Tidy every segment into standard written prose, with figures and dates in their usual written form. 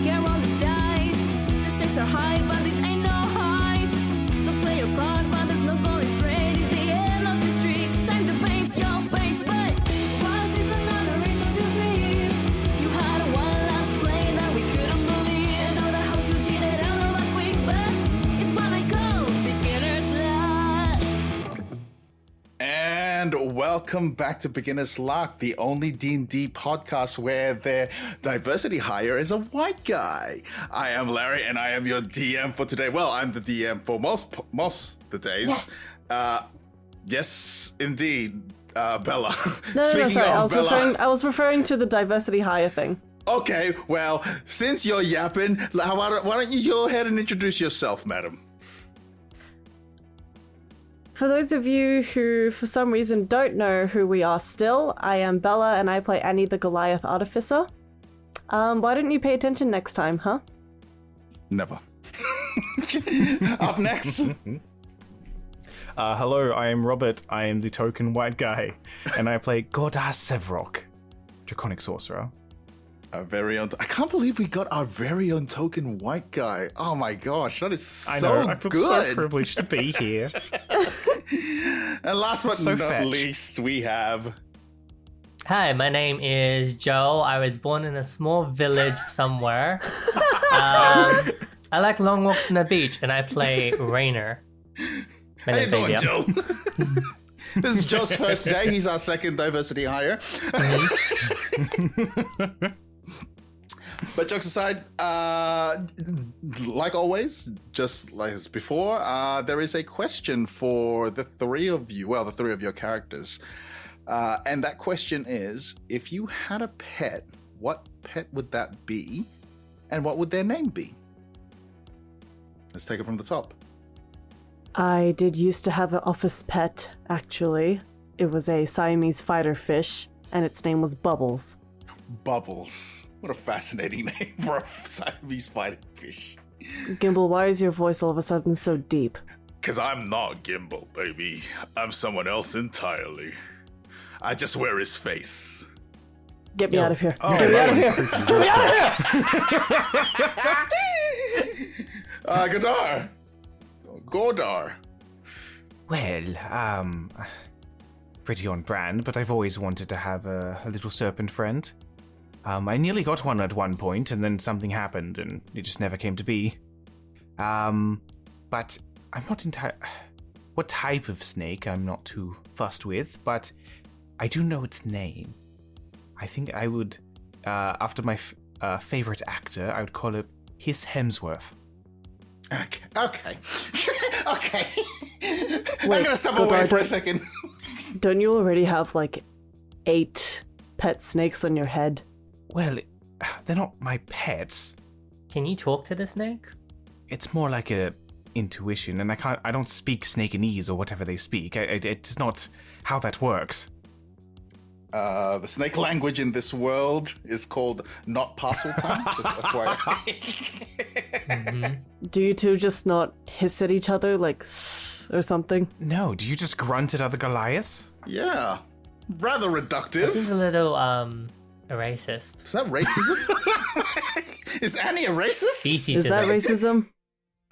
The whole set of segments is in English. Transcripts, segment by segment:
can't roll the dice. The stakes are high, but these ain't no highs. So play your cards, but there's no goal straight. It's the end of the streak. Time to face your face, but was this another race of your sleep? You had one last play that we couldn't believe. And though the house will cheat it out of a quick, but it's what they call beginner's luck. And welcome back to Beginner's Luck, the only D&D podcast where their diversity hire is a white guy. I am Larry, and I am your DM for today. Well, I'm the DM for most the days. Yes, Yes, indeed, Bella. No, Speaking sorry. of Bella, I was referring to the diversity hire thing. Okay, well, since you're yapping, why don't you go ahead and introduce yourself, madam? For those of you who, for some reason, don't know who we are still, I am Bella, and I play Annie the Goliath Artificer. Why don't you pay attention next time, huh? Never. Up next. Hello, I am Robert. I am the token white guy, and I play Gordar Sevrok, Draconic Sorcerer. Our very own. I can't believe we got our very own token white guy. Oh my gosh, that is so I know, I feel good. so privileged to be here. And last but So not fetch. least, we have. Hi, my name is Joe. I was born in a small village somewhere. I like long walks on the beach, and I play Rainer. My How you name's doing, Xavier. Joe? This is Joe's first day. He's our second diversity hire. But jokes aside, like always, just like as before, there is a question for the three of you. Well, the three of your characters. And that question is, if you had a pet, what pet would that be? And what would their name be? Let's take it from the top. I did used to have an office pet, actually. It was a Siamese fighter fish, and its name was Bubbles. Bubbles. What a fascinating name for a Siamese fighting fish. Gimbal, why is your voice all of a sudden so deep? Because I'm not Gimbal, baby. I'm someone else entirely. I just wear his face. Get me Yo. out of here. Oh, Get me out of here. Get me out of here! Gordar. Well, pretty on brand, but I've always wanted to have a little serpent friend. I nearly got one at one point, and then something happened, and it just never came to be. But I'm not entirely... What type of snake I'm not too fussed with, but I do know its name. I think I would, after my favorite actor, I would call it His Hemsworth. Okay. Okay. I'm Wait, gonna step Gordar, away for a second. Don't you already have, 8 pet snakes on your head? Well, they're not my pets. Can you talk to the snake? It's more like a intuition, and I don't speak Snakeanese or whatever they speak. It's not how that works. The snake language in this world is called not parcel time. Just FYI. Do you two just not hiss at each other, "Sss" or something? No, do you just grunt at other Goliaths? Yeah. Rather This reductive. is a little racist. Is that racism? Is Annie a racist? Species Is that racism?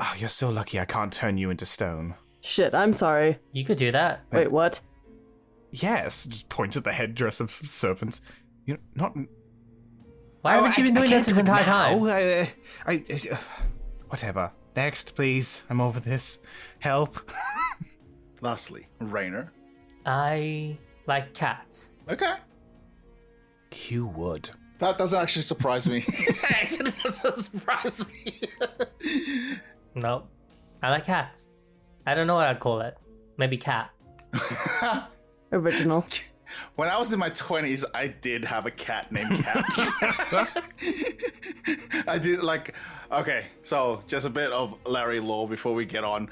Oh, you're so lucky I can't turn you into stone. Shit, I'm sorry. You could do that. Wait, what? Yes, just point at the headdress of serpents. You're not... Why haven't you been doing this this entire time? Whatever. Next, please. I'm over this. Help. Lastly, Rainer. I like cats. Okay. You would. That doesn't actually surprise me. It doesn't surprise me. Nope. I like cats. I don't know what I'd call it. Maybe cat. Original. When I was in my 20s, I did have a cat named Cat. I did okay, so just a bit of Larry lore before we get on.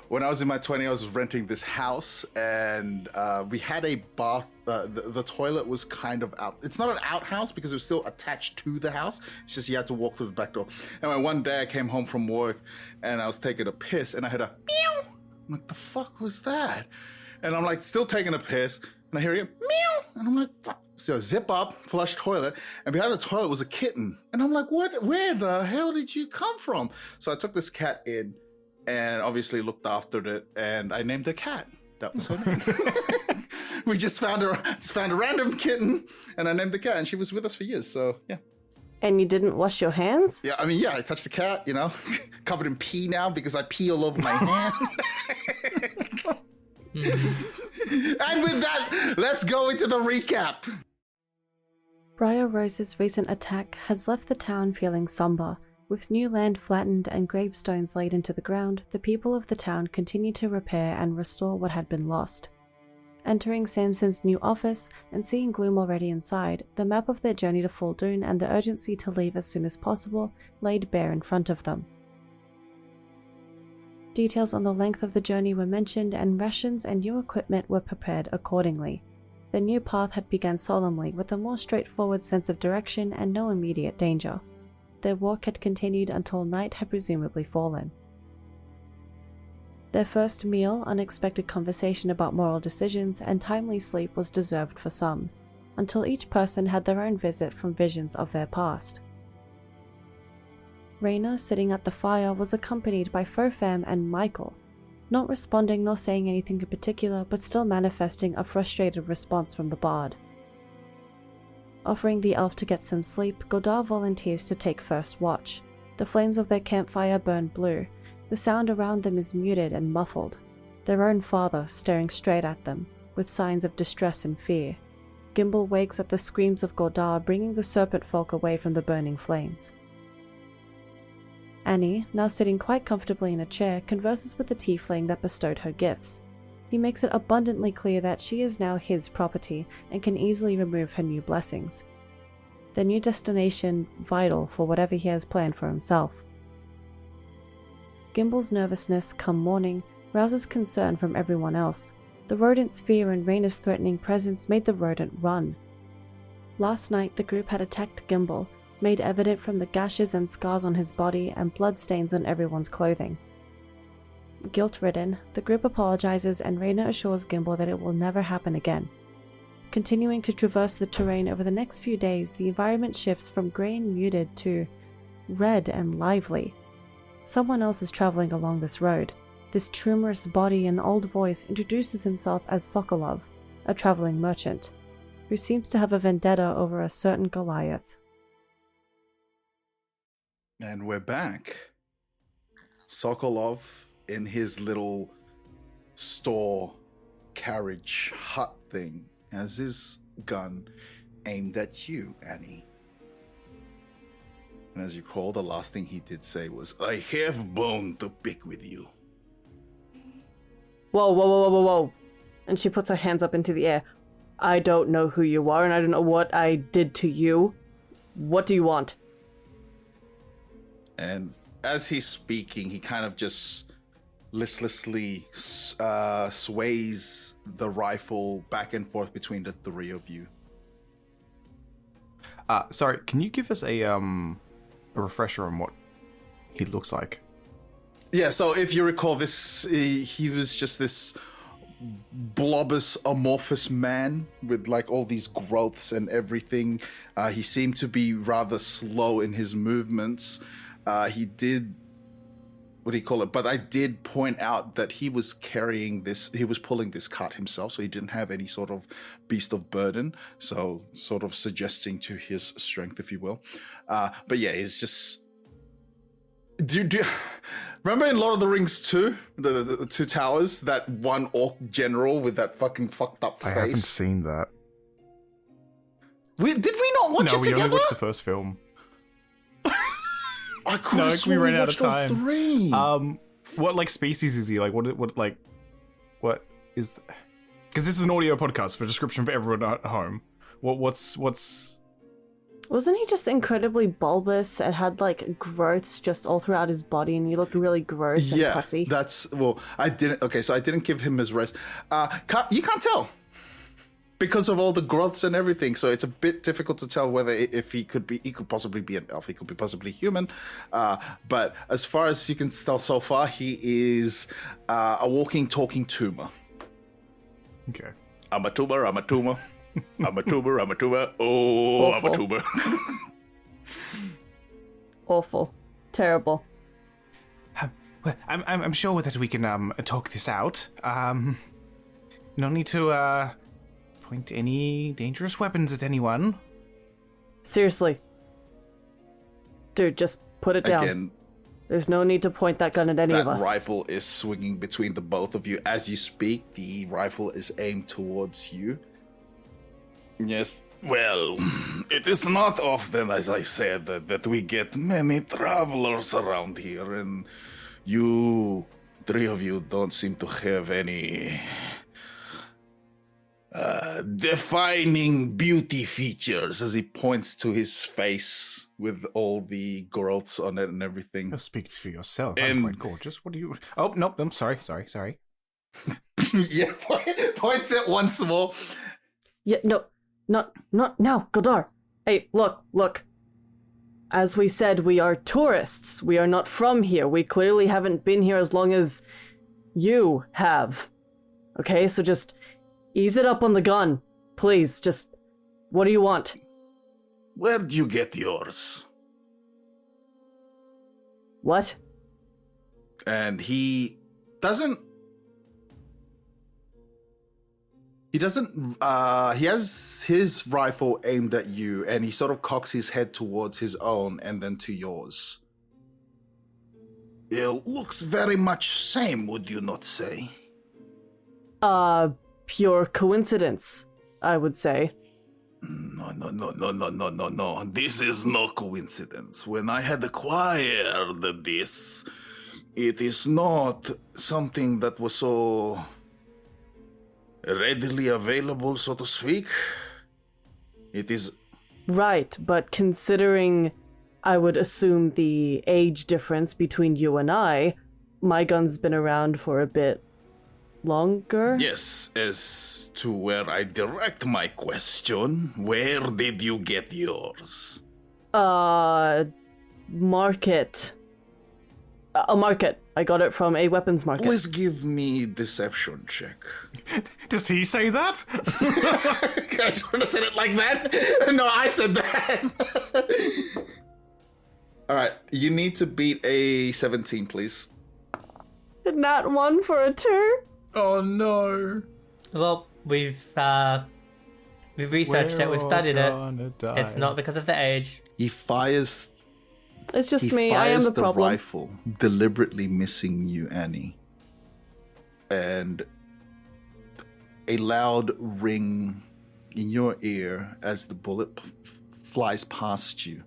When I was in my 20s, I was renting this house, and we had a bath. The toilet was kind of out. It's not an outhouse because it was still attached to the house. It's just you had to walk through the back door. And one day I came home from work, and I was taking a piss, and I heard a meow. I'm like, the fuck was that? And I'm still taking a piss, and I hear it, meow. And I'm like, fuck. So zip up, flush toilet, and behind the toilet was a kitten. And I'm like, what? Where the hell did you come from? So I took this cat in and obviously looked after it, and I named the cat. That was her name. We just found a random kitten, and I named the cat, and she was with us for years. So yeah. And you didn't wash your hands? Yeah, I mean, yeah, I touched the cat, covered in pee now because I pee all over my hand. And with that, let's go into the recap. Briar Rose's recent attack has left the town feeling somber. With new land flattened and gravestones laid into the ground, the people of the town continue to repair and restore what had been lost. Entering Samson's new office and seeing gloom already inside, the map of their journey to Faldoon and the urgency to leave as soon as possible laid bare in front of them. Details on the length of the journey were mentioned, and rations and new equipment were prepared accordingly. The new path had begun solemnly with a more straightforward sense of direction and no immediate danger. Their walk had continued until night had presumably fallen. Their first meal, unexpected conversation about moral decisions, and timely sleep was deserved for some, until each person had their own visit from visions of their past. Raina, sitting at the fire, was accompanied by Fofam and Michael, not responding nor saying anything in particular, but still manifesting a frustrated response from the bard. Offering the elf to get some sleep, Godard volunteers to take first watch. The flames of their campfire burn blue. The sound around them is muted and muffled, their own father staring straight at them, with signs of distress and fear. Gimbal wakes at the screams of Godard, bringing the serpent folk away from the burning flames. Annie, now sitting quite comfortably in a chair, converses with the tiefling that bestowed her gifts. He makes it abundantly clear that she is now his property and can easily remove her new blessings. Their new destination vital for whatever he has planned for himself. Gimbal's nervousness, come morning, rouses concern from everyone else. The rodent's fear and Raina's threatening presence made the rodent run. Last night the group had attacked Gimbal, made evident from the gashes and scars on his body and bloodstains on everyone's clothing. Guilt-ridden, the group apologizes and Raina assures Gimbal that it will never happen again. Continuing to traverse the terrain over the next few days, the environment shifts from grey and muted to red and lively. Someone else is traveling along this road. This tumorous body and old voice introduces himself as Sokolov, a traveling merchant, who seems to have a vendetta over a certain Goliath. And we're back. Sokolov in his little store carriage hut thing has his gun aimed at you, Annie. And as you recall, the last thing he did say was, "I have bone to pick with you." Whoa, whoa, whoa, whoa, whoa, whoa. And she puts her hands up into the air. I don't know who you are, and I don't know what I did to you. What do you want? And as he's speaking, he kind of just listlessly sways the rifle back and forth between the three of you. Sorry, can you give us a refresher on what he looks like? Yeah, so if you recall, he was just this blobous, amorphous man with like all these growths and everything. He seemed to be rather slow in his movements. He did, what do you call it? But I did point out that he was carrying this, he was pulling this cart himself, so he didn't have any sort of beast of burden. So sort of suggesting to his strength, if you will. But yeah, he's just... Do remember in Lord of the Rings 2, the Two Towers, that one orc general with that fucking fucked up face? I haven't seen that. Did we not watch it together? No, we only watched the first film. I could have sworn we ran out of time. All three. What like species is he? Like what is? Because this is an audio podcast for description for everyone at home. What's? Wasn't he just incredibly bulbous and had like growths just all throughout his body, and he looked really gross and pussy? I didn't give him his rest. You can't tell because of all the growths and everything. So it's a bit difficult to tell whether if he could possibly be an elf, he could be possibly human. But as far as you can tell so far, he is a walking, talking tumor. Okay. I'm a tumor. I'm a tuber, oh, I'm a Awful. tuber. Awful. Terrible. Well, I'm sure that we can talk this out. No need to point any dangerous weapons at anyone. Seriously. Dude, just put it down. Again, There's no need to point that gun at any of that us. rifle is swinging between the both of you. As you speak, the rifle is aimed towards you. Yes, well, it is not often, as I said, that we get many travelers around here, and you, three of you, don't seem to have any defining beauty features, as he points to his face with all the growths on it and everything. Oh, speak for yourself. And- I'm quite gorgeous. What do you... Oh, nope, I'm sorry. Yeah, points it once more. Yeah, no, not now, Godar. Hey, look. As we said, we are tourists. We are not from here. We clearly haven't been here as long as you have. Okay, so just ease it up on the gun. Please, just... What do you want? Where do you get yours? What? And he doesn't, he has his rifle aimed at you, and he sort of cocks his head towards his own and then to yours. It looks very much same, would you not say? Pure coincidence, I would say. No. This is no coincidence. When I had acquired this, it is not something that was so readily available, so to speak. It is... Right, but considering I would assume the age difference between you and I, my gun's been around for a bit longer? Yes, as to where I direct my question, where did you get yours? Market. A market. I got it from a weapons market. Please give me deception check. Does he say that? I should have said it like that. No, I said that. All right, you need to beat a 17, please. Not one for a 2? Oh no. Well, we've researched it, we've studied it. It's not because of the age. He fires. It's just He me. I am fires the the problem. rifle, deliberately missing you, Annie. And a loud ring in your ear as the bullet flies past you.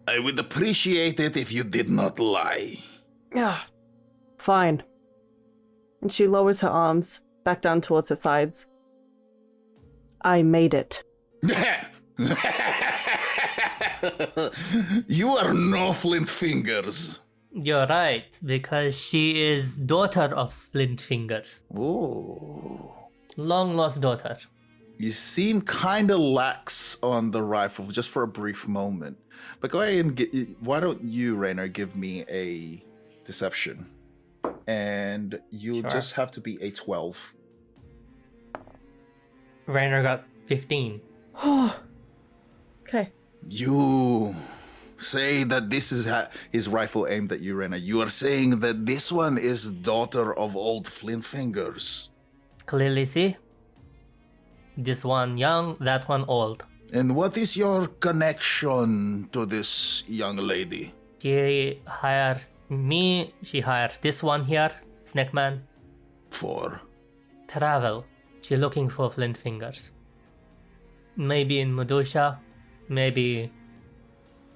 I would appreciate it if you did not lie. Yeah. Fine. And she lowers her arms back down towards her sides. I made it. You are no flint fingers. You're right, because she is daughter of Flint Fingers. Oh. Long lost daughter. You seem kind of lax on the rifle just for a brief moment. But go ahead and why don't you, Rainer, give me a deception? And you'll Sure. just have to be a 12. Rainer got 15. Okay. You say that this is his rifle aimed at you, Rainer. You are saying that this one is daughter of old Flint Fingers. Clearly see? This one young, that one old. And what is your connection to this young lady? She hired me, she hired this one here, Snake Man. For? Travel. She looking for Flint Fingers. Maybe in Medusa, maybe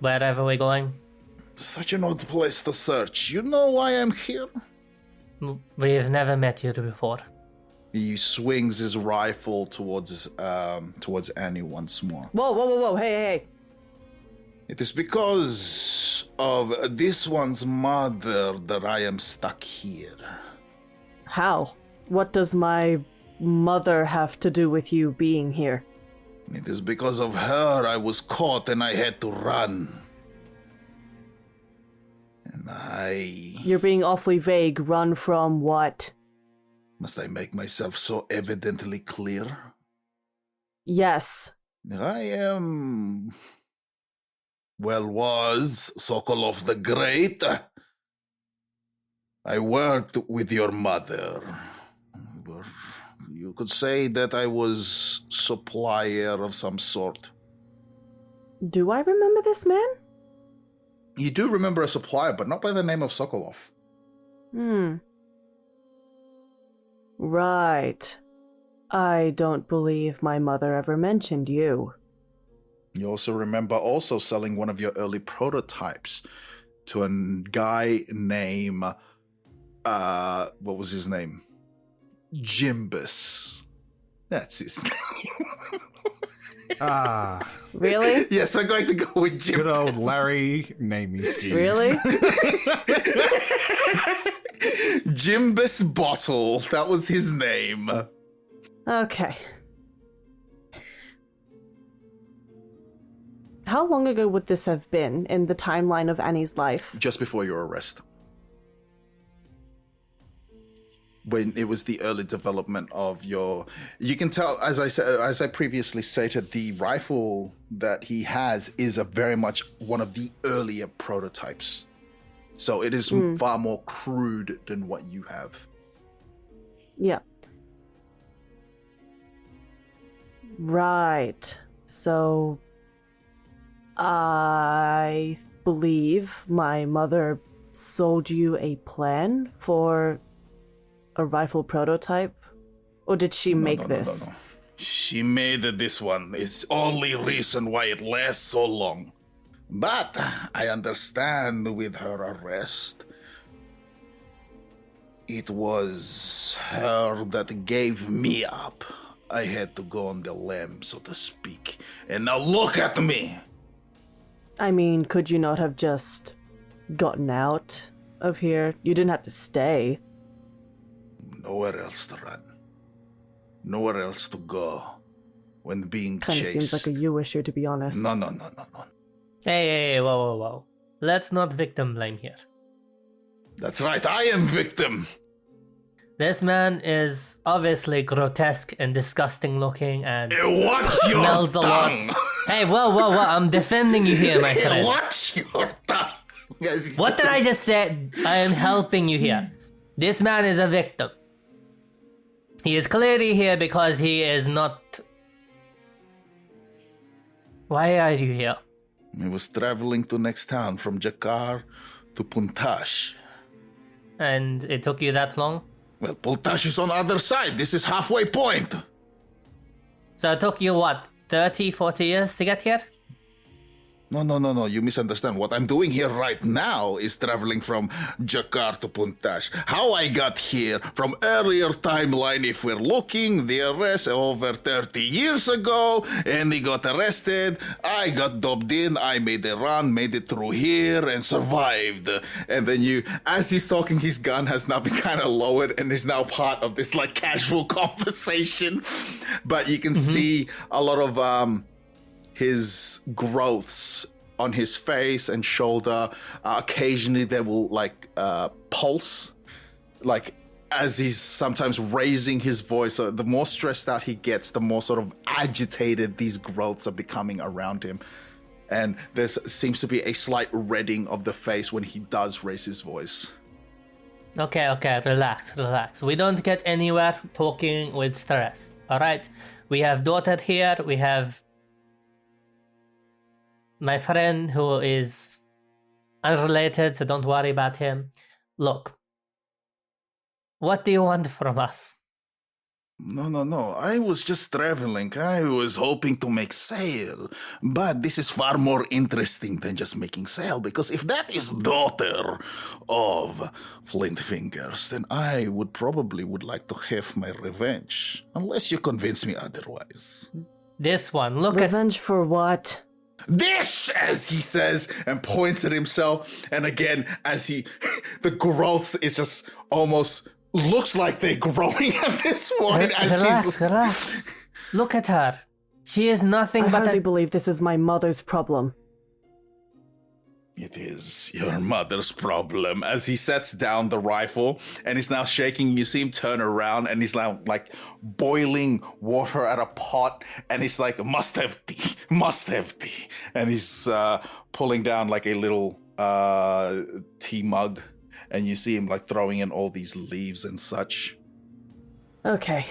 wherever we're going. Such an odd place to search. You know why I'm here? We've never met you before. He swings his rifle towards Annie once more. Whoa. Hey. It is because of this one's mother that I am stuck here. How? What does my mother have to do with you being here? It is because of her I was caught and I had to run. And You're being awfully vague. Run from what? Must I make myself so evidently clear? Yes. I am. Well, was Sokolov the Great. I worked with your mother. You could say that I was supplier of some sort. Do I remember this man? You do remember a supplier, but not by the name of Sokolov. Right. I don't believe my mother ever mentioned you. You also remember also selling one of your early prototypes to a guy named, what was his name? Jimbus. That's his name. Really? Yes, we're going to go with Jimbus. Good old Larry naming schemes. Really? Jimbus Bottle. That was his name. Okay. How long ago would this have been in the timeline of Annie's life? Just before your arrest. When it was the early development of your... You can tell, as I previously stated, the rifle that he has is very much one of the earlier prototypes. So it is far more crude than what you have. Yeah. Right. So... I believe my mother sold you a plan for a rifle prototype? Or did she make this? No. She made this one. It's only reason why it lasts so long. But I understand with her arrest, it was her that gave me up. I had to go on the limb, so to speak. And now look at me! I mean, could you not have just gotten out of here? You didn't have to stay. Nowhere else to run. Nowhere else to go when being Kinda chased. seems like a you issue, to be honest. No. Hey, whoa. Let's not victim blame here. That's right, I am victim. This man is obviously grotesque and disgusting looking and Watch your smells a tongue. lot. Hey, whoa, I'm defending you here, my friend. Watch your tongue. Yes, What did I just say? I am helping you here. This man is a victim. He is clearly here because he is not... Why are you here? I was traveling to next town from Jakar to Puntash. And it took you that long? Well, Puntash is on the other side. This is halfway point. So it took you, what, 30, 40 years to get here? No. You misunderstand. What I'm doing here right now is traveling from Jakar to Puntash. How I got here from earlier timeline, if we're looking, the arrest over 30 years ago, and he got arrested. I got dubbed in. I made a run, made it through here, and survived. And then as he's talking, his gun has now been kind of lowered and is now part of this like casual conversation. But you can see a lot of his growths on his face and shoulder. Occasionally they will like pulse, like as he's sometimes raising his voice. So the more stressed out he gets, the more sort of agitated these growths are becoming around him. And there seems to be a slight redding of the face when he does raise his voice. Okay, relax. We don't get anywhere talking with stress, alright? We have daughter here, we have my friend who is unrelated, so don't worry about him. Look, what do you want from us? No. I was just traveling. I was hoping to make sale. But this is far more interesting than just making sale, because if that is daughter of Flint Fingers, then I would like to have my revenge. Unless you convince me otherwise. This one, look at... Revenge for what? This, as he says, and points at himself. And again, as the growth is just almost looks like they're growing at this point. Relax. Look at her. She is nothing I but hardly believe this is my mother's problem. It is your mother's problem. As he sets down the rifle and he's now shaking, you see him turn around and he's now like boiling water at a pot and he's like, must have tea. And he's pulling down like a little tea mug and you see him like throwing in all these leaves and such. Okay,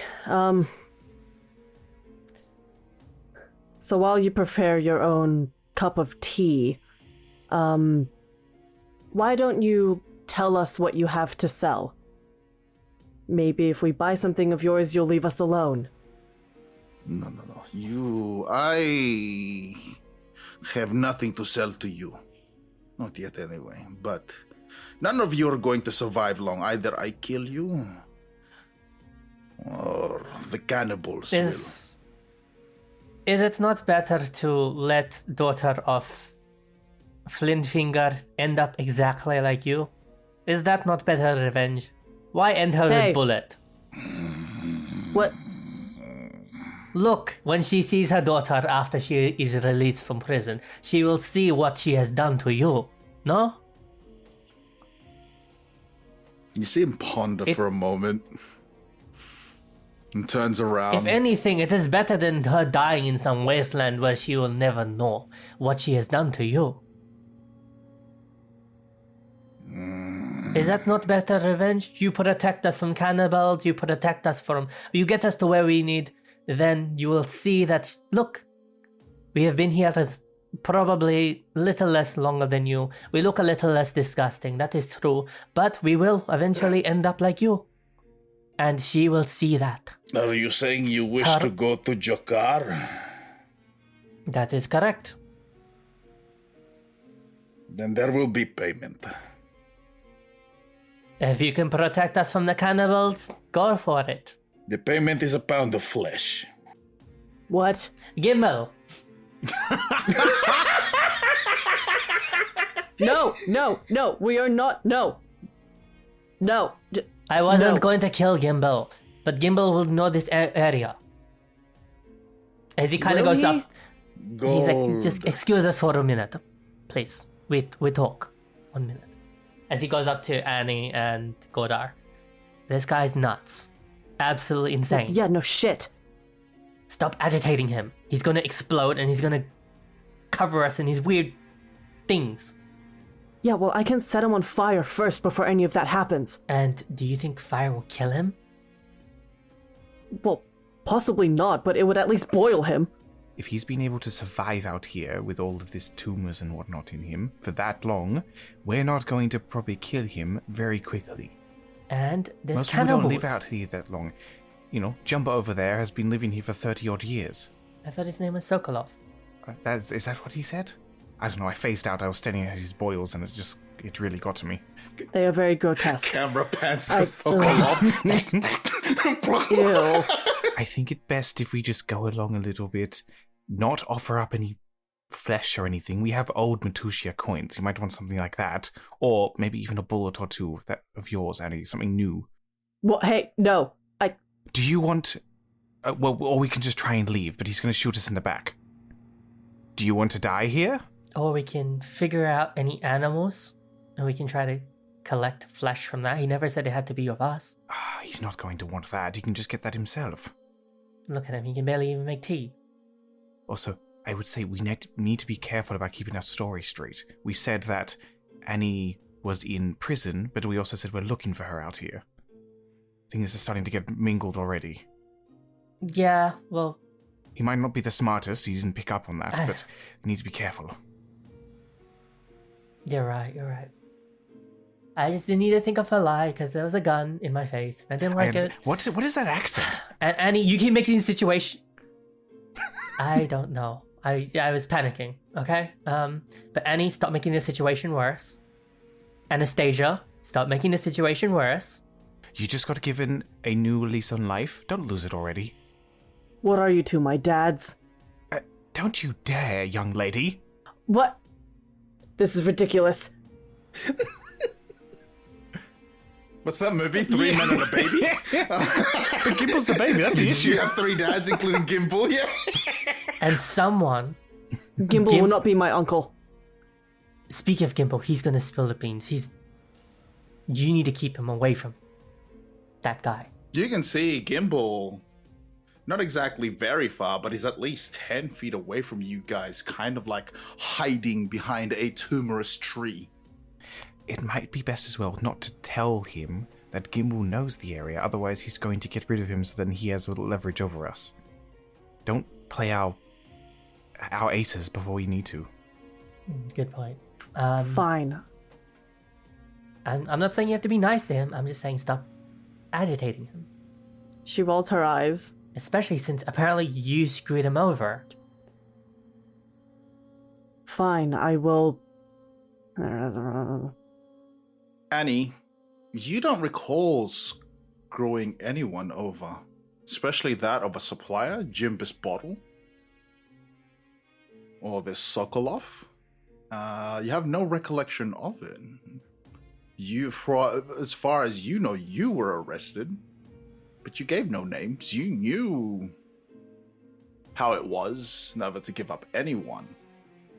so while you prepare your own cup of tea, why don't you tell us what you have to sell? Maybe if we buy something of yours, you'll leave us alone. No. I have nothing to sell to you. Not yet anyway, but none of you are going to survive long. Either I kill you, or the cannibals will. Is it not better to let daughter of Flintfinger end up exactly like you? Is that not better revenge? Why end her with bullet? What? Look, when she sees her daughter after she is released from prison, she will see what she has done to you. No? You see him ponder for a moment and turns around. If anything, it is better than her dying in some wasteland where she will never know what she has done to you. Is that not better revenge? You protect us from cannibals, you protect us from... You get us to where we need, then you will see that, look, we have been here as probably little less longer than you. We look a little less disgusting, that is true, but we will eventually end up like you. And she will see that. Are you saying you wish to go to Jokar? That is correct. Then there will be payment. If you can protect us from the cannibals, go for it. The payment is a pound of flesh. What? Gimbal. No, we are not, no. I wasn't going to kill Gimbal, but Gimbal will know this area. As he kind of goes up, he's like, just excuse us for a minute, please. We talk. 1 minute. As he goes up to Annie and Godar. This guy's nuts. Absolutely insane. Yeah, no shit. Stop agitating him. He's gonna explode and he's gonna cover us in these weird things. Yeah, well, I can set him on fire first before any of that happens. And do you think fire will kill him? Well, possibly not, but it would at least boil him. If he's been able to survive out here with all of this tumors and whatnot in him for that long, we're not going to probably kill him very quickly. And there's Most cannibals. people don't live out here that long. You know, Jumbo over there has been living here for 30-odd years. I thought his name was Sokolov. Is that what he said? I don't know, I phased out, I was staring at his boils and it really got to me. They are very grotesque. Camera pans to Sokolov. Ew. I think it best if we just go along a little bit, not offer up any flesh or anything. We have old Matusia coins. You might want something like that. Or maybe even a bullet or two of yours, Annie. Something new. Well, hey, no. Do you want... or we can just try and leave, but he's going to shoot us in the back. Do you want to die here? Or we can figure out any animals, and we can try to collect flesh from that. He never said it had to be of us. He's not going to want that. He can just get that himself. Look at him, he can barely even make tea. Also, I would say we need to be careful about keeping our story straight. We said that Annie was in prison, but we also said we're looking for her out here. Things are starting to get mingled already. Yeah, well... He might not be the smartest, he didn't pick up on that, but we need to be careful. You're right. I just didn't need to think of a lie, because there was a gun in my face. I didn't like it. What is that accent? And Annie, you keep making this situation... I don't know. I was panicking, okay? But Annie, stop making this situation worse. Anastasia, stop making the situation worse. You just got given a new lease on life. Don't lose it already. What are you two, my dads? Don't you dare, young lady. What? This is ridiculous. What's that movie? Three Men and a Baby? But Gimbal's the baby, that's the issue. You have three dads, including Gimbal, yeah? And someone... Gimbal will not be my uncle. Speaking of Gimble, he's gonna spill the beans. You need to keep him away from that guy. You can see Gimbal, not exactly very far, but he's at least 10 feet away from you guys, kind of like hiding behind a tumorous tree. It might be best as well not to tell him that Gimbal knows the area, otherwise he's going to get rid of him so then he has a little leverage over us. Don't play our aces before you need to. Good point. Fine. I'm not saying you have to be nice to him. I'm just saying stop agitating him. She rolls her eyes. Especially since apparently you screwed him over. Fine, I will. Annie, you don't recall screwing anyone over, especially that of a supplier, Jimbus Bottle, or this Sokolov. You have no recollection of it. As far as you know, you were arrested, but you gave no names. You knew how it was never to give up anyone,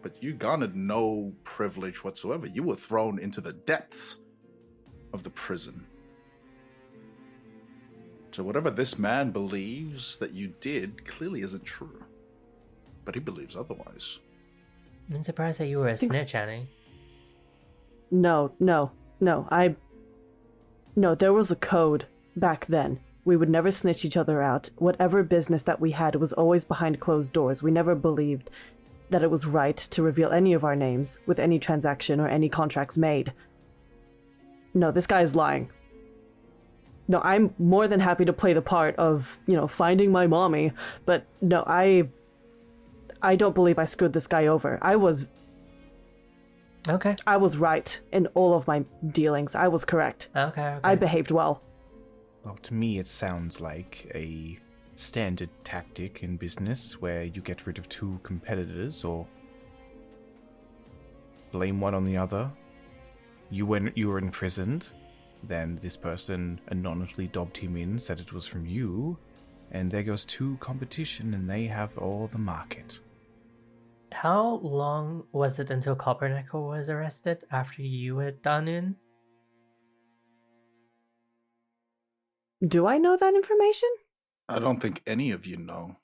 but you garnered no privilege whatsoever. You were thrown into the depths of the prison. So whatever this man believes that you did clearly isn't true, but he believes otherwise. I'm surprised that you were a snitch, Annie. No, there was a code back then. We would never snitch each other out. Whatever business that we had was always behind closed doors. We never believed that it was right to reveal any of our names with any transaction or any contracts made. No, this guy is lying. No, I'm more than happy to play the part of, finding my mommy, but no, I don't believe I screwed this guy over. I was right in all of my dealings. I was correct. Okay. I behaved well. Well, to me it sounds like a standard tactic in business where you get rid of two competitors or blame one on the other. You were imprisoned, then this person anonymously dobbed him in, said it was from you, and there goes two competition and they have all the market. How long was it until Coppernickel was arrested after you were done in? Do I know that information? I don't think any of you know.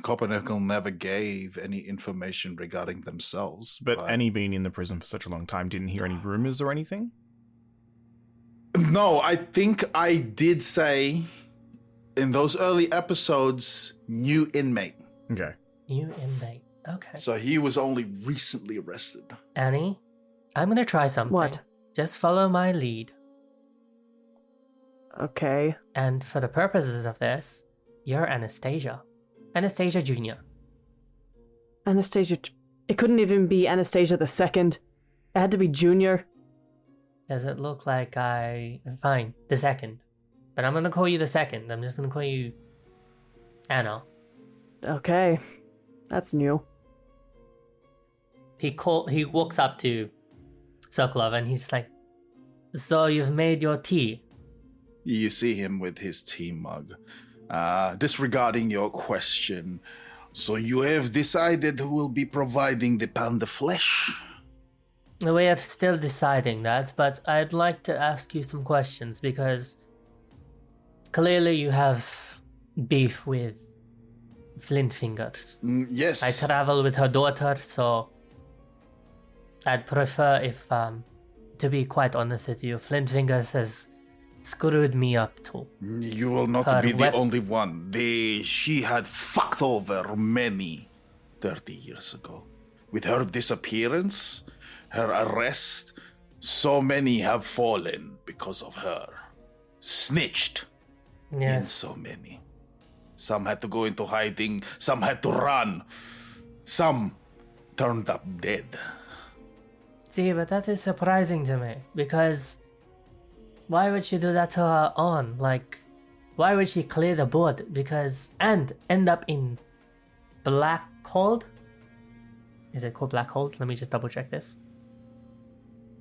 Coppernickel never gave any information regarding themselves. But Annie being in the prison for such a long time didn't hear any rumors or anything? No, I think I did say in those early episodes, new inmate. Okay. New inmate. Okay. So he was only recently arrested. Annie, I'm gonna try something. What? Just follow my lead. Okay. And for the purposes of this, you're Anastasia. Anastasia Jr. Anastasia. It couldn't even be Anastasia the second. It had to be Junior. Does it look like Fine, the second. But I'm gonna call you the second. I'm just gonna call you Anna. Okay. That's new. He walks up to Sokolov and he's like, "So you've made your tea?" You see him with his tea mug. Disregarding your question, so you have decided who will be providing the pound of flesh? We are still deciding that, but I'd like to ask you some questions because clearly you have beef with Flint Fingers. Yes. I travel with her daughter, so I'd prefer if, to be quite honest with you, Flint Fingers has screwed me up too. You will not be the only one. She had fucked over many 30 years ago. With her disappearance, her arrest, so many have fallen because of her. Snitched. Yes. In so many. Some had to go into hiding, some had to run. Some turned up dead. See, but that is surprising to me, because why would she do that to her own? Like, why would she clear the board? And end up in Blackhold? Is it called Blackhold? Let me just double check this.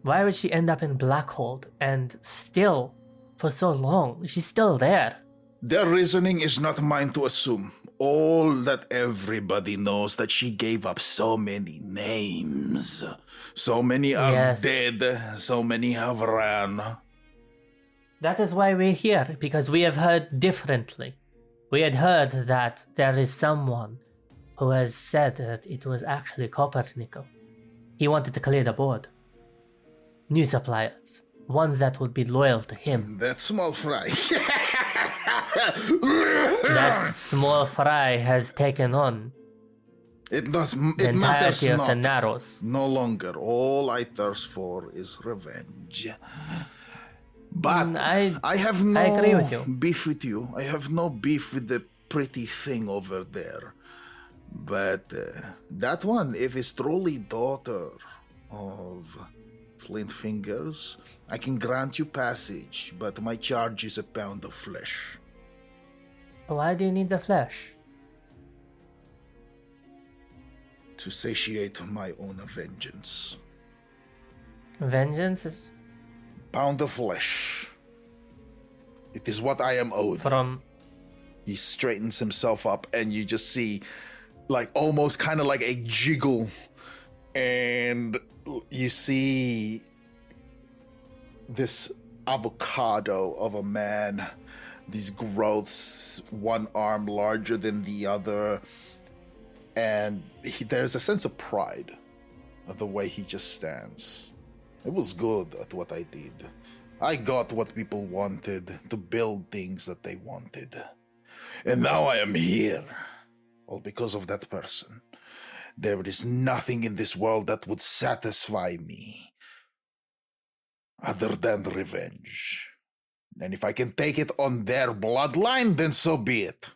Why would she end up in Blackhold and still, for so long, she's still there? Their reasoning is not mine to assume. All that everybody knows that she gave up so many names. So many are Yes. dead, so many have ran. That is why we're here, because we have heard differently. We had heard that there is someone who has said that it was actually Copernicus. He wanted to clear the board. New suppliers, ones that would be loyal to him. That small fry. That small fry has taken on It the matters entirety of the not. Narrows. No longer. All I thirst for is revenge. But I have no I agree with you. beef with you. I have no beef with the pretty thing over there. But that one, if it's truly daughter of Flint Fingers, I can grant you passage, but my charge is a pound of flesh. Why do you need the flesh? To satiate my own vengeance. Vengeance is Pound of flesh. It is what I am owed. from... He straightens himself up, and you just see, like, almost kind of like a jiggle. And you see this avocado of a man, these growths, one arm larger than the other. And there's a sense of pride of the way he just stands. It was good at what I did. I got what people wanted, to build things that they wanted. And now I am here, all because of that person. There is nothing in this world that would satisfy me other than revenge. And if I can take it on their bloodline, then so be it.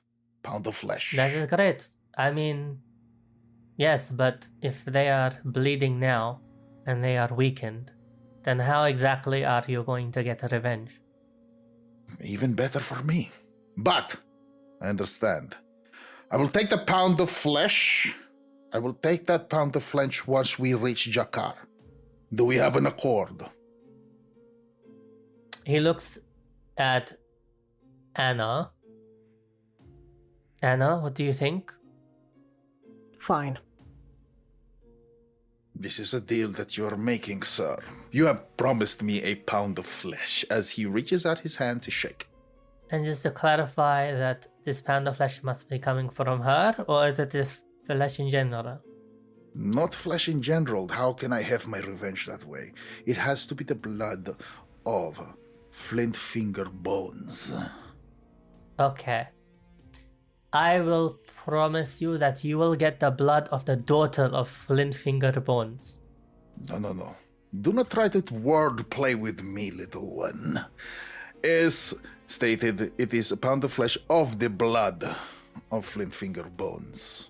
Pound of flesh. That is great. I mean, yes, but if they are bleeding now and they are weakened, then how exactly are you going to get revenge? Even better for me. But, I understand. I will take the pound of flesh. I will take that pound of flesh once we reach Jakar. Do we have an accord? He looks at Anna. Anna, what do you think? Fine. This is a deal that you are making, sir. You have promised me a pound of flesh, as he reaches out his hand to shake. And just to clarify that this pound of flesh must be coming from her, or is it just flesh in general? Not flesh in general. How can I have my revenge that way? It has to be the blood of Flint Finger Bones. Okay. I will promise you that you will get the blood of the daughter of Flint Finger Bones. No. Do not try to word play with me, little one. As stated, it is a pound of flesh of the blood of Flint Finger Bones.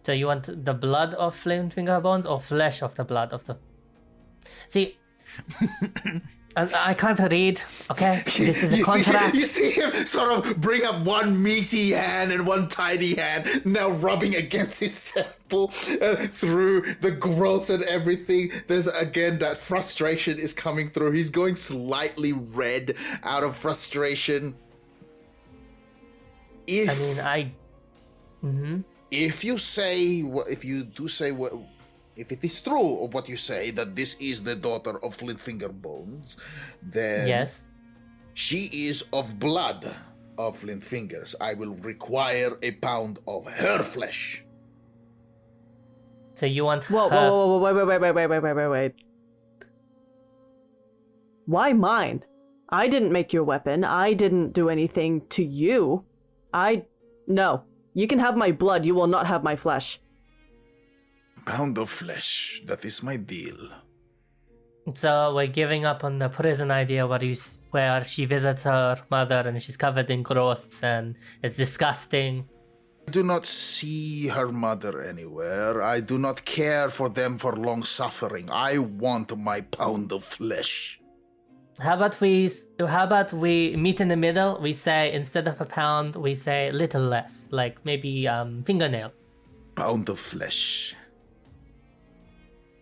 So you want the blood of Flint Finger Bones or flesh of the blood of the... See, I can't read, okay? This is a contract. You see him sort of bring up one meaty hand and one tiny hand, now rubbing against his temple through the growths and everything. There's, again, that frustration is coming through. He's going slightly red out of frustration. If it is true of what you say, that this is the daughter of Flintfinger Bones, then yes, she is of blood of Flintfingers. I will require a pound of her flesh. So you want Whoa, wait. Why mine? I didn't make your weapon. I didn't do anything to you. No. You can have my blood, you will not have my flesh. Pound of flesh. That is my deal. So we're giving up on the prison idea where she visits her mother and she's covered in growths and it's disgusting. I do not see her mother anywhere. I do not care for them for long suffering. I want my pound of flesh. How about we meet in the middle? We say instead of a pound, we say little less, like maybe fingernail. Pound of flesh.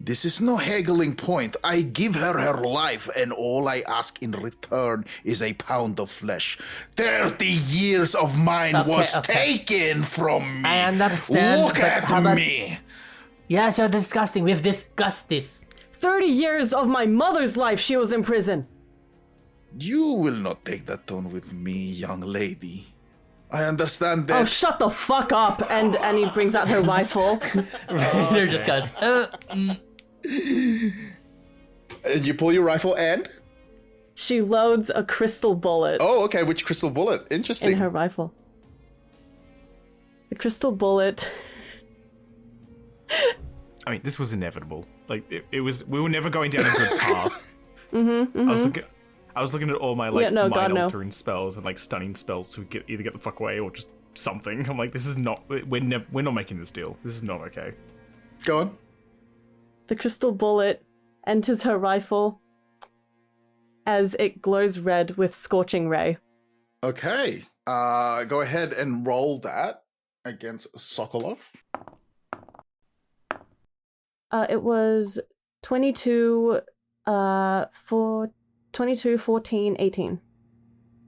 This is no haggling point. I give her her life, and all I ask in return is a pound of flesh. 30 years of mine was taken from me. I understand. Look but how at about... me. Yeah, so disgusting. We've discussed this. 30 years of my mother's life she was in prison. You will not take that tone with me, young lady. I understand that. Oh, shut the fuck up. And he brings out her rifle. Rainer just goes, And you pull your rifle and? She loads a crystal bullet Oh, okay. Which crystal bullet? Interesting. in her rifle. The crystal bullet. I mean, this was inevitable. Like, it was. We were never going down a good path. I was looking at all my Yeah, no, God, mind no. altering spells and like stunning spells to either get the fuck away or just something. I'm like, this is not. We're not making this deal. This is not okay. Go on. The crystal bullet enters her rifle as it glows red with scorching ray. Okay. Go ahead and roll that against Sokolov. It was 22, 14, 18.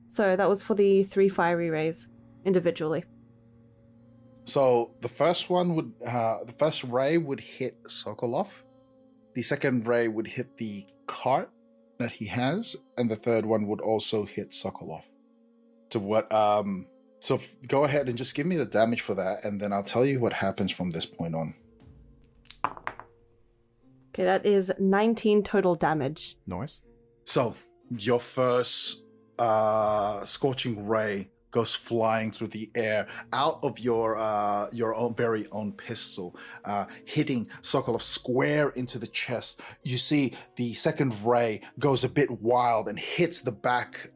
So that was for the 3 fiery rays individually. So the first one would, the first ray would hit Sokolov. The second ray would hit the cart that he has, and the third one would also hit Sokolov. So what? So go ahead and just give me the damage for that, and then I'll tell you what happens from this point on. Okay, that is 19 total damage. Nice. So your first scorching ray goes flying through the air out of your own very own pistol, hitting Sokolov square into the chest. You see the second ray goes a bit wild and hits the back,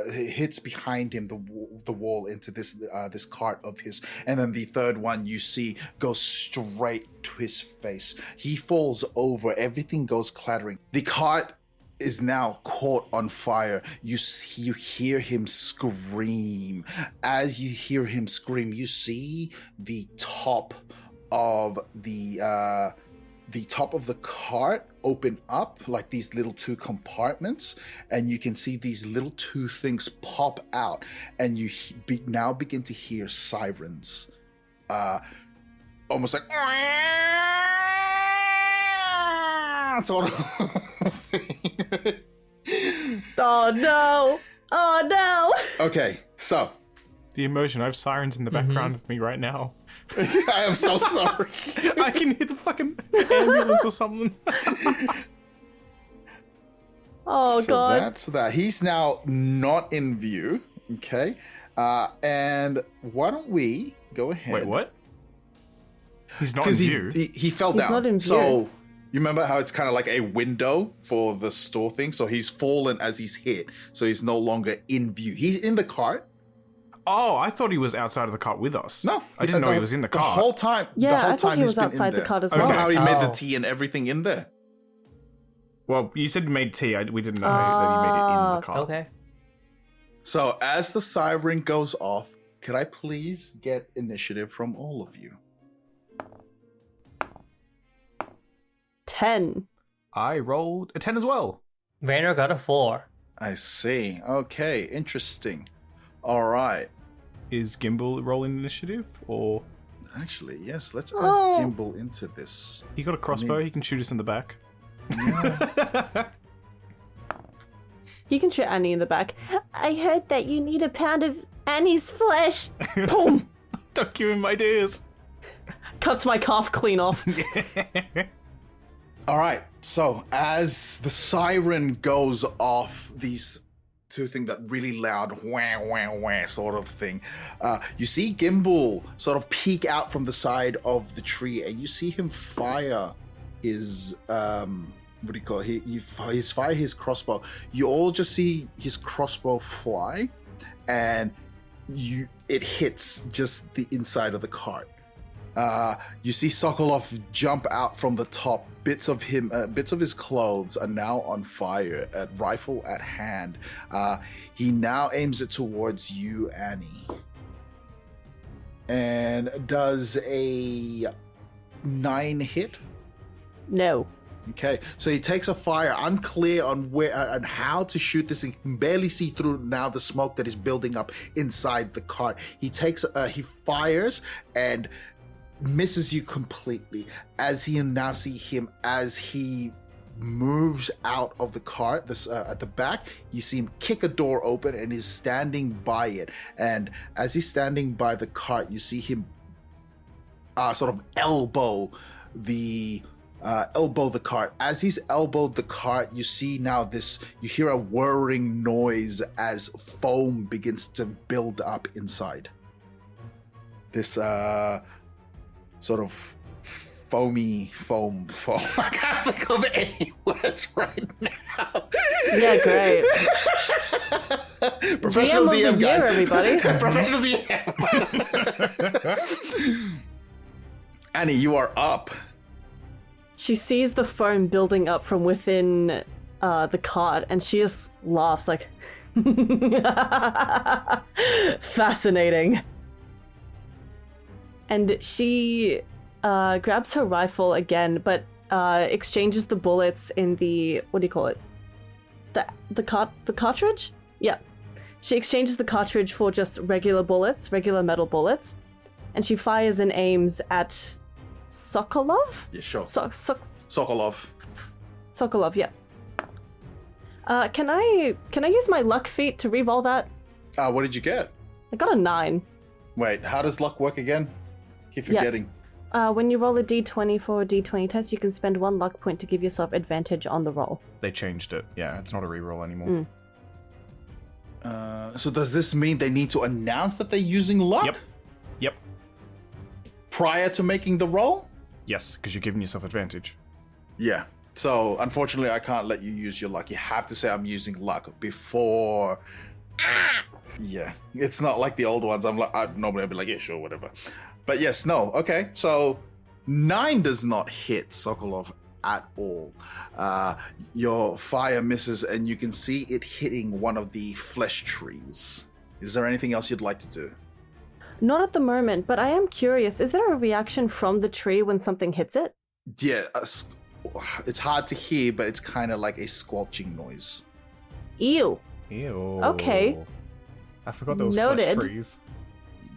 hits behind him the wall into this cart of his, and then the third one you see goes straight to his face. He falls over. Everything goes clattering. The cart is now caught on fire. You hear him scream. As you hear him scream, you see the top of the cart open up, like these little 2 compartments, and you can see these little 2 things pop out, and you now begin to hear sirens, almost like sort of thing. Oh no! Oh no! Okay, so The emotion. I have sirens in the background of me right now. I am so sorry. I can hear the fucking ambulance or something. Oh So god. that's that. He's now not in view. Okay. And why don't we go ahead? Wait, what? He's not in Because view. he fell He's down. not in So view. you remember how it's kind of like a window for the store thing? So he's fallen as he's hit. So he's no longer in view. He's in the cart. Oh, I thought he was outside of the cart with us. No, I didn't know he was in the The cart. whole time. Yeah, the whole I thought time he he's was been outside in the there. cart as Remember well. how he made the Oh. tea and everything in there? Well, you said you made tea. We didn't know that he made it in the cart. Okay. So as the siren goes off, could I please get initiative from all of you? 10. I rolled a 10 as well. Rainer got a 4. I see. Okay, interesting. All right. Is Gimbal rolling initiative? Or Actually, yes, let's add Oh. Gimbal into this. he got a crossbow? He can shoot us in the back. He can shoot Annie in the back. I heard that you need a pound of Annie's flesh. Boom! Don't give him ideas. Cuts my calf clean off. All right. So as the siren goes off, these two things, that really loud wah wah wah sort of thing, you see Gimbal sort of peek out from the side of the tree, and you see him fire his what do you call it? He's fire his crossbow. You all just see his crossbow fly, and it hits just the inside of the cart. You see Sokolov jump out from the top. Bits of his clothes are now on fire, rifle at hand. He now aims it towards you, Annie, and does a 9 hit. No. Okay, so he takes a fire, unclear on where and how to shoot this. He can barely see through now the smoke that is building up inside the cart. He fires and misses you completely. As you now see him, as he moves out of the cart, at the back, you see him kick a door open and is standing by it. And as he's standing by the cart, you see him sort of elbow the cart. As he's elbowed the cart, you see now you hear a whirring noise as foam begins to build up inside. This sort of foam. I can't think of any words right now. Yeah, great. Professional DM, of the guys. year, everybody. Professional DM. Annie, you are up. She sees the foam building up from within the cart, and she just laughs like, fascinating. And she grabs her rifle again, but exchanges the bullets in the, what do you call it? The cartridge? Yeah. She exchanges the cartridge for just regular metal bullets, and she fires and aims at Sokolov? Yeah, sure. Sokolov, Sokolov. yeah. Can I use my luck feat to re-roll that? What did you get? I got a 9. Wait, how does luck work again? Keep forgetting. When you roll a d20 for a d20 test, you can spend 1 luck point to give yourself advantage on the roll. They changed it. Yeah, it's not a reroll anymore. So does this mean they need to announce that they're using luck? Yep. Prior to making the roll? Yes, because you're giving yourself advantage. Yeah. So unfortunately, I can't let you use your luck. You have to say I'm using luck before. Yeah, it's not like the old ones. I'd normally be like, yeah, sure, whatever. But yes, no. Okay, so 9 does not hit Sokolov at all. Your fire misses, and you can see it hitting one of the flesh trees. Is there anything else you'd like to do? Not at the moment, but I am curious. Is there a reaction from the tree when something hits it? Yeah, it's hard to hear, but it's kind of like a squelching noise. Ew. Ew. Okay. I forgot those Noted. flesh trees.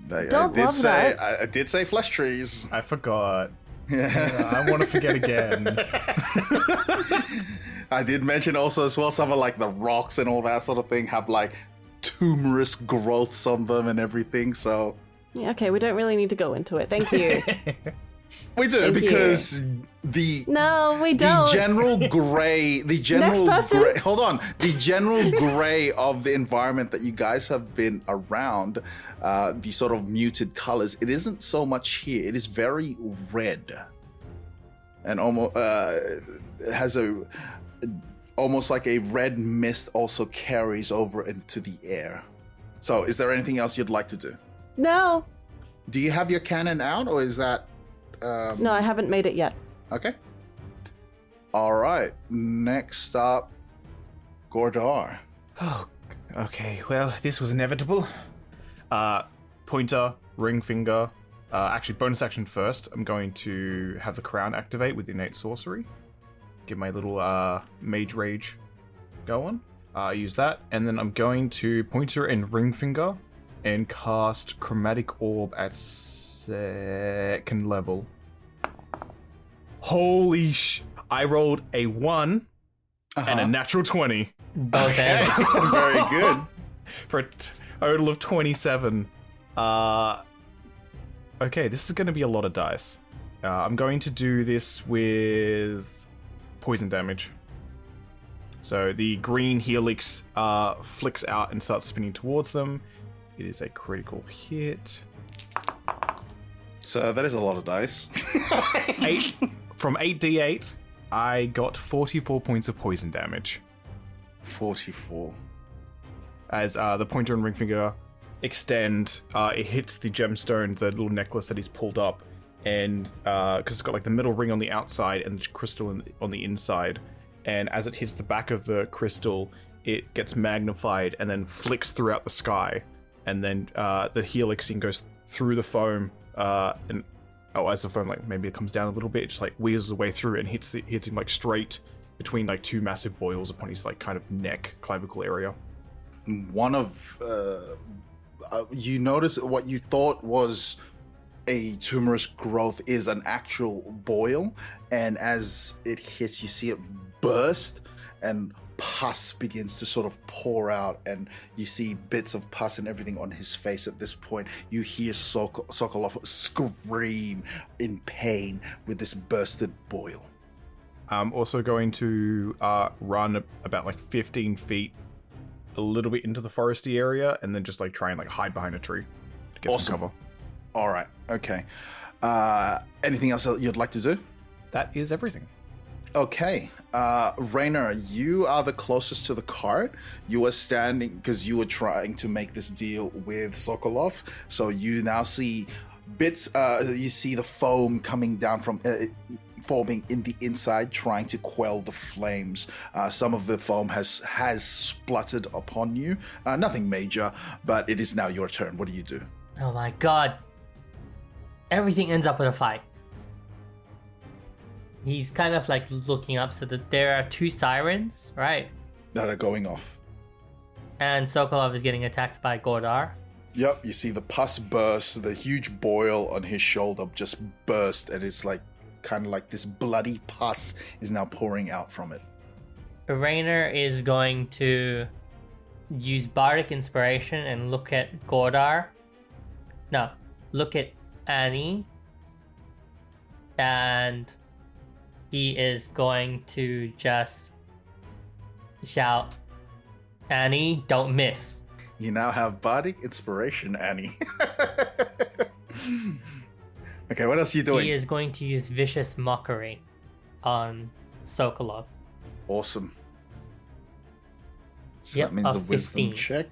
Don't love that. I did say flesh trees. I forgot. Yeah, I want to forget again. I did mention also as well some of like the rocks and all that sort of thing have like tumorous growths on them and everything, so Yeah, okay, we don't really need to go into it. Thank you. we do. Thank because you. the No, we don't. the general gray Next person. gray, hold on, the general gray of the environment that you guys have been around, the sort of muted colors, it isn't so much here. It is very red and almost it has almost like a red mist also carries over into the air. So is there anything else you'd like to do? No. Do you have your cannon out, or is that No, I haven't made it yet. okay? All right. Next up, Gordar. Oh, okay. Well, this was inevitable. Pointer, ring finger. Actually, bonus action first. I'm going to have the crown activate with innate sorcery. Get my little mage rage going. Use that, and then I'm going to pointer and ring finger and cast chromatic orb at 2nd level. Holy I rolled a 1 and a natural 20 Both Okay. Very good. for a total of 27. Okay, this is going to be a lot of dice. I'm going to do this with poison damage. So the green helix flicks out and starts spinning towards them. It is a critical hit. So that is a lot of dice. 8 from 8d8, I got 44 points of poison damage. 44. As the pointer and ring finger extend, it hits the gemstone, the little necklace that he's pulled up, and because it's got like the metal ring on the outside and the crystal on the inside, and as it hits the back of the crystal, it gets magnified and then flicks throughout the sky, and then the helixing goes through the foam and Oh, as the foam, like, maybe it comes down a little bit, it just, like, weases the way through it and hits him, like, straight between, like, two massive boils upon his, like, kind of neck, clavicle area. One of... you notice what you thought was a tumorous growth is an actual boil, and as it hits, you see it burst, and pus begins to sort of pour out, and you see bits of pus and everything on his face. At this point, you hear Sokolov scream in pain with this bursted boil. I'm also going to run about like 15 feet a little bit into the foresty area, and then just like try and like hide behind a tree to get some cover. All right, okay. Anything else you'd like to do? That is everything. Okay, Rainer, you are the closest to the cart. You are standing because you were trying to make this deal with Sokolov. So you now see bits. You see the foam coming down from forming in the inside, trying to quell the flames. Some of the foam has spluttered upon you. Nothing major, but it is now your turn. What do you do? Oh my god. Everything ends up with a fight. He's kind of like looking up so that there are two sirens, right? That are going off. And Sokolov is getting attacked by Gordar. Yep, you see the pus burst, the huge boil on his shoulder just burst, and it's like kind of like this bloody pus is now pouring out from it. Rainer is going to use Bardic Inspiration and look at Gordar. No, look at Annie. And he is going to just shout, Annie, don't miss. You now have Bardic Inspiration, Annie. Okay, what else are you doing? He is going to use Vicious Mockery on Sokolov. Awesome. So Yep, that means a of wisdom 15. check.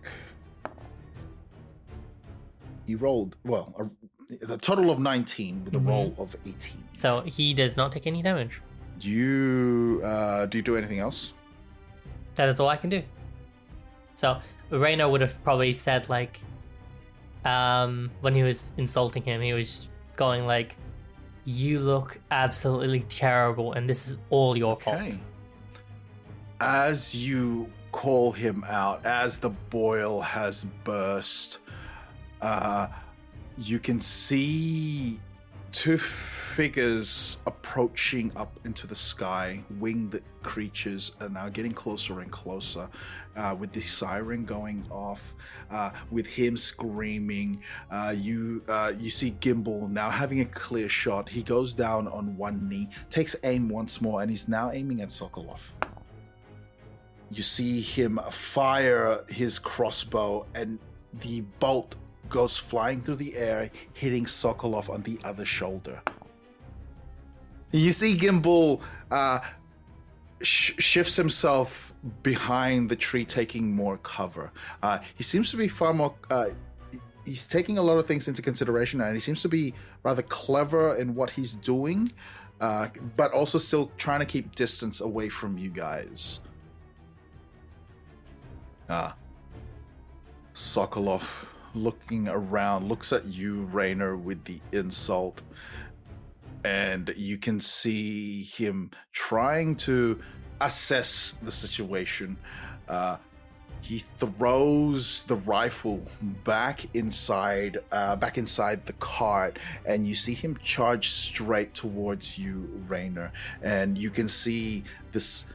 He rolled, well, a total of 19 with a roll of 18. So he does not take any damage. Do you do anything else? That is all I can do. So Rainer would have probably said like, when he was insulting him, he was going like, you look absolutely terrible and this is all your fault. As you call him out, as the boil has burst, you can see two figures approaching up into the sky. Winged creatures are now getting closer and closer, with the siren going off, with him screaming. You see Gimbal now having a clear shot. He goes down on one knee, takes aim once more, and he's now aiming at Sokolov. You see him fire his crossbow, and the bolt goes flying through the air, hitting Sokolov on the other shoulder. You see Gimbal shifts himself behind the tree, taking more cover. He seems to be far more... he's taking a lot of things into consideration, and he seems to be rather clever in what he's doing, but also still trying to keep distance away from you guys. Sokolov, looking around, looks at you, Rainer, with the insult, and you can see him trying to assess the situation. He throws the rifle back inside the cart, and you see him charge straight towards you, Rainer. And you can see this,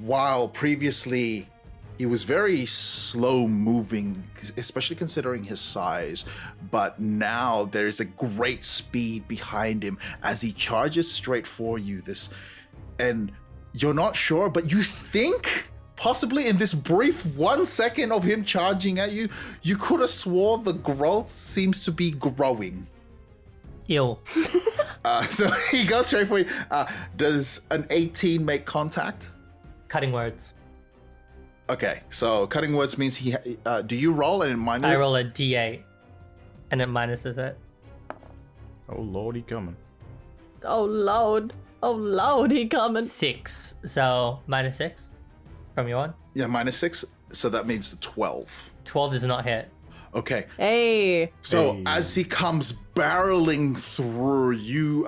while previously he was very slow moving, especially considering his size, but now there is a great speed behind him as he charges straight for you. And you're not sure, but you think possibly in this brief 1 second of him charging at you, you could have swore the growth seems to be growing. Ew. So he goes straight for you. Does an 18 make contact? Cutting words. Okay, so cutting words means he. Do you roll and minus? I roll a d8, and it minuses it. Oh lord, he coming. Oh Lord, he coming. 6, so minus 6 from your one. Yeah, minus 6. So that means 12. 12 does not hit. Okay. Hey. So Hey. as he comes barreling through, you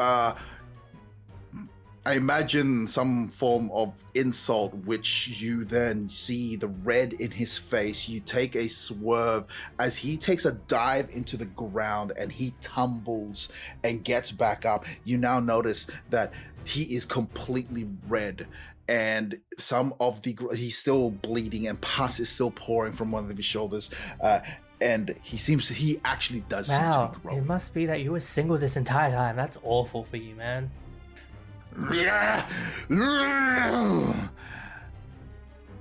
I imagine some form of insult, which you then see the red in his face. You take a swerve as he takes a dive into the ground and he tumbles and gets back up. You now notice that he is completely red and he's still bleeding and pus is still pouring from one of his shoulders. And he actually does seem to Wow, be growing. it must be that you were single this entire time. That's awful for you, man.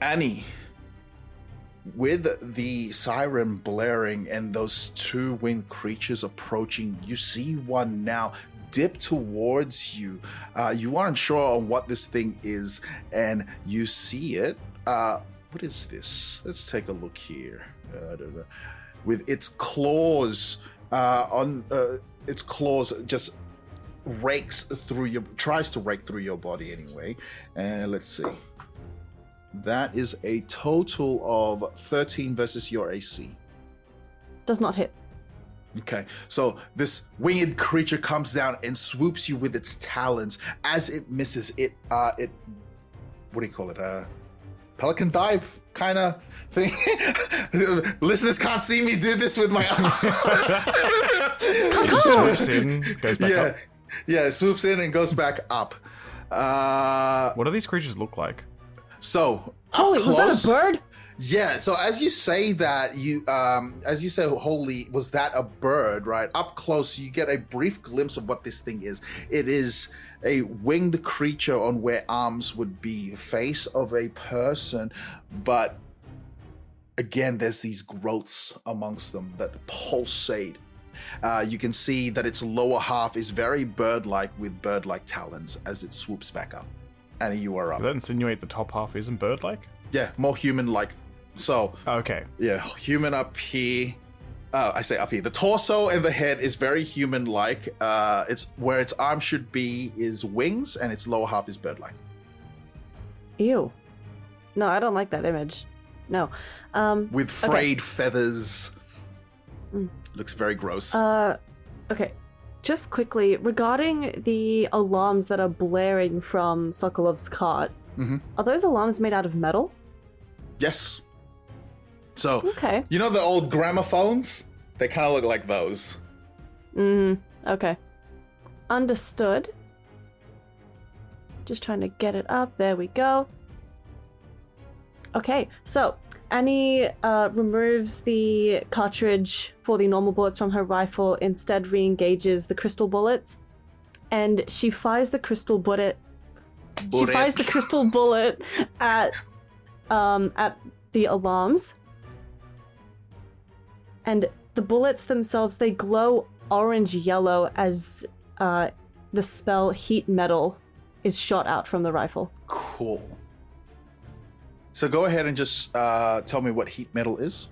Annie, with the siren blaring and those two winged creatures approaching, you see one now dip towards you. You aren't sure on what this thing is, and you see it. What is this? Let's take a look here. I don't know. With its claws its claws just tries to rake through your body anyway. And let's see. That is a total of 13 versus your AC. Does not hit. Okay, so this winged creature comes down and swoops you with its talons. As it misses, it what do you call it? Pelican dive kind of thing. Listeners can't see me do this with my arm. It just swoops in, goes back up. Yeah, it swoops in and goes back up. What do these creatures look like? So Holy, up was that close- a bird? Yeah, so as you say that, as you say, holy, was that a bird, right? Up close, you get a brief glimpse of what this thing is. It is a winged creature on where arms would be, face of a person, but again, there's these growths amongst them that pulsate. You can see that its lower half is very bird-like with bird-like talons as it swoops back up. And you are up. Does that insinuate the top half isn't bird-like? Yeah, more human-like. So, Okay. yeah, human up here. I say up here. The torso and the head is very human-like. It's where its arm should be is wings, and its lower half is bird-like. Ew. No, I don't like that image. No. With frayed feathers. Looks very gross. Okay. Just quickly, regarding the alarms that are blaring from Sokolov's cart, are those alarms made out of metal? Yes. So, Okay. you know the old gramophones? They kind of look like those. Okay. Understood. Just trying to get it up. There we go. Okay, so Annie removes the cartridge for the normal bullets from her rifle, instead re-engages the crystal bullets, and she fires the crystal bullet. She fires the crystal bullet at the alarms, and the bullets themselves, they glow orange yellow as the spell heat metal is shot out from the rifle. Cool. So go ahead and just tell me what heat metal is.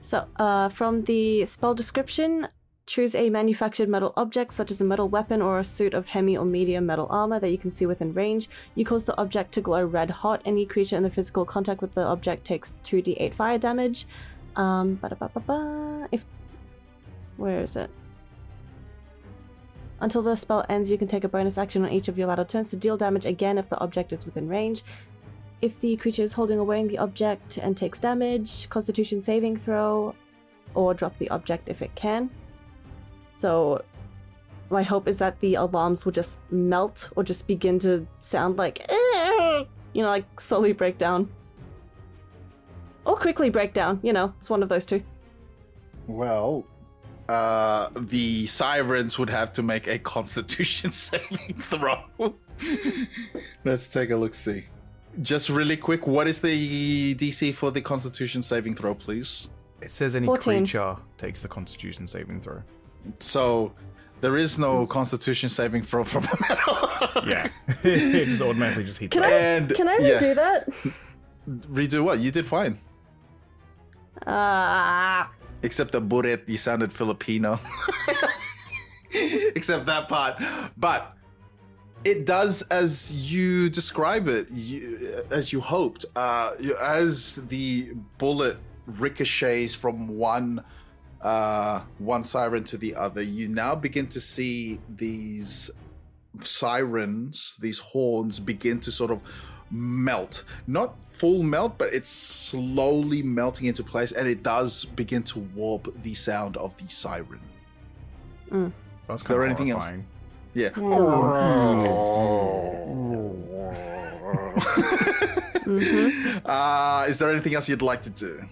So, from the spell description, choose a manufactured metal object, such as a metal weapon or a suit of heavy or medium metal armor that you can see within range. You cause the object to glow red hot. Any creature in the physical contact with the object takes 2d8 fire damage. Where is it? Until the spell ends, you can take a bonus action on each of your latter turns to deal damage again if the object is within range. If the creature is holding or wearing the object and takes damage, Constitution saving throw, or drop the object if it can. So my hope is that the alarms will just melt or just begin to sound like, like slowly break down. Or quickly break down, it's one of those two. Well, the sirens would have to make a Constitution saving throw. Let's take a look-see. Just really quick, what is the DC for the Constitution saving throw, please? It says any 14. creature takes the Constitution saving throw. So there is no Constitution saving throw from a metal. Yeah. It just automatically just heats Can up. I redo that? Redo what? You did fine. Except the buret, you sounded Filipino. Except that part. But it does as you describe it, as you hoped. As the bullet ricochets from one one siren to the other, you now begin to see these sirens, these horns, begin to sort of melt. Not full melt, but it's slowly melting into place, and it does begin to warp the sound of the siren. That's Is there kind of anything else? horrifying. Yeah. Is there anything else you'd like to do?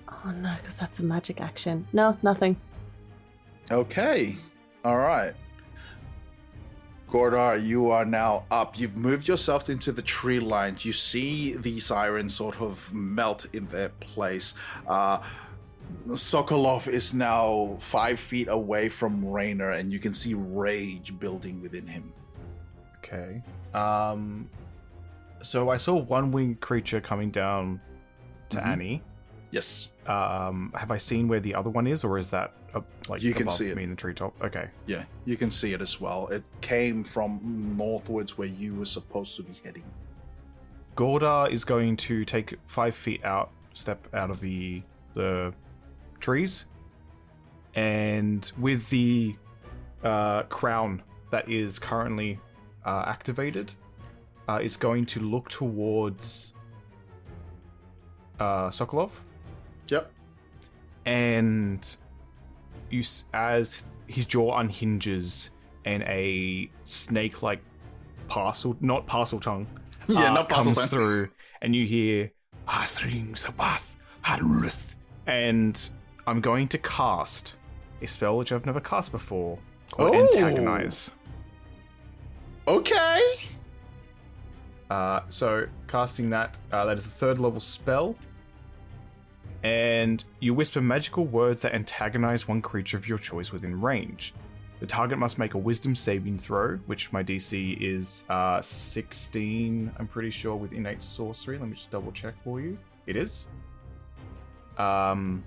Oh no, because that's a magic action. No, nothing. Okay. All right. Gordar, you are now up. You've moved yourself into the tree lines. You see the sirens sort of melt in their place. Sokolov is now 5 feet away from Raynor, and you can see rage building within him. Okay. So I saw one winged creature coming down to Annie. Yes. Have I seen where the other one is, or is that like You can above see it. me in the treetop? Okay. Yeah, you can see it as well. It came from northwards where you were supposed to be heading. Gordar is going to take 5 feet out, step out of the trees, and with the crown that is currently activated, is going to look towards Sokolov. Yep. And as his jaw unhinges and a snake-like not parcel tongue, Not parcel comes tongue. through, and you hear Asring Sabath Haruth, and I'm going to cast a spell which I've never cast before called Antagonize. Okay. So casting that is the 3rd level spell. And you whisper magical words that antagonize one creature of your choice within range. The target must make a wisdom saving throw, which my DC is 16, I'm pretty sure, with innate sorcery. Let me just double check for you. It is. On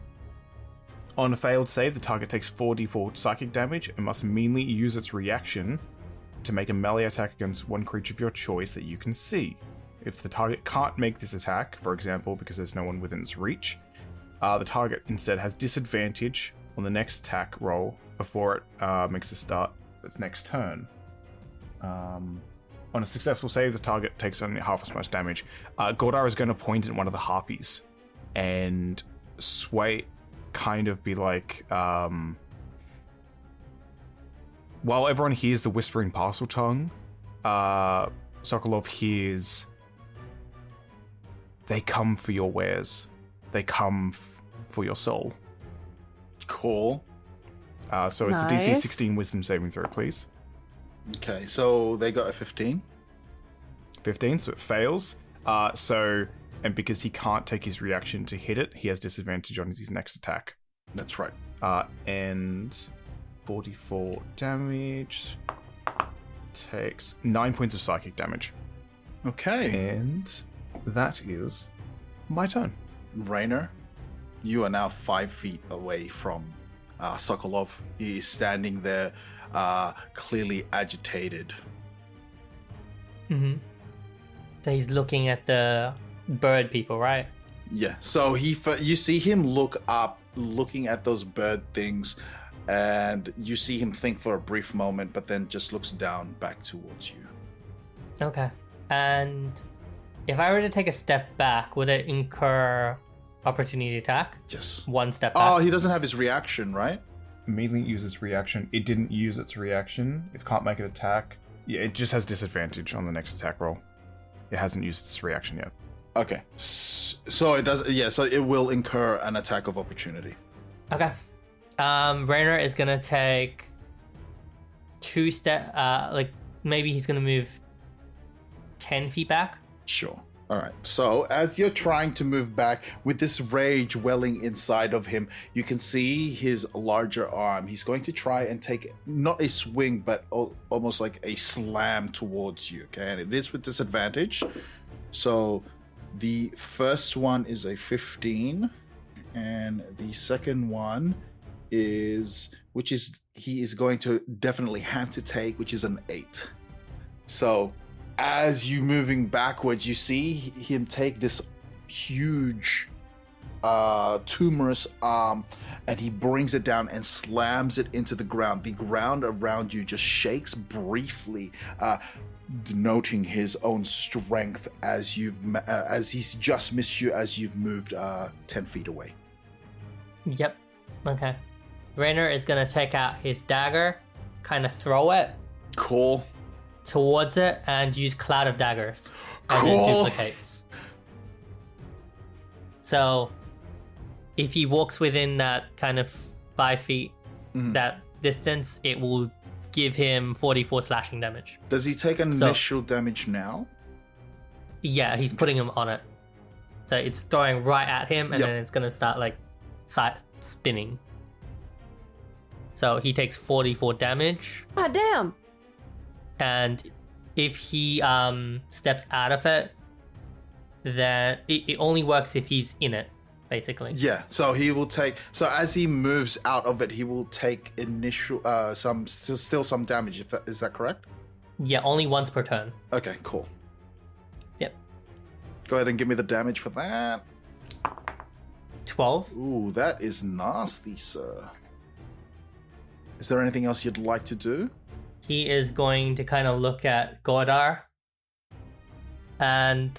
a failed save, the target takes 4d4 psychic damage and must immediately use its reaction to make a melee attack against one creature of your choice that you can see. If the target can't make this attack, for example, because there's no one within its reach, the target instead has disadvantage on the next attack roll before it makes the start its next turn. On a successful save, the target takes only half as much damage. Gordar is going to point at one of the harpies and sway, kind of be like, while everyone hears the whispering parcel tongue, Sokolov hears, "They come for your wares. They come for your soul." Cool. So it's a DC Nice. 16 wisdom saving throw, please. Okay, so they got a 15. 15, so it fails. And because he can't take his reaction to hit it, he has disadvantage on his next attack. That's right. And 44 damage. Takes 9 points of psychic damage. Okay. And that is my turn. Raynor, you are now 5 feet away from Sokolov. He is standing there, clearly agitated. So he's looking at the bird people, right? Yeah. So you see him look up, looking at those bird things, and you see him think for a brief moment, but then just looks down back towards you. Okay. And if I were to take a step back, would it incur opportunity attack? Yes. One step back. Oh, he doesn't have his reaction, right? Immediately uses reaction. It didn't use its reaction. It can't make an attack. Yeah, it just has disadvantage on the next attack roll. It hasn't used its reaction yet. Okay. So it does. Yeah. So it will incur an attack of opportunity. Okay. Raynor is gonna take 2 step. Maybe he's gonna move 10 feet back. Sure. All right. So as you're trying to move back with this rage welling inside of him, you can see his larger arm. He's going to try and take not a swing, but almost like a slam towards you. Okay. And it is with disadvantage. So the first one is a 15. And the second one is, he is going to definitely have to take, which is an 8. So as you moving backwards, you see him take this huge tumorous arm, and he brings it down and slams it into the ground. The ground around you just shakes briefly, denoting his own strength as he's just missed you as you've moved 10 feet away. Yep. Okay. Rainer is gonna take out his dagger, kind of throw it Cool. towards it, and use Cloud of Daggers as it Cool. duplicates. So, if he walks within that kind of 5 feet, that distance, it will give him 44 slashing damage. Does he take initial damage now? Yeah, he's putting him on it. So it's throwing right at him, and Yep. then it's gonna start like side spinning. So he takes 44 damage, God damn! and if he steps out of it, then it only works if he's in it, basically. Yeah, so he will take. So as he moves out of it, he will take initial still some damage. Is that correct? Yeah, only once per turn. Okay, cool. Yep. Go ahead and give me the damage for that. 12. Ooh, that is nasty, sir. Is there anything else you'd like to do? He is going to kind of look at Gordar, and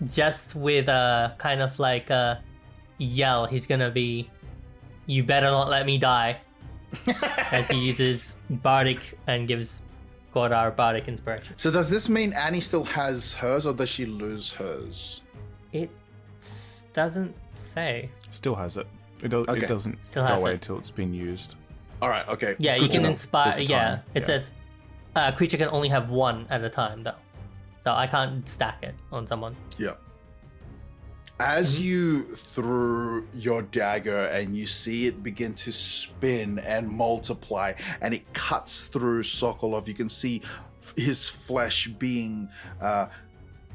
just with a kind of like a yell, he's gonna be, "You better not let me die," as he uses Bardic and gives Gordar Bardic Inspiration. So does this mean Annie still has hers, or does she lose hers? It doesn't say. Still has it. It Okay. doesn't Still go has away it. till it's been used. All right, okay. Yeah, Good you to can know. inspire. There's a Yeah, time, it yeah. says a creature can only have one at a time, though. So I can't stack it on someone. Yeah. As you threw your dagger and you see it begin to spin and multiply, and it cuts through Sokolov, you can see his flesh being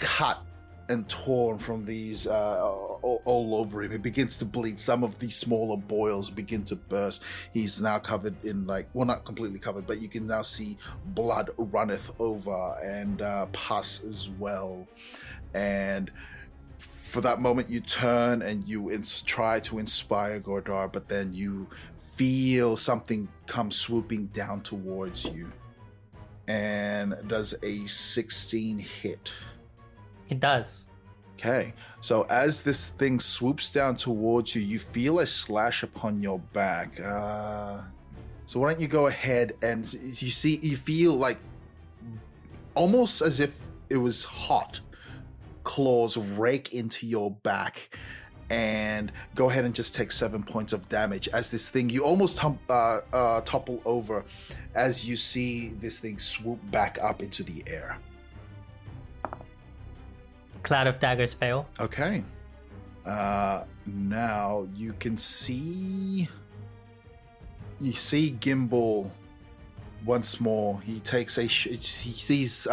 cut and torn from these all over him. It begins to bleed. Some of these smaller boils begin to burst. He's now covered in not completely covered, but you can now see blood runneth over and pus as well. And for that moment, you turn and you try to inspire Gordar, but then you feel something come swooping down towards you. And does a 16 hit. It does. Okay, so as this thing swoops down towards you, you feel a slash upon your back. So why don't you go ahead and you feel like almost as if it was hot claws rake into your back, and go ahead and just take 7 points of damage as this thing, you almost topple over as you see this thing swoop back up into the air. Cloud of Daggers fail. Okay. Now you can see. You see Gimbal once more. He takes he sees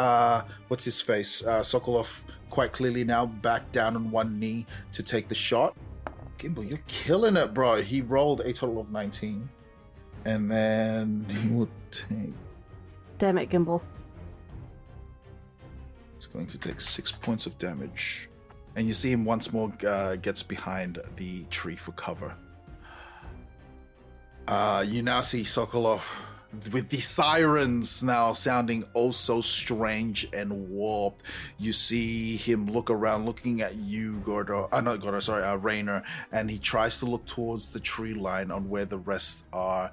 what's his face? Sokolov quite clearly now, back down on one knee to take the shot. Gimbal, you're killing it, bro. He rolled a total of 19, and then he will take. Damn it, Gimbal. He's going to take 6 points of damage. And you see him once more gets behind the tree for cover. You now see Sokolov with the sirens now sounding oh so strange and warped. You see him look around, looking at you, Rainer, and he tries to look towards the tree line on where the rest are.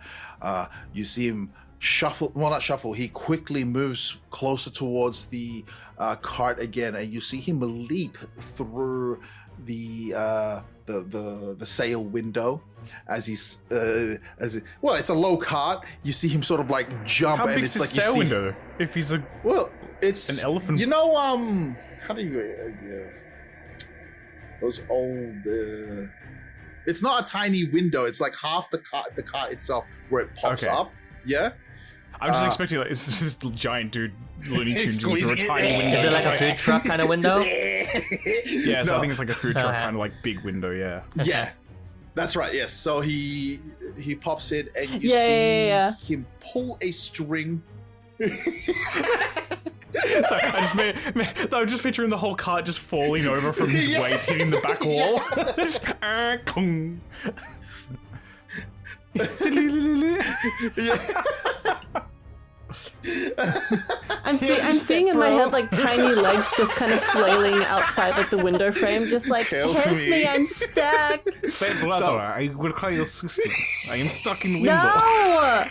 You see him he quickly moves closer towards the cart again, and you see him leap through the sail window as he's it's a low cart. You see him sort of like jump. How and big's it's his like sail you see window? If he's a it's an elephant. You know, how do you those old it's not a tiny window, it's like half the cart itself where it pops Okay. up. Yeah. I'm just expecting like it's this giant dude Looney Tunes through a Squeezing it tiny in. window. Is it like just a food truck kind of window? Yeah, so I think it's like a food truck Okay. kind of like big window. Yeah. Yeah, that's right. Yes. So he pops in, and you Yeah, see yeah. him pull a string, Sorry, I'm just picturing the whole cart just falling over from his weight, hitting the back wall. Just, kong. I'm seeing in my head like tiny legs just kind of flailing outside like the window frame, just like Help help me." me, I'm stuck. Step brother, So- I will cry your assistance. I am stuck in limbo. No!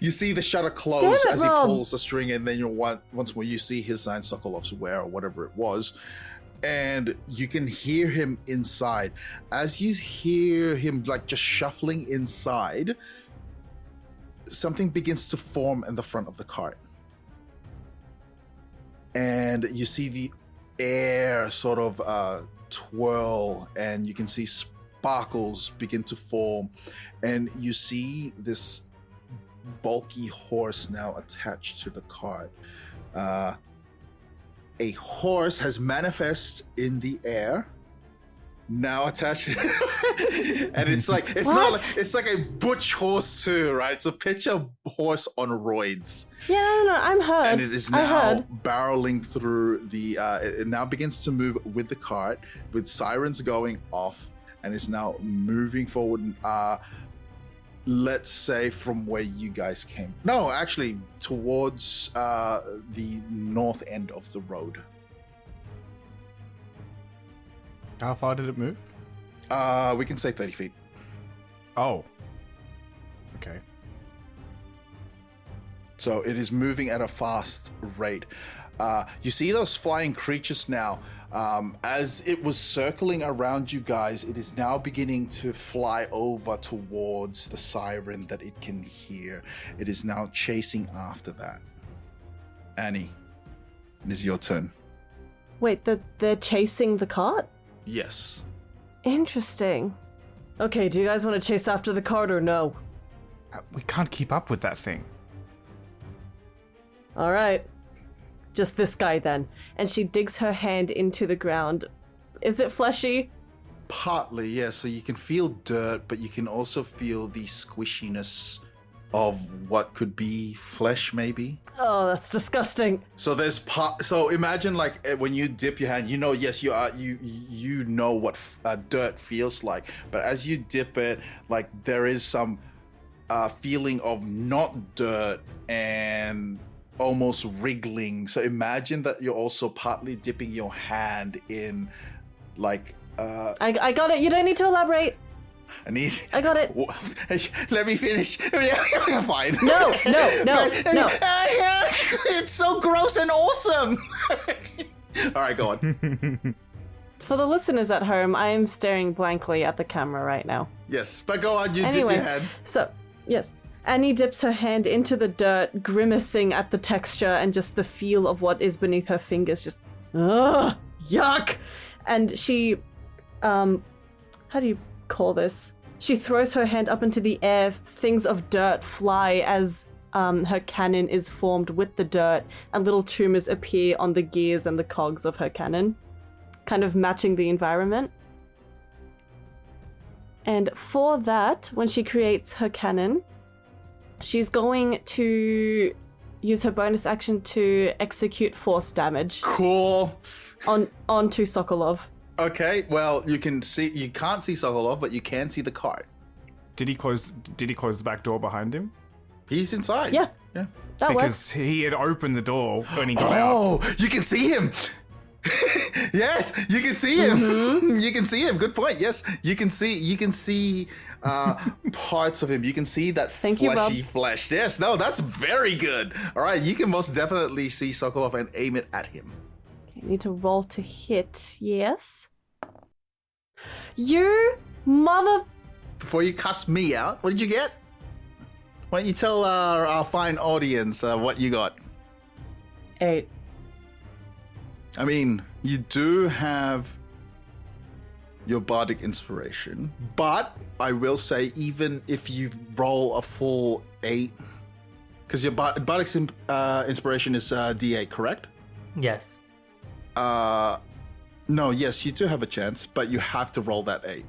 You see the shutter close Damn it, as he Rob. pulls the string, and then once more you see his sign Sokolov's wear or whatever it was, and you can hear him inside. As you hear him like just shuffling inside, something begins to form in the front of the cart, and you see the air sort of twirl, and you can see sparkles begin to form, and you see this bulky horse now attached to the cart. A horse has manifest in the air, now attached, and it's like it's like a butch horse too, right? So picture a horse on roids, Yeah, no, I'm heard. and it is I now heard. barreling through the. It now begins to move with the cart, with sirens going off, and is now moving forward. Let's say from where you guys came. No, actually, towards the north end of the road. How far did it move? We can say 30 feet. Oh. Okay. So it is moving at a fast rate. You see those flying creatures now. As it was circling around you guys, it is now beginning to fly over towards the siren that it can hear. It is now chasing after that. Annie, it is your turn. Wait, they're chasing the cart? Yes. Interesting. Okay, do you guys want to chase after the cart or no? We can't keep up with that thing. All right. Just this guy then. And she digs her hand into the ground. Is it fleshy? Partly, yeah. So you can feel dirt, but you can also feel the squishiness of what could be flesh, maybe. Oh, that's disgusting. So there's so imagine like when you dip your hand, yes, you know what dirt feels like, but as you dip it, like there is some feeling of not dirt and almost wriggling. So imagine that you're also partly dipping your hand in like I got it. You don't need to elaborate. I got it. Let me finish. Yeah, fine. No. It's so gross and awesome. All right, go on. For the listeners at home, I am staring blankly at the camera right now. Yes, but go on. You dip Anyway, your hand. so, yes. Annie dips her hand into the dirt, grimacing at the texture and just the feel of what is beneath her fingers. Just, ugh, yuck! And she, how do you call this? She throws her hand up into the air. Things of dirt fly as her cannon is formed with the dirt, and little tumors appear on the gears and the cogs of her cannon, kind of matching the environment. And for that, when she creates her cannon, she's going to use her bonus action to execute force damage Cool. onto Sokolov. Okay, well, you can't see Sokolov, but you can see the cart. Did he close the back door behind him? He's inside. Yeah. Yeah. That works. Because he had opened the door when he got out. Oh, you can see him. Yes, you can see him. You can see him. Good point. Yes, you can see parts of him. You can see that Thank you, fleshy Rob. flesh. Yes, no, that's very good. All right, you can most definitely see Sokolov and aim it at him. Okay, need to roll to hit. Yes. You mother. Before you cuss me out, what did you get? Why don't you tell our fine audience what you got? 8. I mean, you do have your bardic inspiration, but I will say, even if you roll a full 8, because your bardic inspiration is D8, correct? Yes. No, yes, you do have a chance, but you have to roll that 8,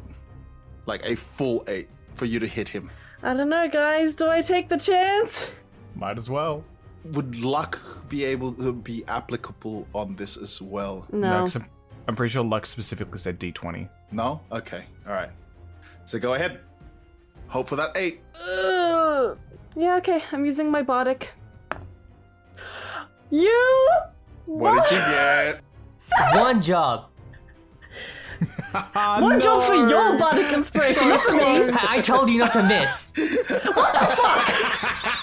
like a full 8, for you to hit him. I don't know, guys. Do I take the chance? Might as well. would luck be able to be applicable on this as well? No. 'Cause I'm pretty sure luck specifically said D20. No? Okay. All right. So go ahead. Hope for that 8. Yeah, okay. I'm using my bardic. You? What did you get? One job. One job for your bardic inspiration, not for me. I told you not to miss.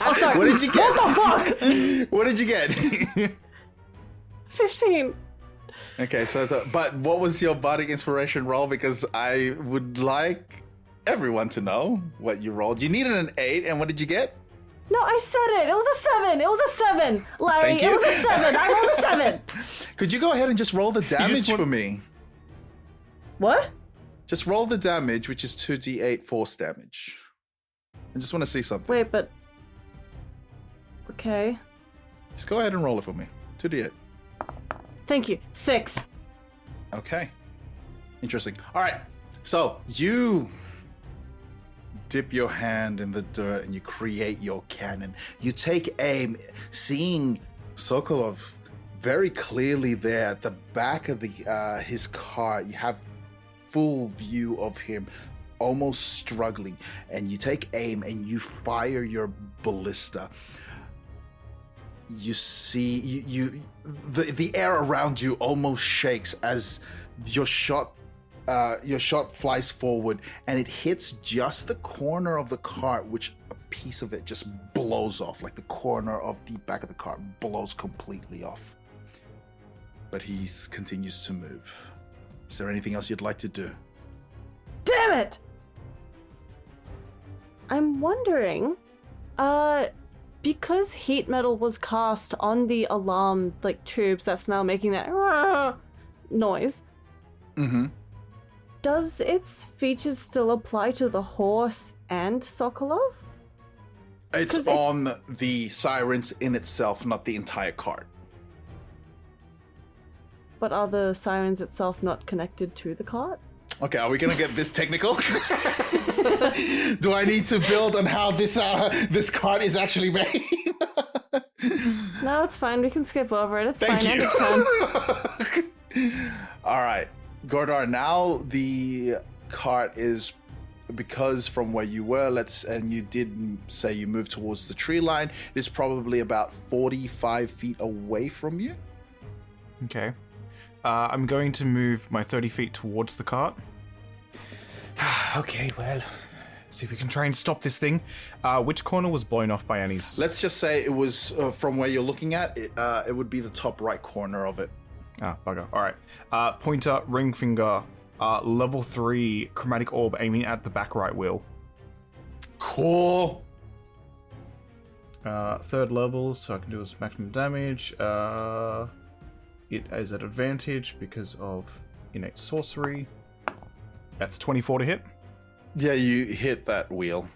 Oh, sorry. What did you get? What the fuck? What did you get? 15. Okay, but what was your bardic inspiration roll? Because I would like everyone to know what you rolled. You needed an 8, and what did you get? No, I said it. It was a 7. It was a 7. Larry, Thank you. it was a 7. I rolled a 7. Could you go ahead and just roll the damage for me? What? Just roll the damage, which is 2d8 force damage. I just want to see something. Wait, but... Okay. Just go ahead and roll it for me. 2d8. Thank you. 6. Okay. Interesting. All right. So you dip your hand in the dirt and you create your cannon. You take aim, seeing Sokolov very clearly there at the back of his car. You have full view of him almost struggling, and you take aim and you fire your ballista. You see the air around you almost shakes as your shot flies forward, and it hits just the corner of the cart, which a piece of it just blows off. Like the corner of the back of the cart blows completely off. But he continues to move. Is there anything else you'd like to do? Damn it! I'm wondering, because heat metal was cast on the alarm, like, tubes that's now making that noise, Mm-hmm. does its features still apply to the horse and Sokolov? It's on the sirens in itself, not the entire cart. But are the sirens itself not connected to the cart? Okay, are we gonna get this technical? Do I need to build on how this cart is actually made? No, it's fine. We can skip over it. It's Thank fine. you. End of turn. All right, Gordar. Now the cart is, because from where you were, and you did say you moved towards the tree line, it is probably about 45 feet away from you. Okay. I'm going to move my 30 feet towards the cart. Okay, well, see if we can try and stop this thing. Which corner was blown off by Annie's? Let's just say it was from where you're looking at. It would be the top right corner of it. Ah, bugger. All right. Pointer, ring finger, level 3 chromatic orb aiming at the back right wheel. Cool. Third level, so I can do its maximum damage. It is at advantage because of innate sorcery. That's 24 to hit. Yeah, you hit that wheel.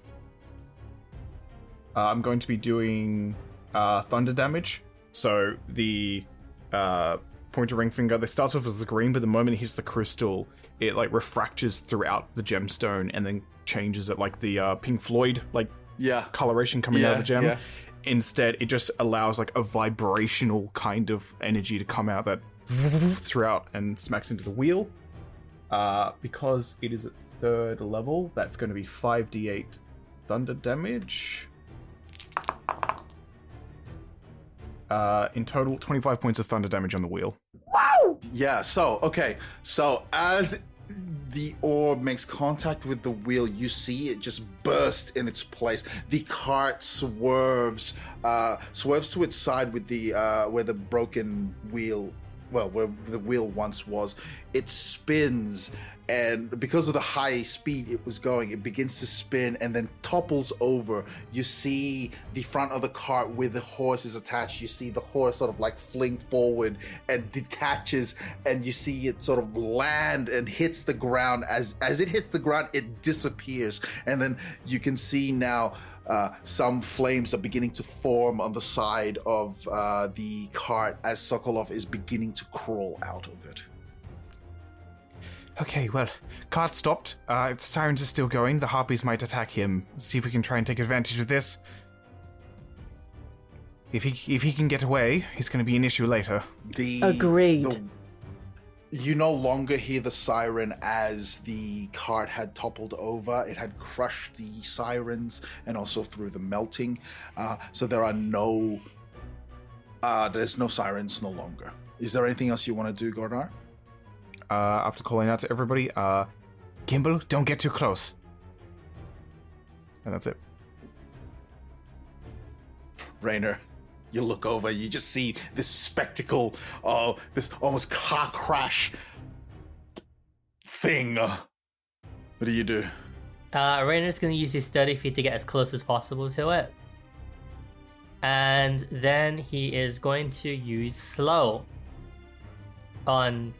I'm going to be doing thunder damage. So the pointer ring finger, that starts off as the green, but the moment it hits the crystal, it like refractures throughout the gemstone and then changes it like the Pink Floyd coloration coming out of the gem. Yeah. Instead, it just allows like a vibrational kind of energy to come out that throughout and smacks into the wheel. Because it is at third level, that's going to be 5d8 thunder damage. In total, 25 points of thunder damage on the wheel. Yeah, so as the orb makes contact with the wheel, you see it just burst in its place. The cart swerves to its side with the where the broken wheel, where the wheel once was. It spins, and because of the high speed it was going, it begins to spin and then topples over. You see the front of the cart where the horse is attached. You see the horse sort of like fling forward and detaches, and you see it sort of land and hits the ground. As it hits the ground, it disappears, and then you can see now some flames are beginning to form on the side of the cart as Sokolov is beginning to crawl out of it. Okay, well, cart stopped. If the sirens are still going, the harpies might attack him. See if we can try and take advantage of this. If he can get away, he's going to be an issue later. Agreed. You no longer hear the siren as the cart had toppled over. It had crushed the sirens and also through the melting. So there are there's no sirens no longer. Is there anything else you want to do, Gordar? After calling out to everybody, Gimbal, don't get too close. And that's it. Rainer, you look over, you just see this spectacle of this almost car crash thing. What do you do? Rainer's going to use his 30 feet to get as close as possible to it. And then he is going to use slow on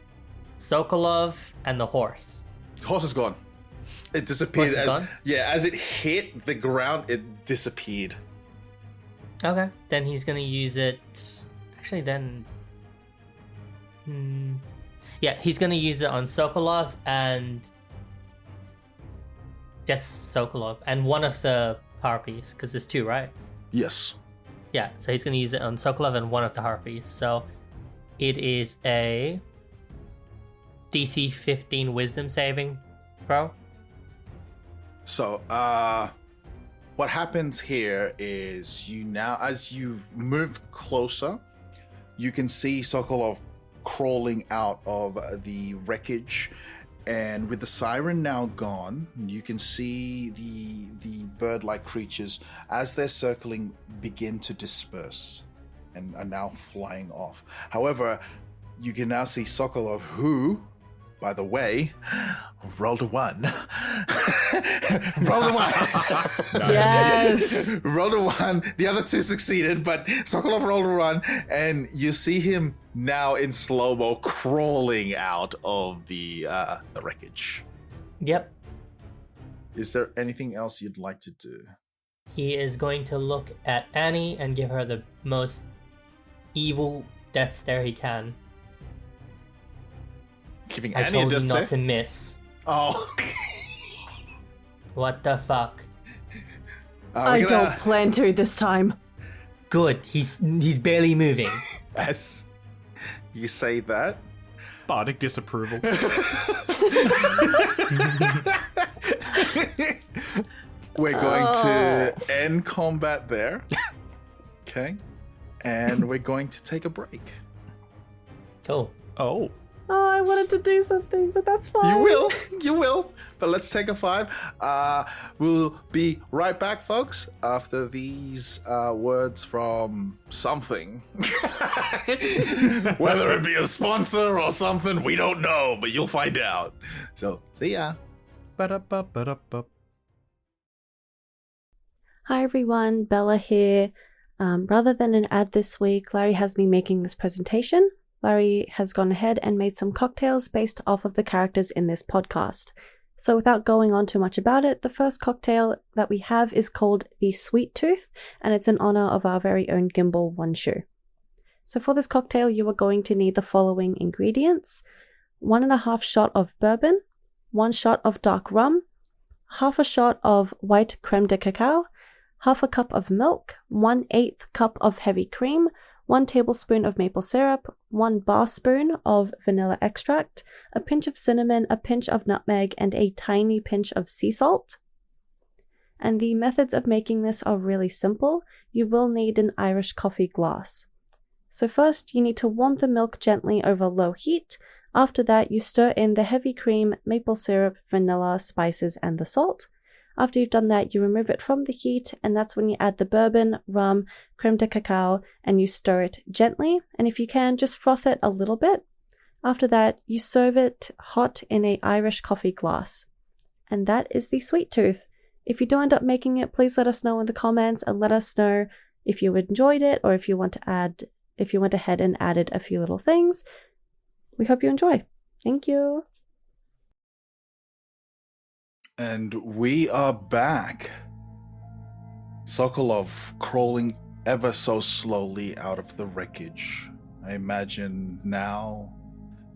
Sokolov and the horse. The horse is gone. It disappeared. Horse is gone? Yeah, as it hit the ground, it disappeared. Okay, then he's gonna use it. Actually, then, yeah, he's gonna use it on Sokolov and just Sokolov and one of the harpies, because there's two, right? Yes. Yeah, so he's gonna use it on Sokolov and one of the harpies. So it is a DC 15 Wisdom saving throw. So, what happens here is as you move closer, you can see Sokolov crawling out of the wreckage, and with the siren now gone, you can see the bird-like creatures, as they're circling, begin to disperse and are now flying off. However, you can now see Sokolov, who, by the way, rolled a 1. Rolled a 1. Yes. Rolled a 1. The other two succeeded, but Sokolov rolled a 1, and you see him now in slow-mo crawling out of the wreckage. Yep. Is there anything else you'd like to do? He is going to look at Annie and give her the most evil death stare he can. Giving I Annie a told you death not stare? to miss. Oh. What the fuck? I don't plan to this time. Good. He's barely moving. As you say that, Bardic disapproval. we're going to end combat there. Okay. And we're going to take a break. Cool. Oh. Oh, I wanted to do something, but that's fine. You will. But let's take a 5. We'll be right back, folks, after these words from something. Whether it be a sponsor or something, we don't know, but you'll find out. So, see ya. Ba-da-ba-ba-da-ba. Hi everyone, Bella here. Rather than an ad this week, Larry has me making this presentation. Larry has gone ahead and made some cocktails based off of the characters in this podcast. So without going on too much about it, the first cocktail that we have is called the Sweet Tooth, and it's in honor of our very own Gimbal One Shoe. So for this cocktail, you are going to need the following ingredients: 1.5 shot of bourbon, 1 shot of dark rum, half a shot of white creme de cacao, half a cup of milk, 1/8 cup of heavy cream, 1 tablespoon of maple syrup, 1 bar spoon of vanilla extract, a pinch of cinnamon, a pinch of nutmeg, and a tiny pinch of sea salt. And the methods of making this are really simple. You will need an Irish coffee glass. So first, you need to warm the milk gently over low heat. After that, you stir in the heavy cream, maple syrup, vanilla, spices, and the salt. After you've done that, you remove it from the heat, and that's when you add the bourbon, rum, creme de cacao, and you stir it gently. And if you can, just froth it a little bit. After that, you serve it hot in an Irish coffee glass. And that is the Sweet Tooth. If you do end up making it, please let us know in the comments and let us know if you enjoyed it or if you went ahead and added a few little things. We hope you enjoy. Thank you. And we are back. Sokolov crawling ever so slowly out of the wreckage. I imagine now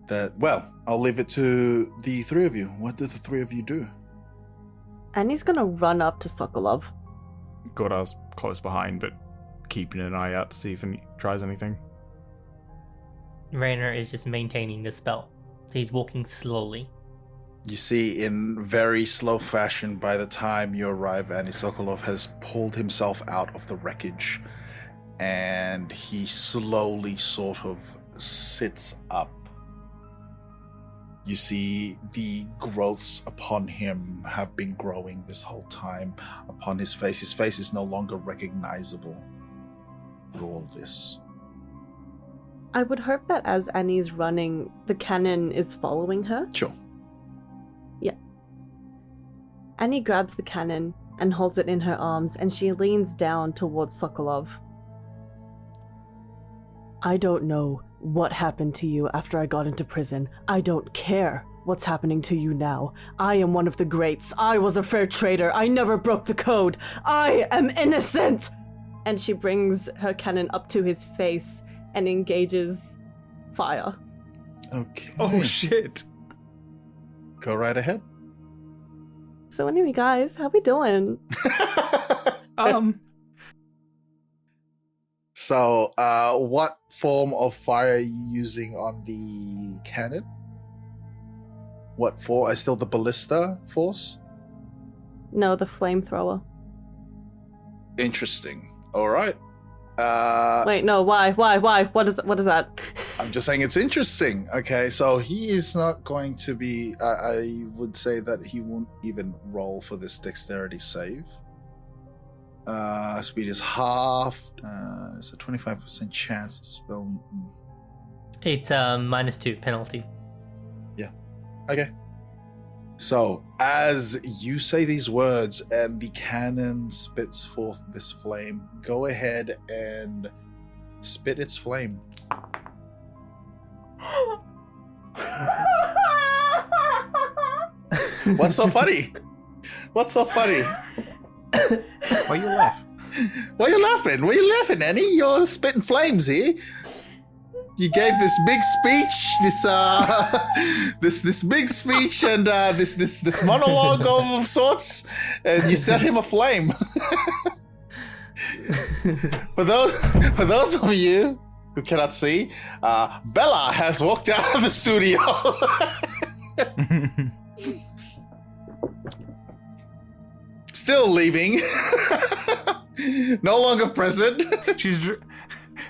that, well, I'll leave it to the three of you. What do the three of you do? Annie's gonna run up to Sokolov. Gordar's close behind, but keeping an eye out to see if he tries anything. Rainer is just maintaining the spell. He's walking slowly. You see, in very slow fashion, by the time you arrive, Annie Sokolov has pulled himself out of the wreckage, and he slowly sort of sits up. You see the growths upon him have been growing this whole time upon his face. His face is no longer recognizable through all this. I would hope that as Annie's running, the cannon is following her. Sure. Annie grabs the cannon and holds it in her arms, and she leans down towards Sokolov. I don't know what happened to you after I got into prison. I don't care what's happening to you now. I am one of the greats. I was a fair trader. I never broke the code. I am innocent! And she brings her cannon up to his face and engages fire. Okay. Oh shit! Go right ahead. So anyway, guys, how we doing? So, what form of fire are you using on the cannon? What for? Is still the ballista force? No, the flamethrower. Interesting. All right. Wait, no, why? What is that? I'm just saying it's interesting. Okay, so he is not going to be... I would say that he won't even roll for this dexterity save. Speed is half. It's a 25% chance to spell... It's -2 penalty. Okay. So, as you say these words and the cannon spits forth this flame, go ahead and spit its flame. What's so funny? What's so funny? Why you laugh? Why are you laughing? Why are you laughing, Annie? You're spitting flames here. You gave this big speech, this big speech, and this monologue of sorts, and you set him aflame. For those of you who cannot see, Bella has walked out of the studio. Still leaving. No longer present. She's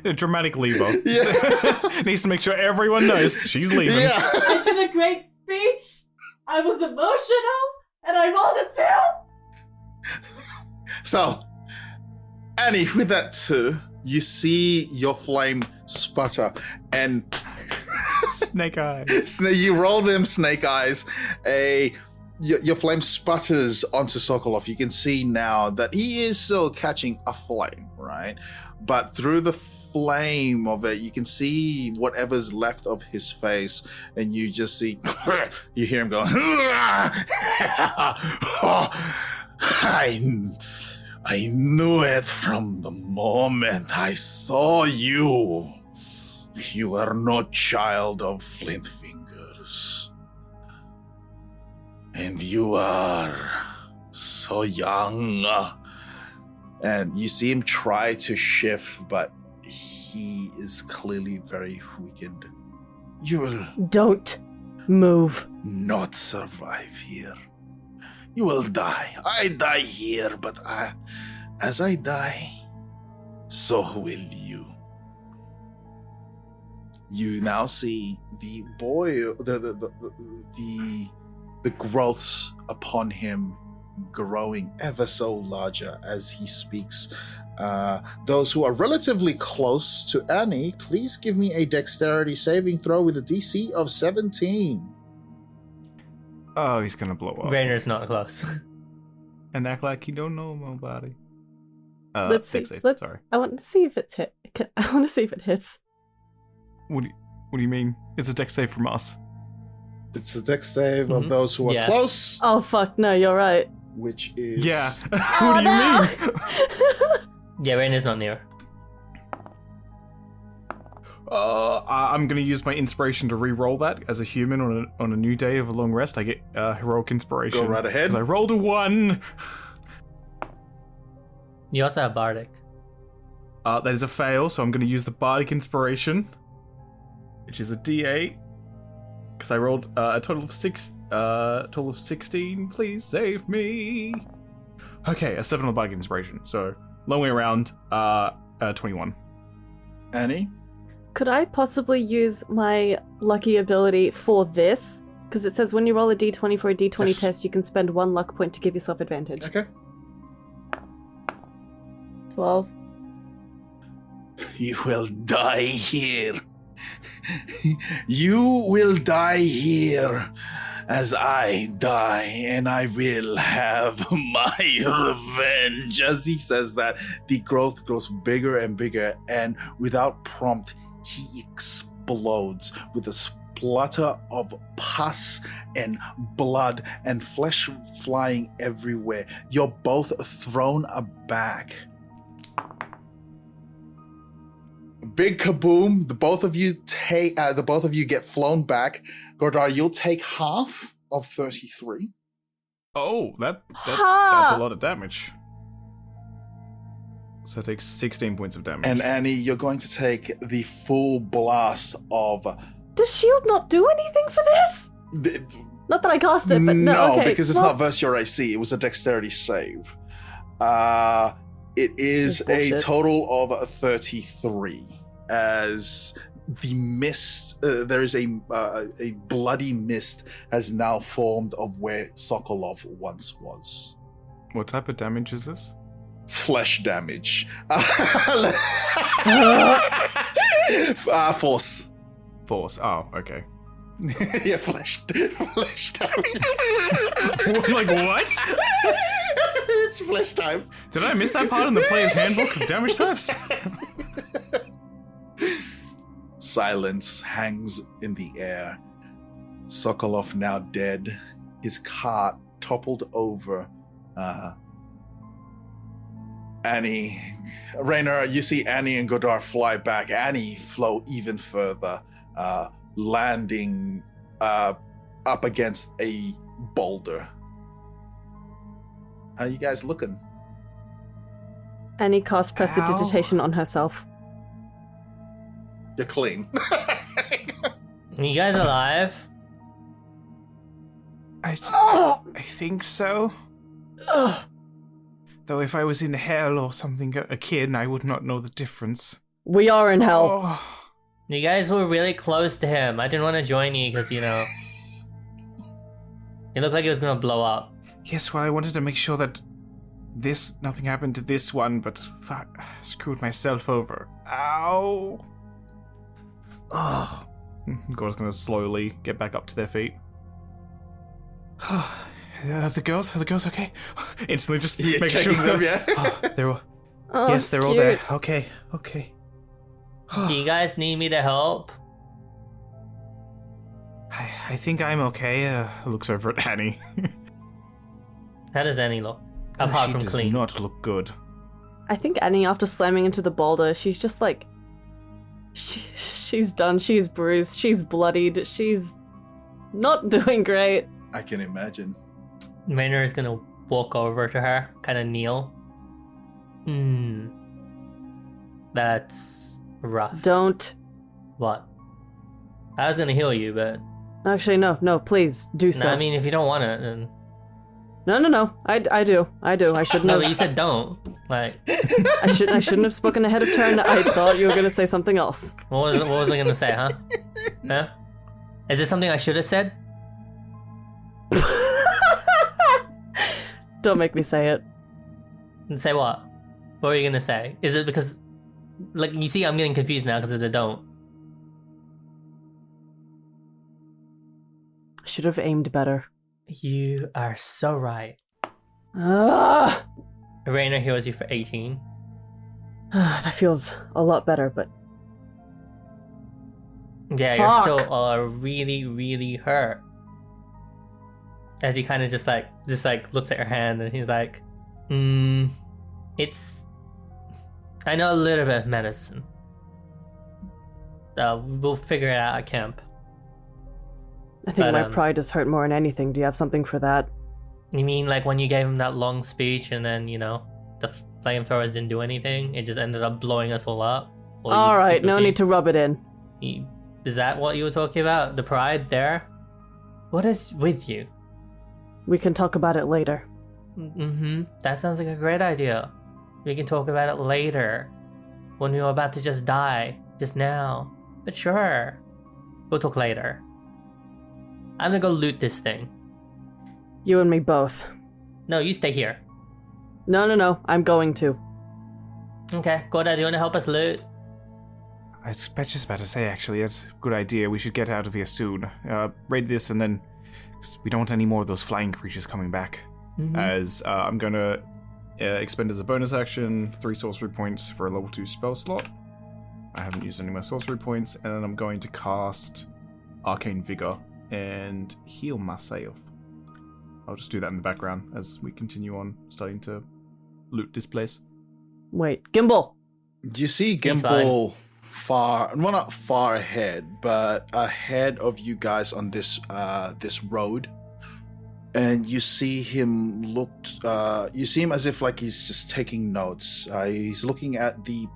a dramatic leaver. Yeah. Needs to make sure everyone knows she's leaving. Yeah. I did a great speech. I was emotional, and I rolled a 2. So, Annie, with that too, you see your flame sputter, and Snake eyes. you roll them snake eyes. Your flame sputters onto Sokolov. You can see now that he is still catching a flame, right? But through the flame of it, you can see whatever's left of his face, and you just see, you hear him go, I knew it from the moment I saw you. You are no child of Flint Fingers. And you are so young. And you see him try to shift, but he is clearly very weakened. You will Don't move. not survive here. You will die. I die here, but as I die, so will you. You now see the boy, the growths upon him growing ever so larger as he speaks. Those who are relatively close to Annie, please give me a dexterity saving throw with a DC of 17. Oh, he's gonna blow up. Rainer's not close. And act like you don't know nobody. Let's see. Save, Let's. sorry. I want to see if it's hit. I want to see if it hits. What do you mean? It's a dex save from us. It's a dex save of those who are Yeah. close, Oh fuck! No, you're right. which is... Yeah. Oh, What do you no! mean? Yeah, Rainer's not near. I'm gonna use my inspiration to re-roll that as a human on a new day of a long rest. I get heroic inspiration. Go right ahead. Because I rolled a 1. You also have Bardic. That is a fail, so I'm going to use the Bardic Inspiration, which is a D8, because I rolled a total of 16. Please save me. Okay, a 7 on the Bardic Inspiration, so long way around, 21. Annie? Could I possibly use my lucky ability for this? Because it says when you roll a d20 for a d20 Yes. test, you can spend 1 luck point to give yourself advantage. Okay. 12. You will die here. You will die here as I die, and I will have my revenge. As he says that, the growth grows bigger and bigger, and without prompt, he explodes with a splutter of pus and blood and flesh flying everywhere. You're both thrown aback. Big kaboom! The both of you get flown back. Gordar, you'll take half of 33. Oh, that's a lot of damage. So it takes 16 points of damage. And Annie, you're going to take the full blast of... Does shield not do anything for this? Not that I cast it, but no, okay. Because it's not versus your AC. It was a dexterity save. It is a Bullshit. total of 33. As the mist, there is a bloody mist has now formed of where Sokolov once was. What type of damage is this? Flesh damage. Force. Force. Oh, okay. Yeah, flesh damage. Like, what? It's flesh time. Did I miss that part in the player's handbook of damage types? Silence hangs in the air. Sokolov now dead. His cart toppled over. Annie, Rainer, you see Annie and Godard fly back. Annie flow even further, landing up against a boulder. How you guys looking? Annie casts prestidigitation on herself. You're clean. You guys alive? I think so. Though if I was in hell or something akin, I would not know the difference. We are in hell. Oh. You guys were really close to him. I didn't want to join you because, you know, it looked like it was going to blow up. Yes, well, I wanted to make sure that nothing happened to this one, but fuck, I screwed myself over. Ow. Oh. Gore's gonna slowly get back up to their feet. The girls? Are the girls okay? Instantly just make sure them, yeah. They're all... Oh, yes, they're all cute. there. Okay. Do you guys need me to help? I think I'm okay. Looks over at Annie. How does Annie look? Apart she from does clean. not look good. I think Annie, after slamming into the boulder, she's just like... She's done. She's bruised. She's bloodied. She's not doing great. I can imagine. Rainer is gonna walk over to her, kind of kneel. That's rough. Don't. What? I was gonna heal you, but Actually, no, please, do so. no, I mean, if you don't want it, then... No. I do. I shouldn't No, have. but you said don't. Like, I shouldn't have spoken ahead of turn. I thought you were gonna say something else. what was I gonna say, huh? Huh? Is this something I should have said? Don't make me say it. Say what? What were you gonna say? Is it because, like, you see, I'm getting confused now because of the don't. I should have aimed better. You are so right. Ah, Rainer heals you for 18. that feels a lot better, but Yeah, Fuck. you're still really, really hurt. As he kind of just looks at your hand and he's like, it's... I know a little bit of medicine. We'll figure it out at camp. I think But, my pride is hurt more than anything. Do you have something for that? You mean like when you gave him that long speech and then, you know, the flamethrowers didn't do anything. It just ended up blowing us all up. Or you All right, just no looking- need to rub it in. Is that what you were talking about? The pride there? What is with you? We can talk about it later. Mm-hmm. That sounds like a great idea. We can talk about it later. When we were about to just die. Just now. But sure. We'll talk later. I'm gonna go loot this thing. You and me both. No, you stay here. No, I'm going to. Okay, Gorda, do you wanna help us loot? I was just about to say, actually, that's a good idea. We should get out of here soon. Raid this and then... 'cause we don't want any more of those flying creatures coming back. Mhm. As I'm going to expend as a bonus action 3 sorcery points for a level 2 spell slot. I haven't used any of my sorcery points. And then I'm going to cast Arcane Vigor and heal myself. I'll just do that in the background as we continue on starting to loot this place. Wait, Gimbal! You see Gimbal not far ahead, but ahead of you guys on this this road, and you see him you see him as if like he's just taking notes. He's looking at the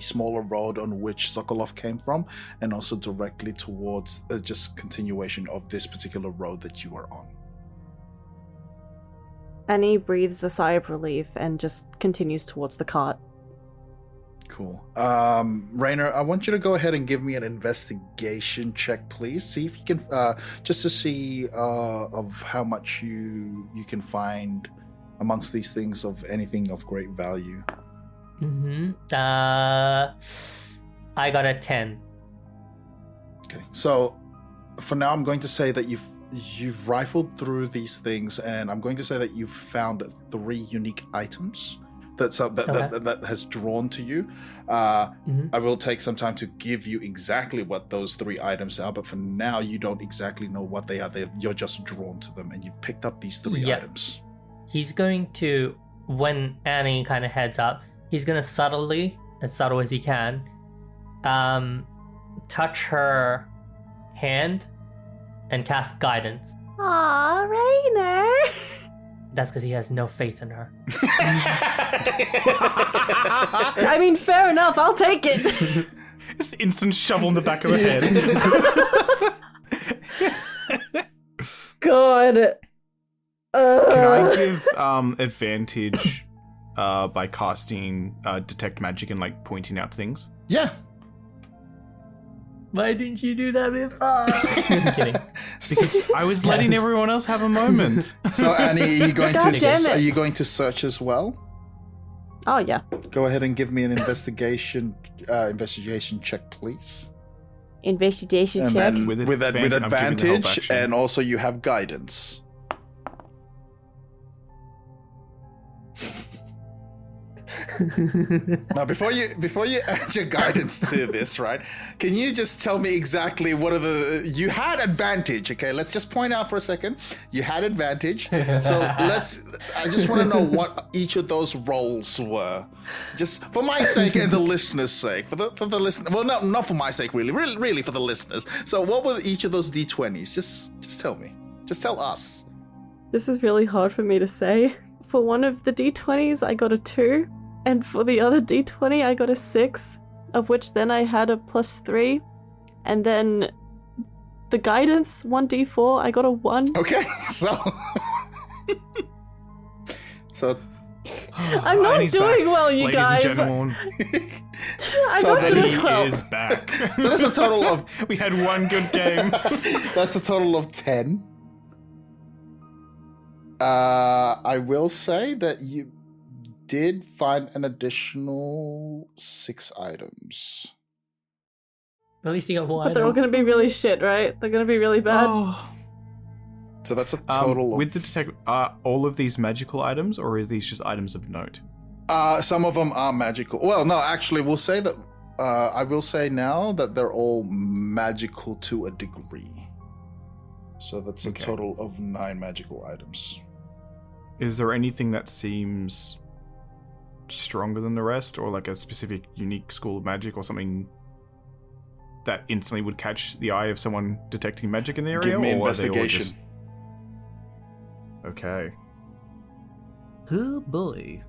smaller road on which Sokolov came from, and also directly towards just continuation of this particular road that you are on. Annie breathes a sigh of relief and just continues towards the cart. Cool. Rainer, I want you to go ahead and give me an investigation check, please. See if you can, just to see of how much you can find amongst these things of anything of great value. Mm-hmm. I got a 10. Okay. So for now, I'm going to say that you've rifled through these things, and I'm going to say that you've found 3 unique items that has drawn to you. I will take some time to give you exactly what those 3 items are, but for now you don't exactly know what they are. You're just drawn to them, and you've picked up these 3 items. He's going to, when Annie kind of heads up, he's going to subtly, as subtle as he can, touch her hand and cast guidance. Aw, Rainer! That's because he has no faith in her. I mean, fair enough, I'll take it! This instant shovel in the back of her head. God. Can I give advantage by casting detect magic and like pointing out things? Yeah. Why didn't you do that before? I'm kidding. Because I was letting everyone else have a moment. So Annie, are you going God damn it. are you going to search as well? Oh, yeah. Go ahead and give me an investigation check, please. Investigation And check. then With with advantage, I'm giving the help advantage, action. and also you have guidance. Now, before you add your guidance to this, right? Can you just tell me exactly what are you had advantage? Okay, let's just point out for a second. You had advantage, so I just want to know what each of those rolls were, just for my sake and the listeners' sake. For the listener, well, not for my sake, really for the listeners. So, what were each of those d20s? Just tell me. Just tell us. This is really hard for me to say. For one of the d20s, I got a 2. And for the other d20, I got a 6, of which then I had a +3. And then the guidance, 1d4, I got a 1. Okay, so I'm not Annie's doing back, well, you ladies guys. and gentlemen. I'm So not then doing He well. is back. so that's a total of We had one good game. That's a total of 10. I will say that you did find an additional 6 items. At least he got one. But they're all going to be really shit, right? They're going to be really bad. Oh. So that's a total With of... the detect, are all of these magical items, or is these just items of note? some of them are magical. Well, no, actually, we'll say that... I will say now that they're all magical to a degree. So that's a Okay. total of 9 magical items. Is there anything that seems stronger than the rest, or like a specific unique school of magic, or something that instantly would catch the eye of someone detecting magic in the area? Give me or are they all investigation. just... Okay. Oh boy.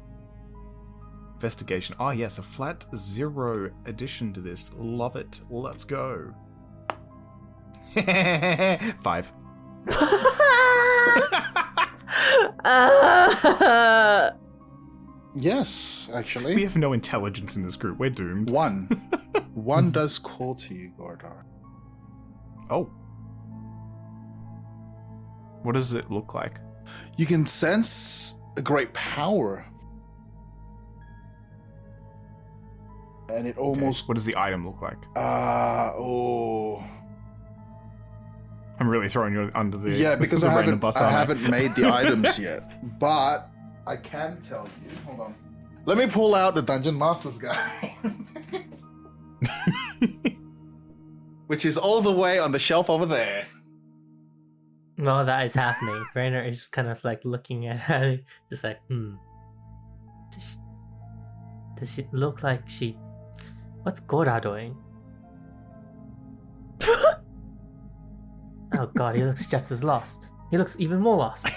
Investigation. Ah, yes, a flat 0 addition to this. Love it. Let's go. 5. Yes, actually. We have no intelligence in this group. We're doomed. 1. 1 does call to you, Gordar. Oh. What does it look like? You can sense a great power. And it almost... What does the item look like? I'm really throwing you under the Yeah, because the I random bus, aren't haven't made the items yet. But I can tell you. Hold on. Let me pull out the Dungeon Master's Guide. Which is all the way on the shelf over there. No, that is happening. Rainer is just kind of like looking at it, just like, Does she look like she... What's Gora doing? Oh god, he looks just as lost. He looks even more lost.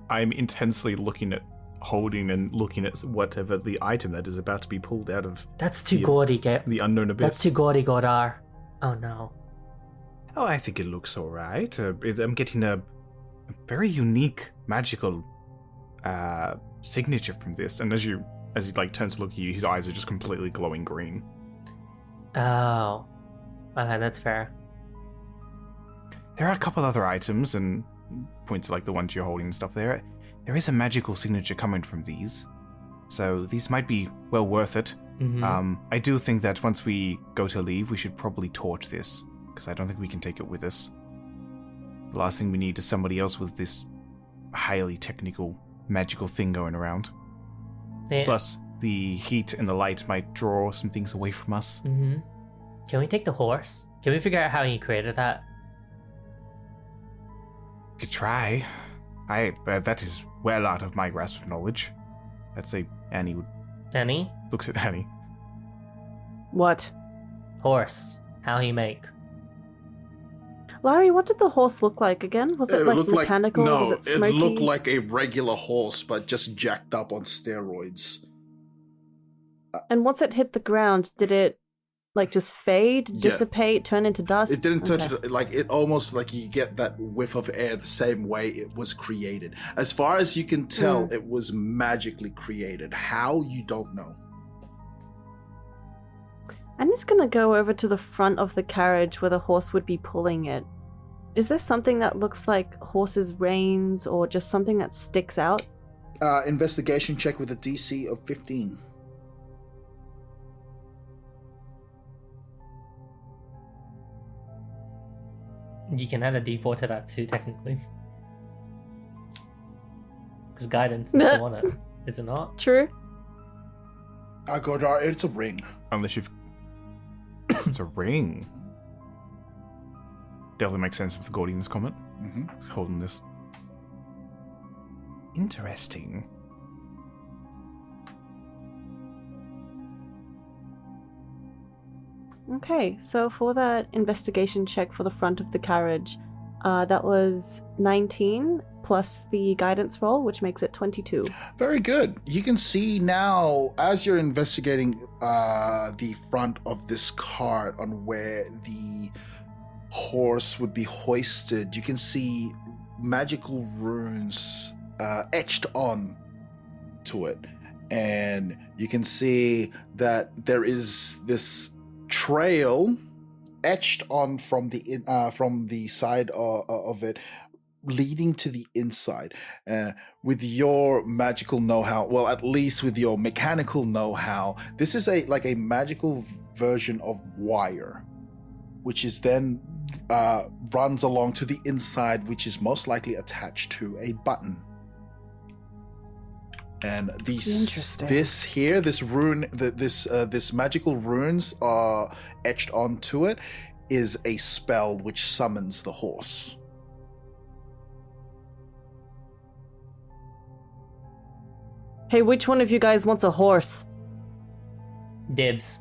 I'm intensely looking at holding and looking at whatever the item that is about to be pulled out of That's too gaudy, the unknown abyss. That's too gaudy, Godar. Oh no. Oh, I think it looks alright. I'm getting a very unique magical signature from this. And as he like turns to look at you, his eyes are just completely glowing green. Oh. Okay, that's fair. There are a couple other items, and point to like the ones you're holding and stuff there. There is a magical signature coming from these. So these might be well worth it. Mm-hmm. I do think that once we go to leave, we should probably torch this, because I don't think we can take it with us. The last thing we need is somebody else with this highly technical, magical thing going around. Yeah. Plus, the heat and the light might draw some things away from us. Mm-hmm. Can we take the horse? Can we figure out how he created that? Could try. That is well out of my grasp of knowledge. I'd say Annie would... Annie? Looks at Annie. What? Horse. How he make? Larry, what did the horse look like again? Was it like looked mechanical? no, Was it smoky? it looked like a regular horse, but just jacked up on steroids. And once it hit the ground, did it like just fade, dissipate, turn into dust? It didn't touch it. Like it almost like you get that whiff of air the same way it was created. As far as you can tell, it was magically created. How, you don't know. And it's gonna go over to the front of the carriage where the horse would be pulling it. Is there something that looks like horse's reins or just something that sticks out? Investigation check with a DC of 15. You can add a d4 to that too, technically. Because guidance is the one, is it not? True. Godar, it's a ring. Unless you've... It's a ring. Definitely makes sense with the Gordian's comment. Mm-hmm. He's holding this. Interesting. Okay, so for that investigation check for the front of the carriage, that was 19 plus the guidance roll, which makes it 22. Very good. You can see now, as you're investigating the front of this cart on where the horse would be hoisted, you can see magical runes etched on to it. And you can see that there is this trail etched on from the side of it, leading to the inside. With your magical know-how, well, at least with your mechanical know-how, this is a magical version of wire, which is then runs along to the inside, which is most likely attached to a button. And this magical runes are etched onto it is a spell which summons the horse. Hey, which one of you guys wants a horse? Dibs.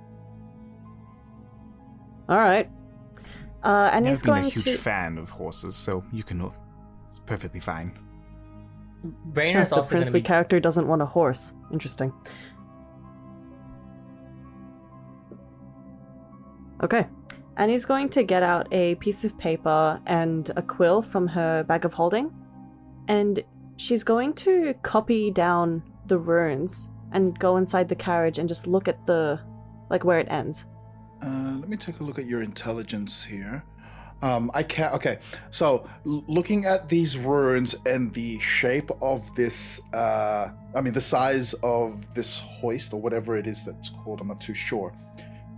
All right. And he's I've been going a huge to... fan of horses, so you can... It's perfectly fine. Rainer's the also going to princely be. character doesn't want a horse. Interesting. Okay. Annie's going to get out a piece of paper and a quill from her bag of holding, and she's going to copy down the runes and go inside the carriage and just look at where it ends. Let me take a look at your intelligence here. I can't. Okay, so looking at these runes and the shape of this, the size of this hoist or whatever it is that's called, I'm not too sure.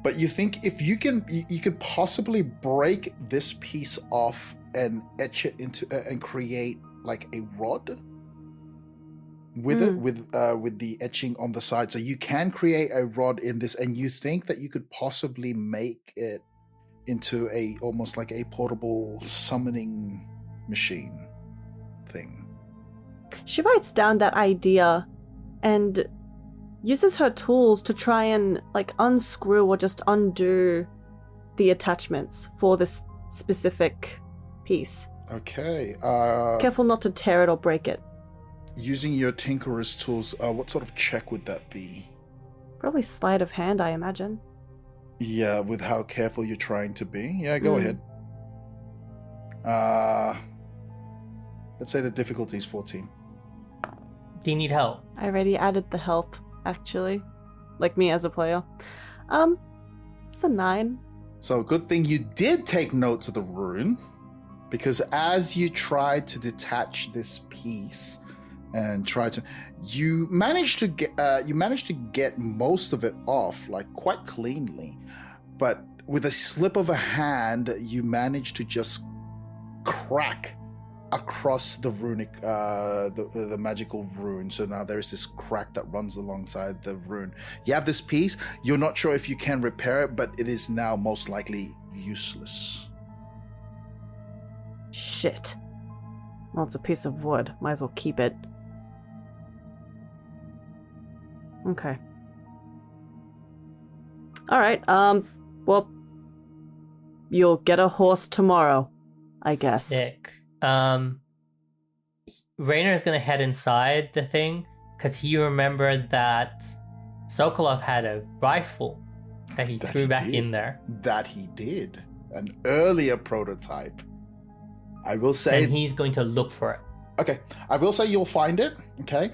But you think if you could possibly break this piece off and etch it into and create like a rod with it, with the etching on the side. So you can create a rod in this, and you think that you could possibly make it into almost like a portable summoning machine thing. She writes down that idea and uses her tools to try and unscrew or just undo the attachments for this specific piece. Okay. Careful not to tear it or break it. Using your tinkerer's tools, what sort of check would that be? Probably sleight of hand, I imagine. Yeah, with how careful you're trying to be. Yeah, go ahead. Let's say the difficulty is 14. Do you need help? I already added the help, actually. Like me as a player. It's a 9. So good thing you did take notes of the rune, because as you tried to detach this piece and you managed to get most of it off, like quite cleanly, but with a slip of a hand, you managed to just crack across the runic, the magical rune. So now there is this crack that runs alongside the rune. You have this piece. You're not sure if you can repair it, but it is now most likely useless. Shit. Well, it's a piece of wood. Might as well keep it. Okay. Alright, well, you'll get a horse tomorrow, I guess. Sick. Raynor's gonna head inside the thing because he remembered that Sokolov had a rifle that he threw back in there. That he did. An earlier prototype. I will say... And he's going to look for it. Okay. I will say you'll find it. Okay.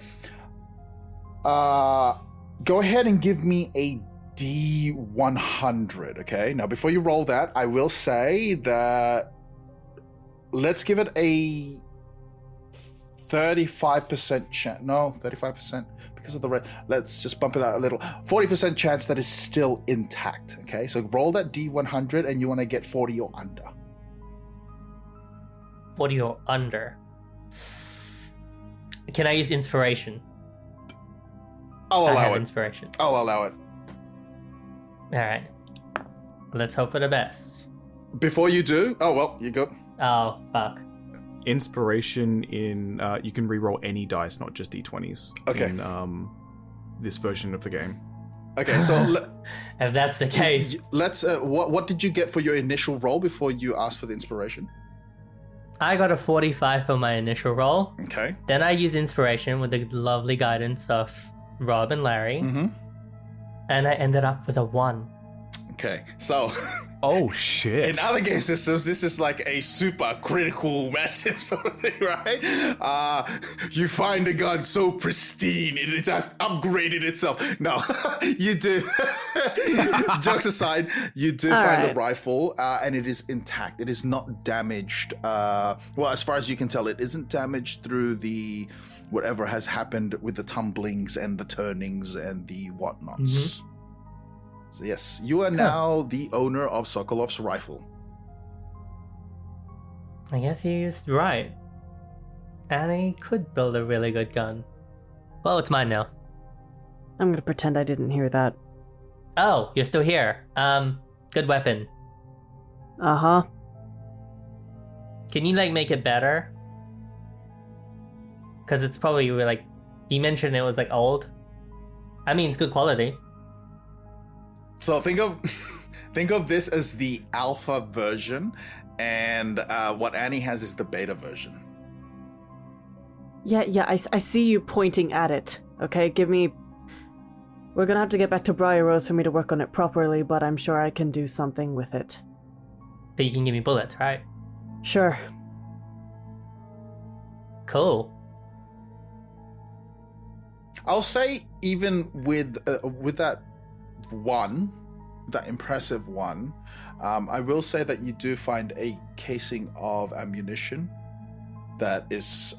Go ahead and give me a D100. Okay. Now, before you roll that, I will say that let's give it a 35% chance. No, 35% because of the red. Let's just bump it out a little. 40% chance that is still intact. Okay. So roll that D100 and you want to get 40 or under. 40 or under. Can I use inspiration? I'll I allow have it. inspiration. I'll allow it. All right. Let's hope for the best. Before you do, oh well, you go. Oh, fuck. Inspiration in you can reroll any dice, not just d20s. Okay. In this version of the game. Okay, so If that's the case, let's. What did you get for your initial roll before you asked for the inspiration? I got a 45 for my initial roll. Okay. Then I use inspiration with the lovely guidance of Rob and Larry. Mm-hmm. And I ended up with a 1. Okay, so Oh shit! in other game systems, this is like a super critical, massive sort of thing, right? You find a gun so pristine, it's upgraded itself. No, you do. Jokes aside, you do find the rifle, and it is intact. It is not damaged. Well, as far as you can tell, it isn't damaged through the whatever has happened with the tumblings and the turnings and the whatnots. Mm-hmm. So yes, you are now the owner of Sokolov's rifle. I guess he's right. And he could build a really good gun. Well, it's mine now. I'm gonna pretend I didn't hear that. Oh, you're still here. Good weapon. Uh-huh. Can you, make it better? Because it's probably, you mentioned it was, old. I mean, it's good quality. So think of this as the alpha version, and what Annie has is the beta version. Yeah, I see you pointing at it. Okay, we're gonna have to get back to Briar Rose for me to work on it properly, but I'm sure I can do something with it. That you can give me bullets, right? Sure. Cool. I'll say even with that one, that impressive one, I will say that you do find a casing of ammunition that is,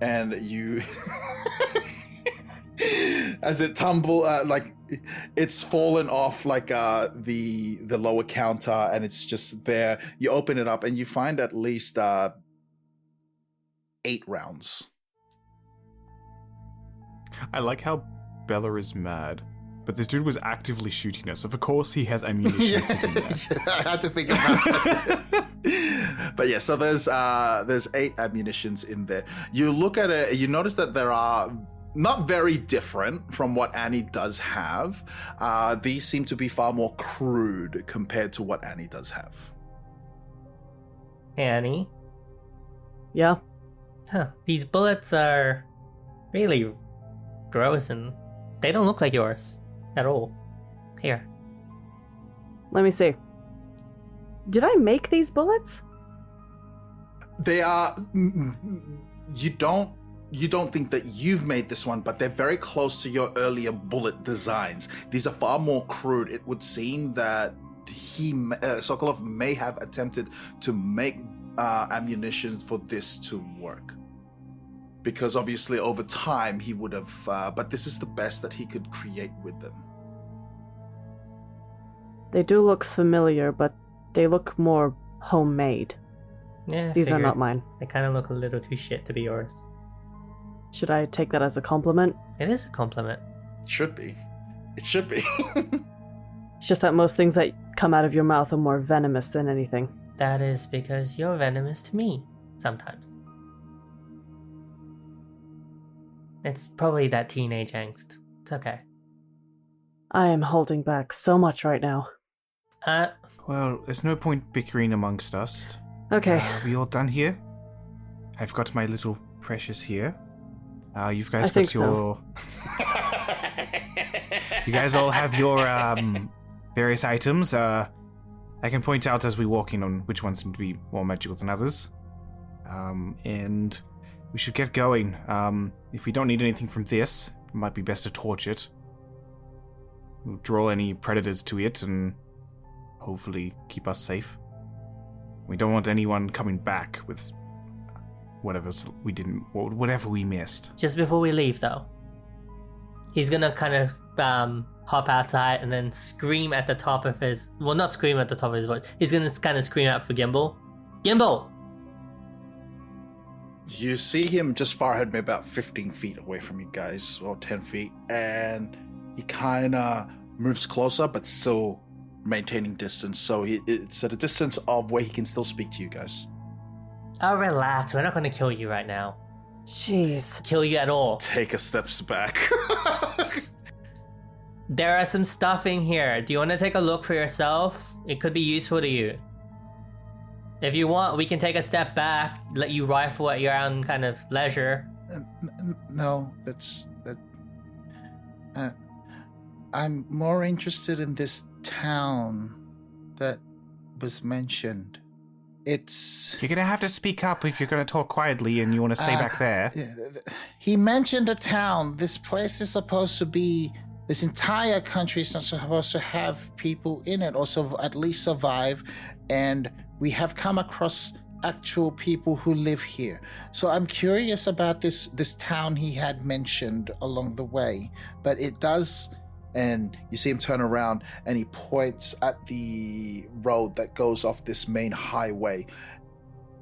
and you, as it like it's fallen off like the lower counter, and it's just there. You open it up and you find at least 8 rounds. I like how Bella is mad, but this dude was actively shooting us, so of course he has ammunition sitting there. I had to think about it. But yeah, so there's 8 ammunitions in there. You look at it, you notice that there are not very different from what Annie does have. These seem to be far more crude compared to what Annie does have. Annie? Yeah? Huh. These bullets are really gross and they don't look like yours at all. Here. Let me see. Did I make these bullets? They are. You don't think that you've made this one, but they're very close to your earlier bullet designs. These are far more crude. It would seem that Sokolov may have attempted to make ammunition for this to work, because obviously over time he would have. But this is the best that he could create with them. They do look familiar, but they look more homemade. Yeah, These are not mine. They kind of look a little too shit to be yours. Should I take that as a compliment? It is a compliment. Should be. It should be. It's just that most things that come out of your mouth are more venomous than anything. That is because you're venomous to me sometimes. It's probably that teenage angst. It's okay. I am holding back so much right now. Well, there's no point bickering amongst us. Okay. We all done here? I've got my little precious here. You guys I got think your... You guys all have your various items. I can point out as we walk in on which ones seem to be more magical than others. And we should get going. If we don't need anything from this, it might be best to torch it. We'll draw any predators to it and hopefully keep us safe. We don't want anyone coming back with whatever we missed. Just before we leave, though, he's gonna kind of hop outside and then scream at the top of his... Well, not scream at the top of his voice. He's gonna kind of scream out for Gimbal. Gimbal! You see him just far ahead, maybe about 15 feet away from you guys, or 10 feet, and he kind of moves closer, but still maintaining distance. So it's at a distance of where he can still speak to you guys. Oh, relax. We're not gonna kill you right now. Jeez. Kill you at all. Take a steps back. There are some stuff in here. Do you want to take a look for yourself? It could be useful to you. If you want, we can take a step back, let you rifle at your own kind of leisure. No, I'm more interested in this town that was mentioned. You're gonna have to speak up if you're gonna talk quietly and you want to stay back there. He mentioned a town. This place is supposed to be... This entire country is not supposed to have people in it, or at least survive. And we have come across actual people who live here. So I'm curious about this town he had mentioned along the way. But it does... And you see him turn around and he points at the road that goes off this main highway.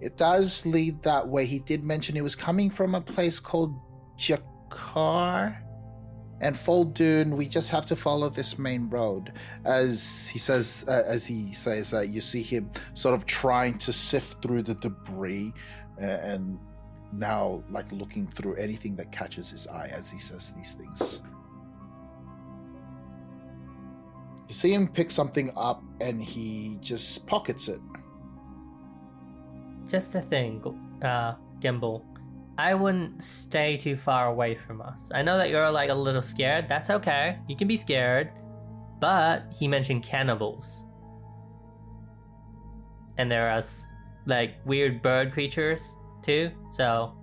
It does lead that way. He did mention he was coming from a place called Jakar. And Foldune, we just have to follow this main road. As he says that, you see him sort of trying to sift through the debris and now like looking through anything that catches his eye as he says these things. You see him pick something up and he just pockets it. Just a thing, Gimbal. I wouldn't stay too far away from us. I know that you're like a little scared. That's okay. You can be scared. But he mentioned cannibals. And there are like weird bird creatures too. So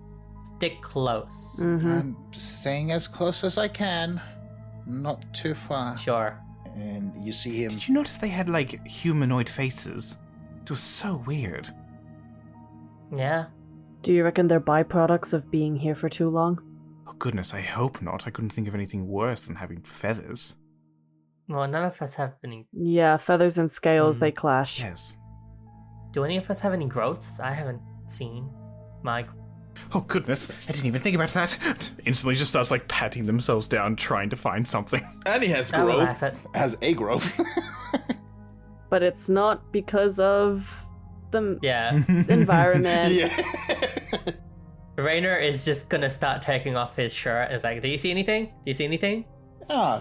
stick close. I'm staying as close as I can. Not too far. Sure. And you see him. Did you notice they had like humanoid faces? It was so weird. Yeah. Do you reckon they're byproducts of being here for too long? Oh goodness, I hope not. I couldn't think of anything worse than having feathers. Well, none of us have any. Yeah, feathers and scales, they clash. Yes. Do any of us have any growths? I haven't seen my. Oh goodness, I didn't even think about that. Instantly just starts like patting themselves down, trying to find something. And he has I'll growth. relax it. Has a growth. But it's not because of the Yeah. environment. Yeah. Rainer is just gonna start taking off his shirt. It's like, do you see anything? Do you see anything?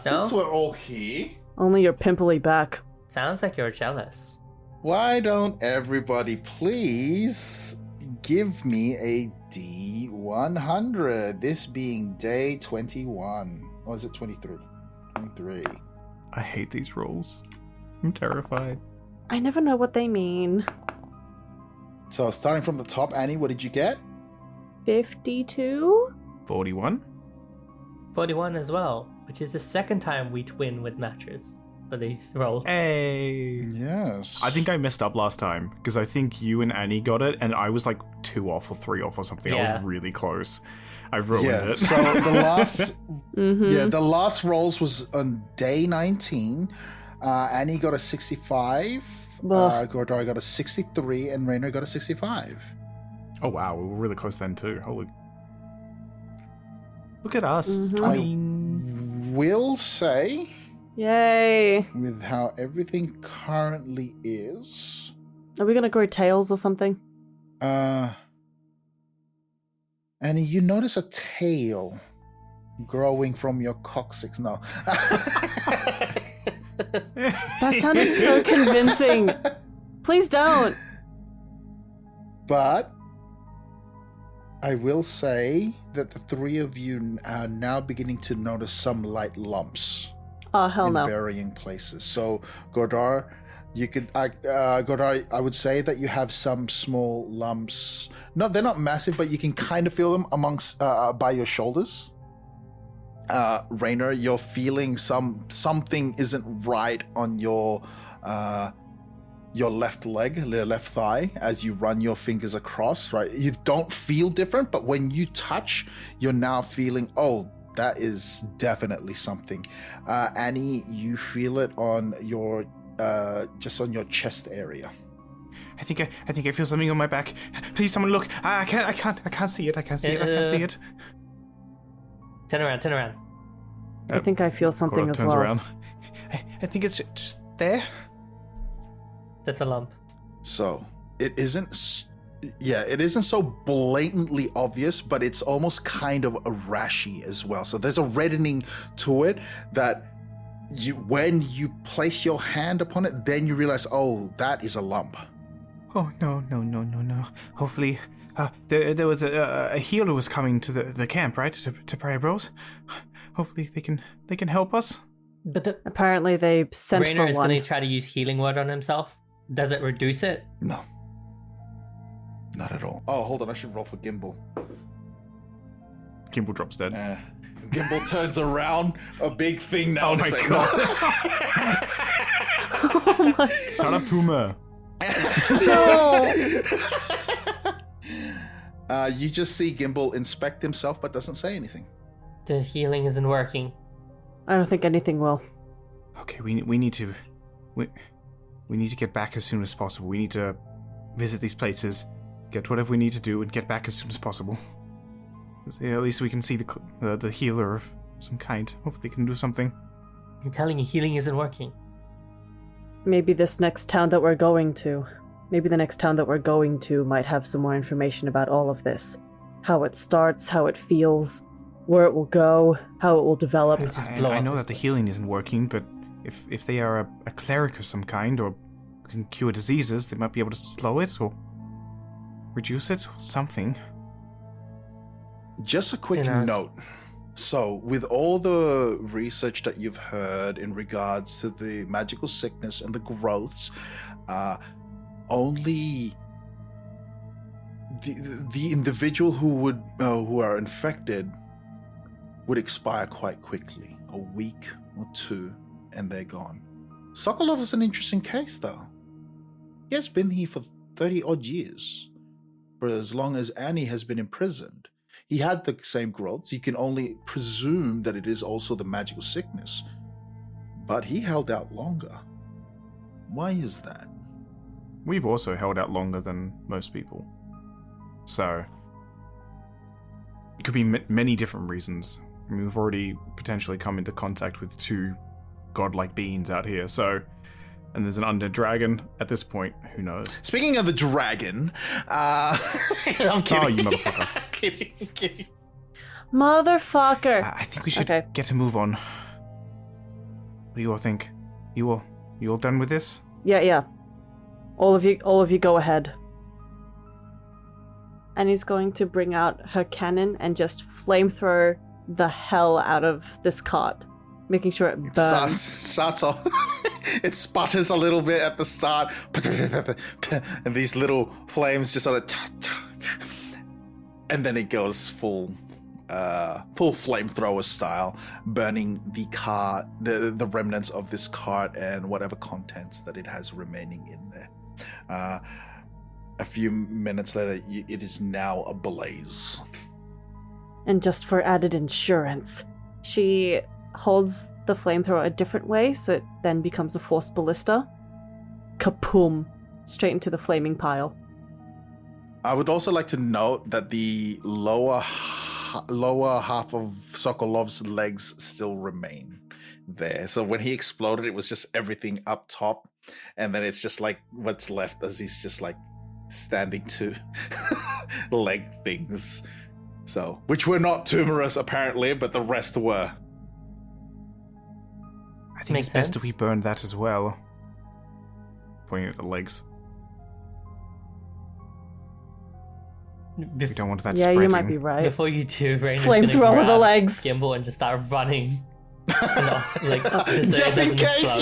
Since we're all here, Only your pimply back. Sounds like you're jealous. why don't everybody please give me a D100? This being day 21. Or is it 23? 23. I hate these rolls. I'm terrified. I never know what they mean. So starting from the top, Annie, what did you get? 52? 41? 41 as well, which is the second time we twin with matches for these rolls. Hey. Yes. I think I messed up last time because I think you and Annie got it, and I was like 2 off or 3 off or something. I Yeah. was really close. I ruined it. So the last, Mm-hmm. the last rolls was on day 19. Annie got a 65. Gordar got a 63, and Rainer got a 65. Oh wow, we were really close then too. Holy! Look at us. Mhm. I mean, Will say, Yay. with how everything currently is, Are we gonna grow tails or something? Annie, you notice a tail growing from your coccyx. No. That sounded so convincing. Please don't. But I will say that the three of you are now beginning to notice some light lumps Oh, hell in no. varying places. So, Gordar, Gordar, I would say that you have some small lumps. No, they're not massive, but you can kind of feel them amongst by your shoulders. Rainer, you're feeling something isn't right on your left leg, the left thigh, as you run your fingers across, right? You don't feel different, but when you touch, you're now feeling, oh, that is definitely something. Annie, you feel it on your, just on your chest area. I think I feel something on my back. Please, someone look. I can't see it. I can't see it. Turn around. I think I feel something Gordon as turns well. around. I think it's just there. That's a lump. So it isn't so blatantly obvious, but it's almost kind of a rashy as well. So there's a reddening to it that when you place your hand upon it, then you realize, oh, that is a lump. Oh no! Hopefully, there was a healer was coming to the camp, right? To Prayer Bros. Hopefully they can help us. But Apparently they sent Rainer for is one. going to try to use healing word on himself. Does it reduce it? No. Not at all. Oh, hold on. I should roll for Gimbal. Kimball drops dead. Gimbal turns around. A big thing now. Oh in his my face. god! Start up tumor. You just see Gimbal inspect himself, but doesn't say anything. The healing isn't working. I don't think anything will. Okay, we need to get back as soon as possible. We need to visit these places, get whatever we need to do, and get back as soon as possible. At least we can see the healer of some kind. Hopefully, they can do something. I'm telling you, healing isn't working. Maybe this next town that we're going to. Maybe the next town that we're going to might have some more information about all of this. How it starts, how it feels, where it will go, how it will develop. Let's just blow I up know this that the place. healing isn't working, but if they are a cleric of some kind or can cure diseases, they might be able to slow it or reduce it or something. Just a quick Who knows? note. So, with all the research that you've heard in regards to the magical sickness and the growths, only the individual who are infected would expire quite quickly, a week or two, and they're gone. Sokolov is an interesting case, though. He has been here for 30 odd years, for as long as Annie has been imprisoned. He had the same growths. You can only presume that it is also the magical sickness. But he held out longer. Why is that? We've also held out longer than most people. So, it could be many different reasons. I mean, we've already potentially come into contact with 2 godlike beings out here, so... And there's an undead dragon. At this point, who knows? Speaking of the dragon, I'm kidding. Oh, you motherfucker. kidding. Motherfucker. I think we should Okay. get to move on. What do you all think? You all done with this? Yeah. All of you go ahead. And he's going to bring out her cannon and just flamethrower the hell out of this cart, making sure it It burns. starts off. It sputters a little bit at the start, and these little flames just sort of, and then it goes full flamethrower style, burning the cart, the remnants of this cart, and whatever contents that it has remaining in there. A few minutes later, it is now ablaze. And just for added insurance, she holds the flamethrower a different way, so it then becomes a force ballista. Kapoom! Straight into the flaming pile. I would also like to note that the lower half of Sokolov's legs still remain there. So when he exploded, it was just everything up top, and then it's just like what's left as he's just like standing to leg things. So, which were not tumorous apparently, but the rest were. I think Makes it's best sense. if we burn that as well. Pointing at the legs. We don't want that Yeah, spreading. you might be right. Before you do, Raina's gonna Flamethrower the grab legs. Gimbal and just start running. Like, Just in case,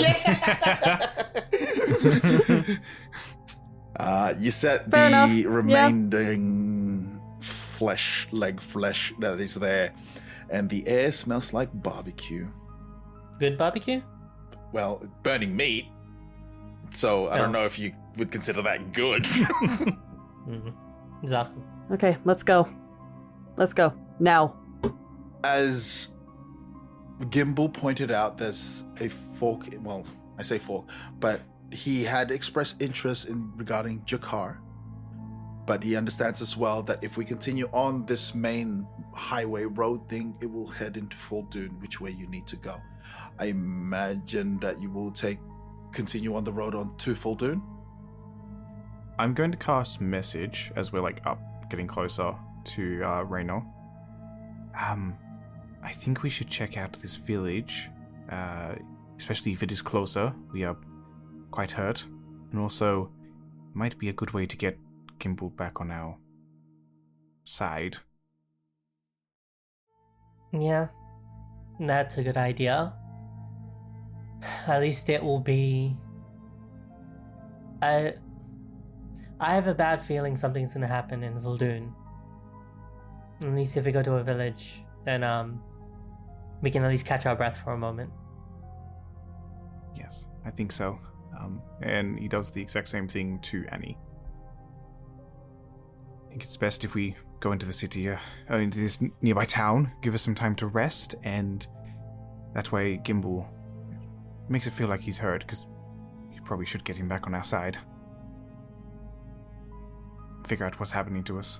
you set Fair enough, the yeah. remaining leg flesh that is there, and the air smells like barbecue. Good barbecue? Well, burning meat. So I don't Oh. know if you would consider that good. Mm-hmm. It's awesome. Okay, let's go. Let's go. Now. As Gimbal pointed out, there's a fork. Well, I say fork, but he had expressed interest in regarding Jakar. But he understands as well that if we continue on this main highway road thing, it will head into Fuldoon, which way you need to go. I imagine that you will continue on the road on to Fuldoon. I'm going to cast message as we're like up, getting closer to Raynor. I think we should check out this village, especially if it is closer. We are quite hurt, and also might be a good way to get Gimbal back on our side. Yeah, that's a good idea. At least it will be... I have a bad feeling something's gonna happen in Voldoon. At least if we go to a village, then we can at least catch our breath for a moment. Yes, I think so. And he does the exact same thing to Annie. I think it's best if we go into the city, into this nearby town, give us some time to rest, and that way Gimbal makes it feel like he's hurt, because we probably should get him back on our side. Figure out what's happening to us.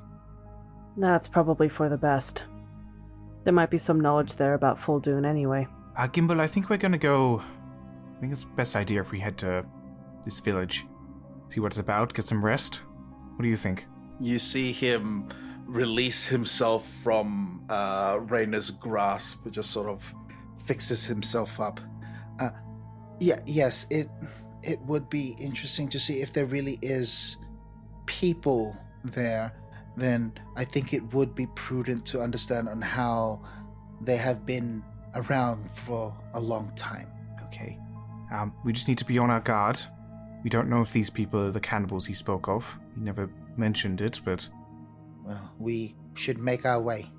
That's probably for the best. There might be some knowledge there about Fuldoon anyway. Gimbal, I think we're gonna go... I think it's the best idea if we head to this village, see what it's about, get some rest. What do you think? You see him release himself from Rayna's grasp, just sort of fixes himself up. Yes, it would be interesting to see if there really is people there, then I think it would be prudent to understand on how they have been around for a long time. Okay. We just need to be on our guard. We don't know if these people are the cannibals he spoke of. He never mentioned it, but... Well, we should make our way.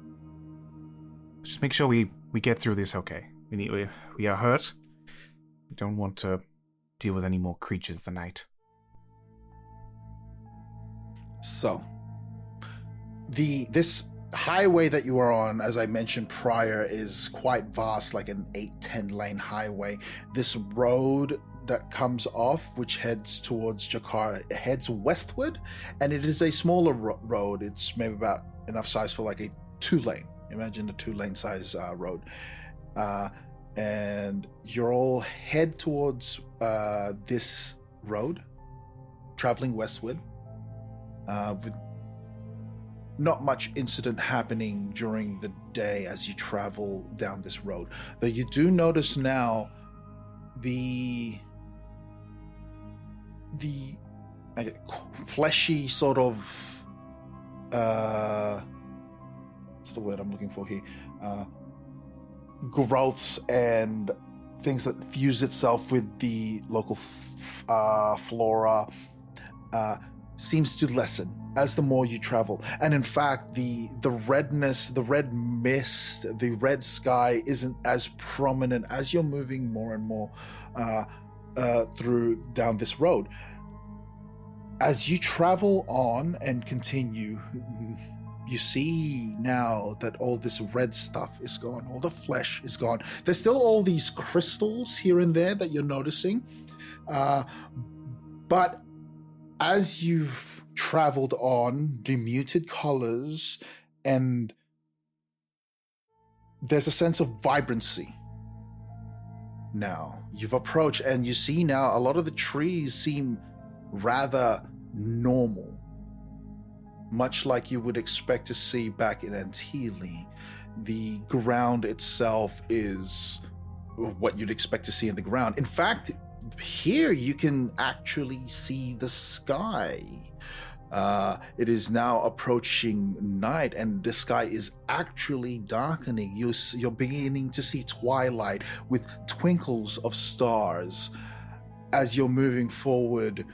Just make sure we get through this okay. We are hurt. We don't want to deal with any more creatures tonight. So, this highway that you are on, as I mentioned prior, is quite vast, like an 8-10 lane highway. This road that comes off, which heads towards Jakarta, heads westward, and it is a smaller road. It's maybe about enough size for like a 2-lane. Imagine a 2-lane size road. And you'll all head towards this road, traveling westward, with not much incident happening during the day as you travel down this road. Though you do notice now the fleshy sort of what's the word I'm looking for here? Growths and things that fuse itself with the local flora seems to lessen as the more you travel. And in fact, the redness, the red mist, the red sky isn't as prominent as you're moving more and more through down this road. As you travel on and continue, you see now that all this red stuff is gone. All the flesh is gone. There's still all these crystals here and there that you're noticing. But as you've traveled on, the muted colors, and there's a sense of vibrancy. Now, you've approached and you see now a lot of the trees seem rather normal. Much like you would expect to see back in Antilles. The ground itself is what you'd expect to see in the ground. In fact, here you can actually see the sky. It is now approaching night and the sky is actually darkening. You're beginning to see twilight with twinkles of stars. As you're moving forward,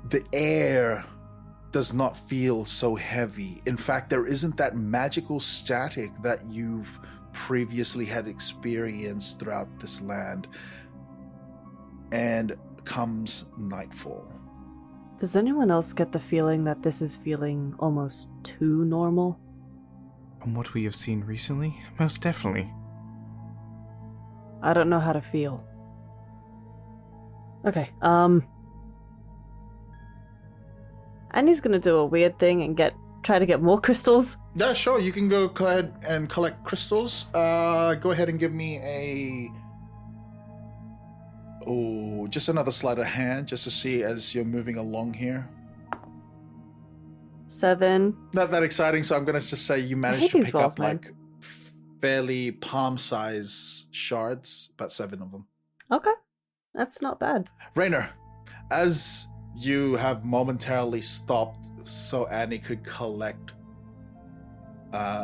the air does not feel so heavy. In fact, there isn't that magical static that you've previously had experienced throughout this land. And comes nightfall. Does anyone else get the feeling that this is feeling almost too normal? From what we have seen recently, most definitely. I don't know how to feel. Okay, Annie's gonna do a weird thing and try to get more crystals. Yeah, sure. You can go ahead and collect crystals. Go ahead and give me just another sleight of hand, just to see as you're moving along here. 7. Not that exciting, so I'm gonna just say you managed to pick up like fairly palm-size shards, about 7 of them. Okay, that's not bad. Rainer, as you have momentarily stopped so Annie could collect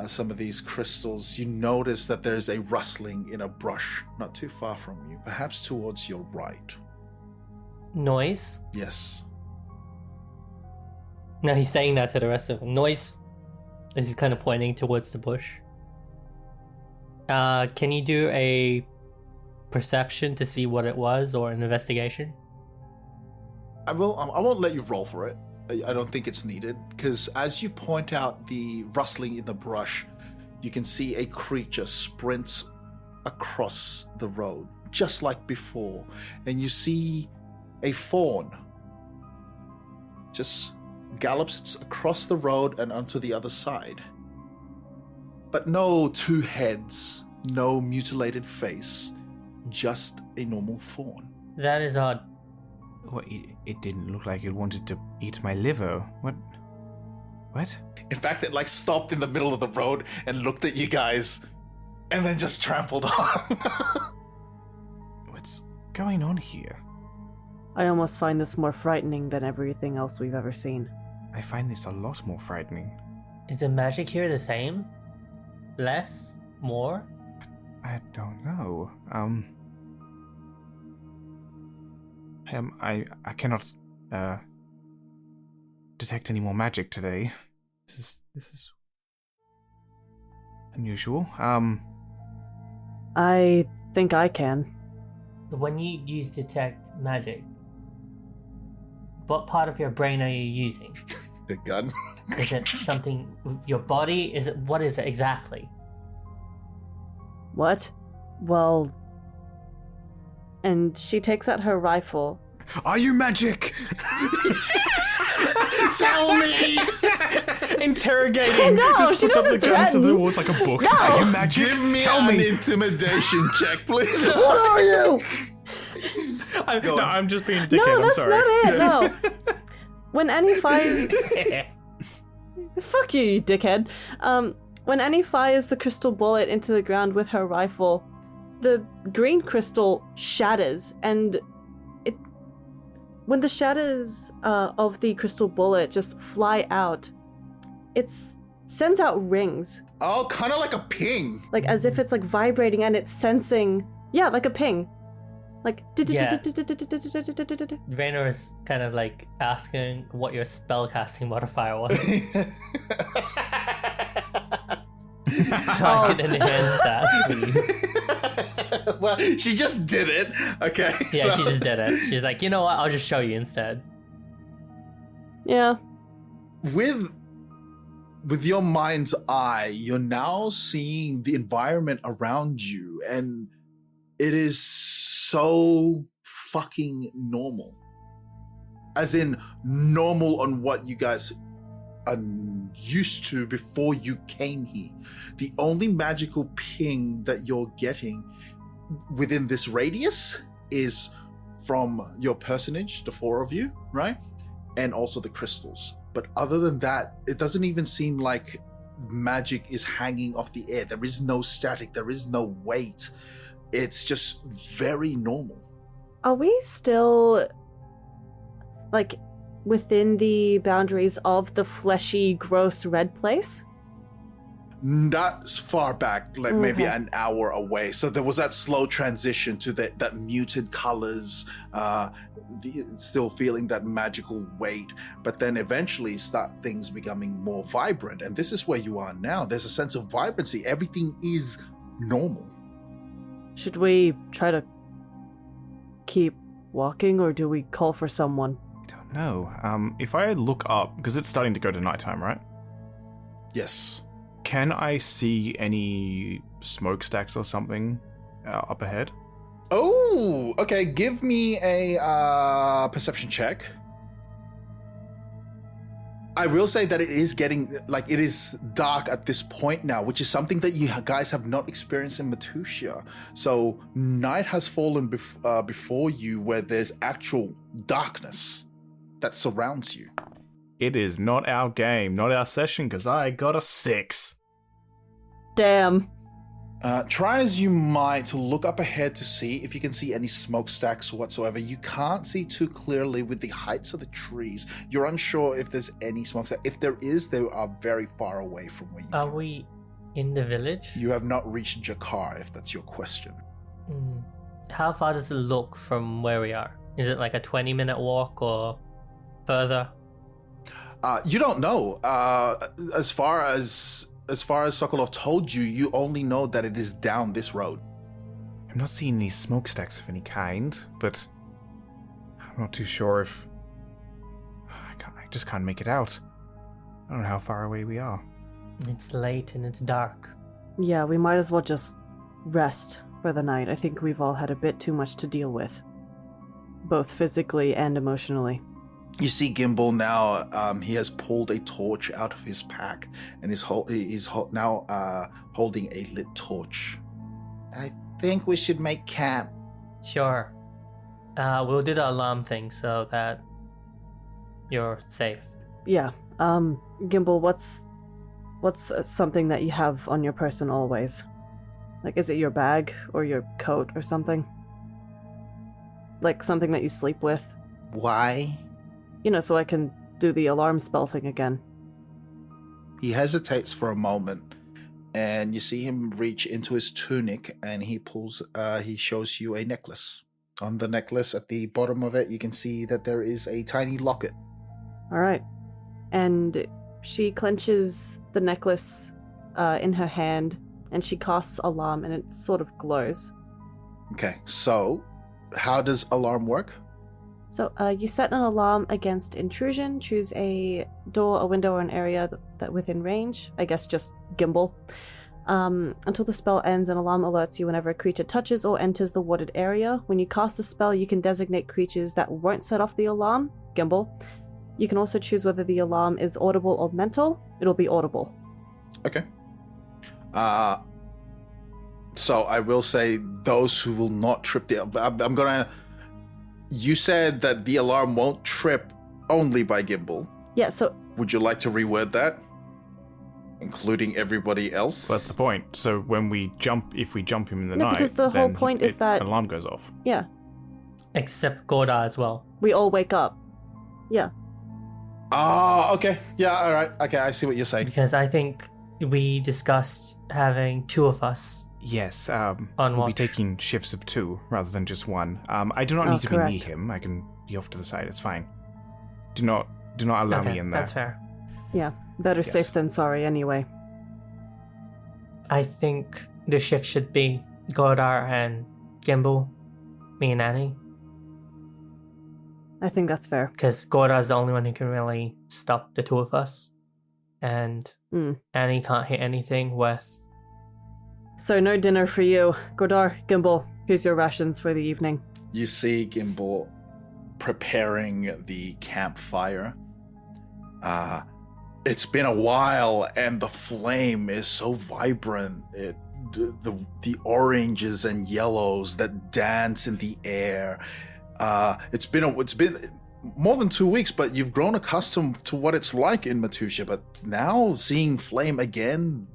some of these crystals, you notice that there's a rustling in a brush not too far from you, perhaps towards your right. Noise? Yes. No, he's saying that to the rest of them. Noise? As he's kind of pointing towards the bush. Can you do a perception to see what it was, or an investigation? I won't let you roll for it. I don't think it's needed, because as you point out the rustling in the brush, you can see a creature sprints across the road, just like before, and you see a fawn just gallops across the road and onto the other side. But no 2 heads, no mutilated face, just a normal fawn. That is odd. What, it didn't look like it wanted to eat my liver. What? In fact, it like stopped in the middle of the road and looked at you guys and then just trampled on. What's going on here? I almost find this more frightening than everything else we've ever seen. I find this a lot more frightening. Is the magic here the same? Less? More? I don't know. I cannot detect any more magic today. This is unusual. I think I can. When you use detect magic, what part of your brain are you using? The gun. Is it something your body? What is it exactly? What? Well... And she takes out her rifle. Are you magic? Tell me! Interrogating. No, Just she puts up the doesn't gun to the threaten. wall. It's like a book. No! Are you magic? Give me Tell an me. intimidation check, please. What are you? Go on. I'm just being a dickhead. No, I'm that's sorry. not it, no. When Annie fires... Fuck you, you dickhead. When Annie fires the crystal bullet into the ground with her rifle, the green crystal shatters, and when the shatters of the crystal bullet just fly out, it sends out rings, Oh, kind of like a ping. like as if it's like vibrating and it's sensing, yeah, like a ping, like. Yeah. Raynor is kind of like asking what your spellcasting modifier was, so I can enhance that, please. Well, she just did it. Okay. Yeah, so- she just did it. She's like, you know what? I'll just show you instead. Yeah. with your mind's eye, you're now seeing the environment around you, and it is so fucking normal. As in normal on what you guys are used to before you came here. The only magical ping that you're getting within this radius is from your personage, the four of you, right? And also the crystals. But other than that, it doesn't even seem like magic is hanging off the air. There is no static, there is no weight. It's just very normal. Are we still, like, within the boundaries of the fleshy, gross red place? Not far back, like maybe Okay. an hour away. So there was that slow transition to that muted colors, still feeling that magical weight, but then eventually start things becoming more vibrant. And this is where you are now. There's a sense of vibrancy. Everything is normal. Should we try to keep walking, or do we call for someone? I don't know. If I look up, because it's starting to go to nighttime, right? Yes. Can I see any smokestacks or something up ahead? Oh, okay. Give me a perception check. I will say that it is getting, like, it is dark at this point now, which is something that you guys have not experienced in Matusia. So night has fallen before you, where there's actual darkness that surrounds you. It is not our game, not our session, because I got a 6. Damn. Try as you might to look up ahead to see if you can see any smokestacks whatsoever. You can't see too clearly with the heights of the trees. You're unsure if there's any smokestack. If there is, they are very far away from where you Are are. we in the village? You have not reached Jakar, if that's your question. How far does it look from where we are? Is it like a 20-minute walk or further? You don't know. As far as Sokolov told you, you only know that it is down this road. I'm not seeing any smokestacks of any kind, but I'm not too sure if... I just can't make it out. I don't know how far away we are. It's late and it's dark. Yeah, we might as well just rest for the night. I think we've all had a bit too much to deal with, both physically and emotionally. You see Gimbal now, he has pulled a torch out of his pack and is now holding a lit torch. I think we should make camp. Sure. We'll do the alarm thing so that you're safe. Yeah. Gimbal, what's something that you have on your person always? Like, is it your bag or your coat or something? Like something that you sleep with? Why? So I can do the alarm spell thing again. He hesitates for a moment, and you see him reach into his tunic, and he shows you a necklace. On the necklace, at the bottom of it, you can see that there is a tiny locket. All right. And she clenches the necklace in her hand, and she casts alarm, and it sort of glows. Okay, so how does alarm work? So you set an alarm against intrusion. Choose a door, a window, or an area that within range. I guess just gimbal. Until the spell ends, an alarm alerts you whenever a creature touches or enters the warded area. When you cast the spell, you can designate creatures that won't set off the alarm. Gimbal. You can also choose whether the alarm is audible or mental. It'll be audible. Okay. So I will say those who will not trip I'm gonna... You said that the alarm won't trip only by gimbal. Yeah, so... Would you like to reword that? Including everybody else? Well, that's the point. So when we jump, if we jump him in the night, because the whole point is that... an alarm goes off. Yeah. Except Gorda as well. We all wake up. Yeah. Oh, okay. Yeah, all right. Okay, I see what you're saying. Because I think we discussed having two of us. Yes, On we'll be watch. taking shifts of 2 rather than just 1. I do not need to correct. be near him. I can be off to the side. It's fine. Do not allow Okay, me in there. that's fair. Yeah. Better Yes. safe than sorry anyway. I think the shift should be Gordar and Gimbal, me and Annie. I think that's fair. Because Gordar's the only one who can really stop the two of us. And Annie can't hit anything with... So no dinner for you. Godar, Gimbal, here's your rations for the evening. You see Gimbal preparing the campfire. It's been a while, and the flame is so vibrant. The oranges and yellows that dance in the air. It's been more than 2 weeks, but you've grown accustomed to what it's like in Matusha. But now seeing flame again,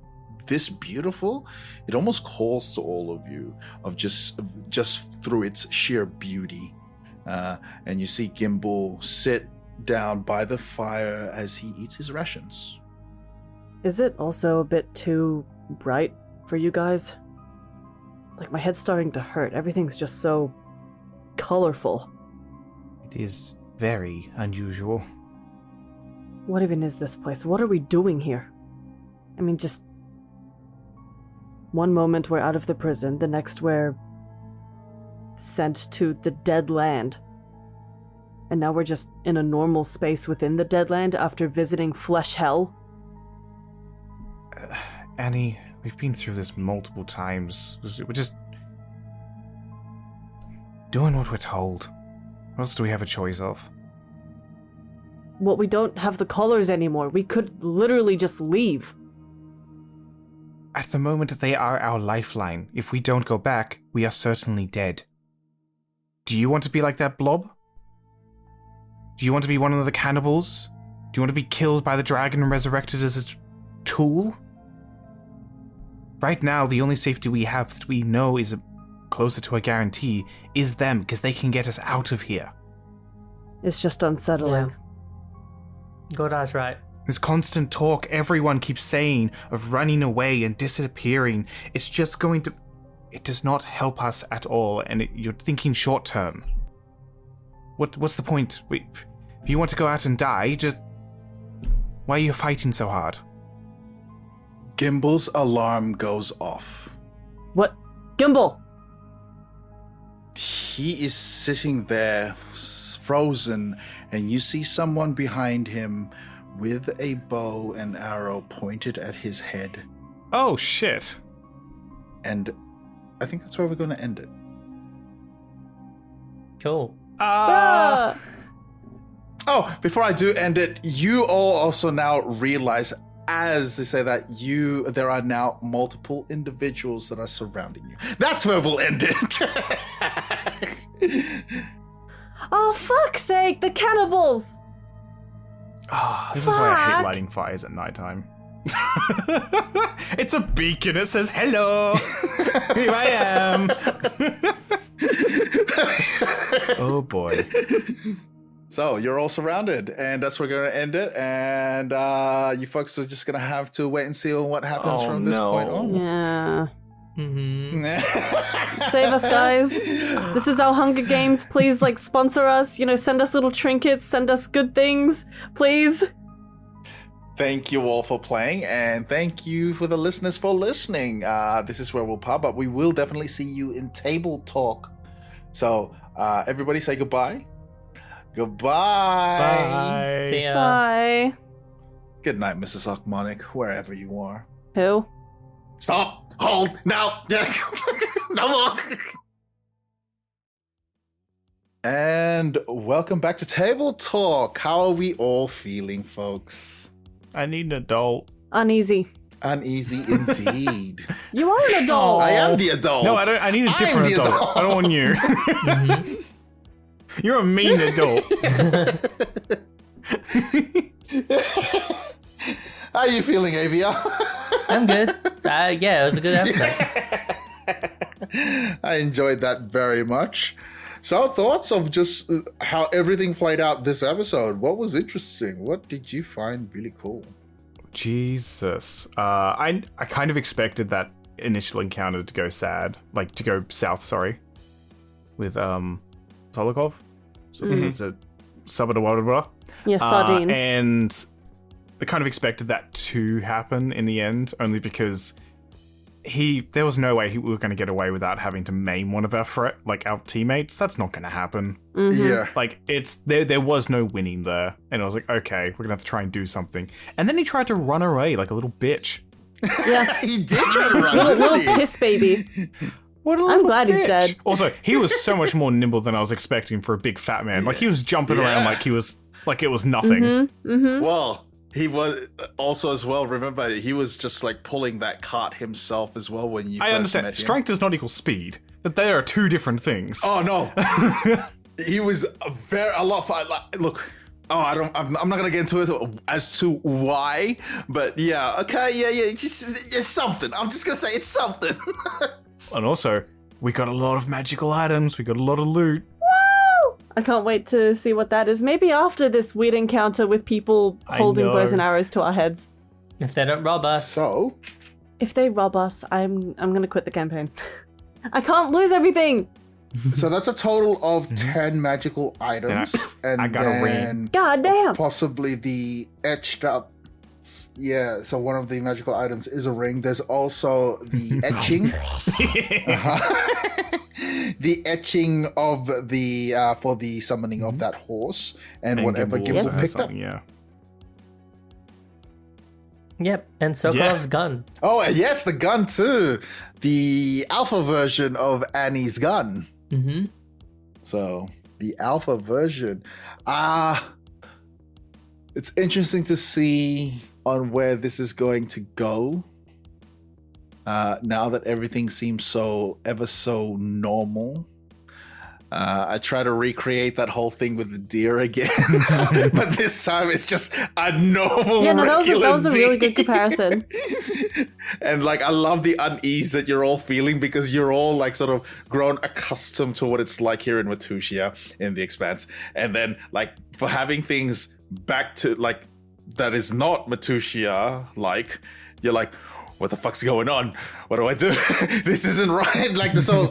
this beautiful, it almost calls to all of you of just through its sheer beauty. And you see Gimbal sit down by the fire as he eats his rations. Is it also a bit too bright for you guys? Like, my head's starting to hurt. Everything's just so colorful. It is very unusual. What even is this place? What are we doing here? I mean, just... one moment we're out of the prison, the next we're sent to the dead land. And now we're just in a normal space within the dead land after visiting Flesh Hell. Annie, we've been through this multiple times. We're just doing what we're told. What else do we have a choice of? Well, we don't have the collars anymore. We could literally just leave. At the moment, they are our lifeline. If we don't go back, we are certainly dead. Do you want to be like that blob? Do you want to be one of the cannibals? Do you want to be killed by the dragon and resurrected as a tool? Right now, the only safety we have that we know is closer to a guarantee is them, because they can get us out of here. It's just unsettling. Yeah. Gordar's right. This constant talk everyone keeps saying of running away and disappearing, it's just going to... It does not help us at all, and you're thinking short term. What's the point? If you want to go out and die, just... Why are you fighting so hard? Gimbal's alarm goes off. What? Gimbal! He is sitting there, frozen, and you see someone behind him with a bow and arrow pointed at his head. Oh, shit. And I think that's where we're going to end it. Cool. Ah! Oh, before I do end it, you all also now realize, as they say that, there are now multiple individuals that are surrounding you. That's where we'll end it. Oh, fuck's sake, the cannibals! Oh, this is why I hate Fuck. lighting fires at nighttime. It's a beacon. It says, hello. Here I am. Oh, boy. So you're all surrounded, and that's where we're going to end it. And you folks are just going to have to wait and see what happens from this point on. Yeah. Mm-hmm. Save us, guys. This is our Hunger Games. Please, like, sponsor us. You know, send us little trinkets. Send us good things. Please. Thank you all for playing, and thank you for the listeners for listening. This is where we'll pop up. We will definitely see you in Table Talk. So everybody say goodbye. Goodbye. Bye. See ya. Bye. Good night, Mrs. Arkmonic, wherever you are. Who? Stop! Hold! Now! No more! And welcome back to Table Talk. How are we all feeling, folks? I need an adult. Uneasy. Uneasy indeed. You are an adult. I am the adult. No, I don't. I need a I am different the adult. adult. I don't want you. Mm-hmm. You're a mean adult. How are you feeling, Avia? I'm good. Yeah, it was a good episode. I enjoyed that very much. So, thoughts of just how everything played out this episode? What was interesting? What did you find really cool? Jesus. I kind of expected that initial encounter to go south, with Solikov. So it's a Sabadawada. Yeah, sardine. And I kind of expected that to happen in the end, only because there was no way we were going to get away without having to maim one of our our teammates. That's not going to happen. Yeah. Like, there was no winning there. And I was like, okay, we're going to have to try and do something. And then he tried to run away like a little bitch. Yeah. He did try to run, little didn't he? piss baby. What a I'm little glad he's bitch. dead. Also, he was so much more nimble than I was expecting for a big fat man. Like, he was jumping around like it was nothing. Well, he was also as well, remember, he was just like pulling that cart himself as well when you I first understand. met him. Strength does not equal speed. That they are two different things. Oh, no. He was a lot look. Oh, I'm not gonna get into it as to why, but yeah, okay, yeah, it's something. I'm just gonna say it's something. And also, we got a lot of magical items. We got a lot of loot. I can't wait to see what that is. Maybe after this weird encounter with people I holding know. bows and arrows to our heads. If they don't rob us. So, If they rob us, I'm gonna quit the campaign. I can't lose everything. so that's a total of 10 magical items, and I got a ring. then God damn. possibly the etched up. Yeah, so one of the magical items is a ring. There's also the etching. The etching of the for the summoning of that horse, and whatever Gimbal Gimbal also has picked up. something, yeah. Yep, and Sokolov's gun. Oh, and yes, the gun too. The alpha version of Annie's gun. Mm-hmm. So the alpha version. It's interesting to see on where this is going to go. Now that everything seems so ever so normal. I try to recreate that whole thing with the deer again, but this time it's just a normal. Yeah, no, that was a really deer. good comparison. And like, I love the unease that you're all feeling because you're all like sort of grown accustomed to what it's like here in Matusia in the Expanse, and then like for having things back to like that is not Matusia, like you're like, what the fuck's going on? What do I do? This isn't right. Like so.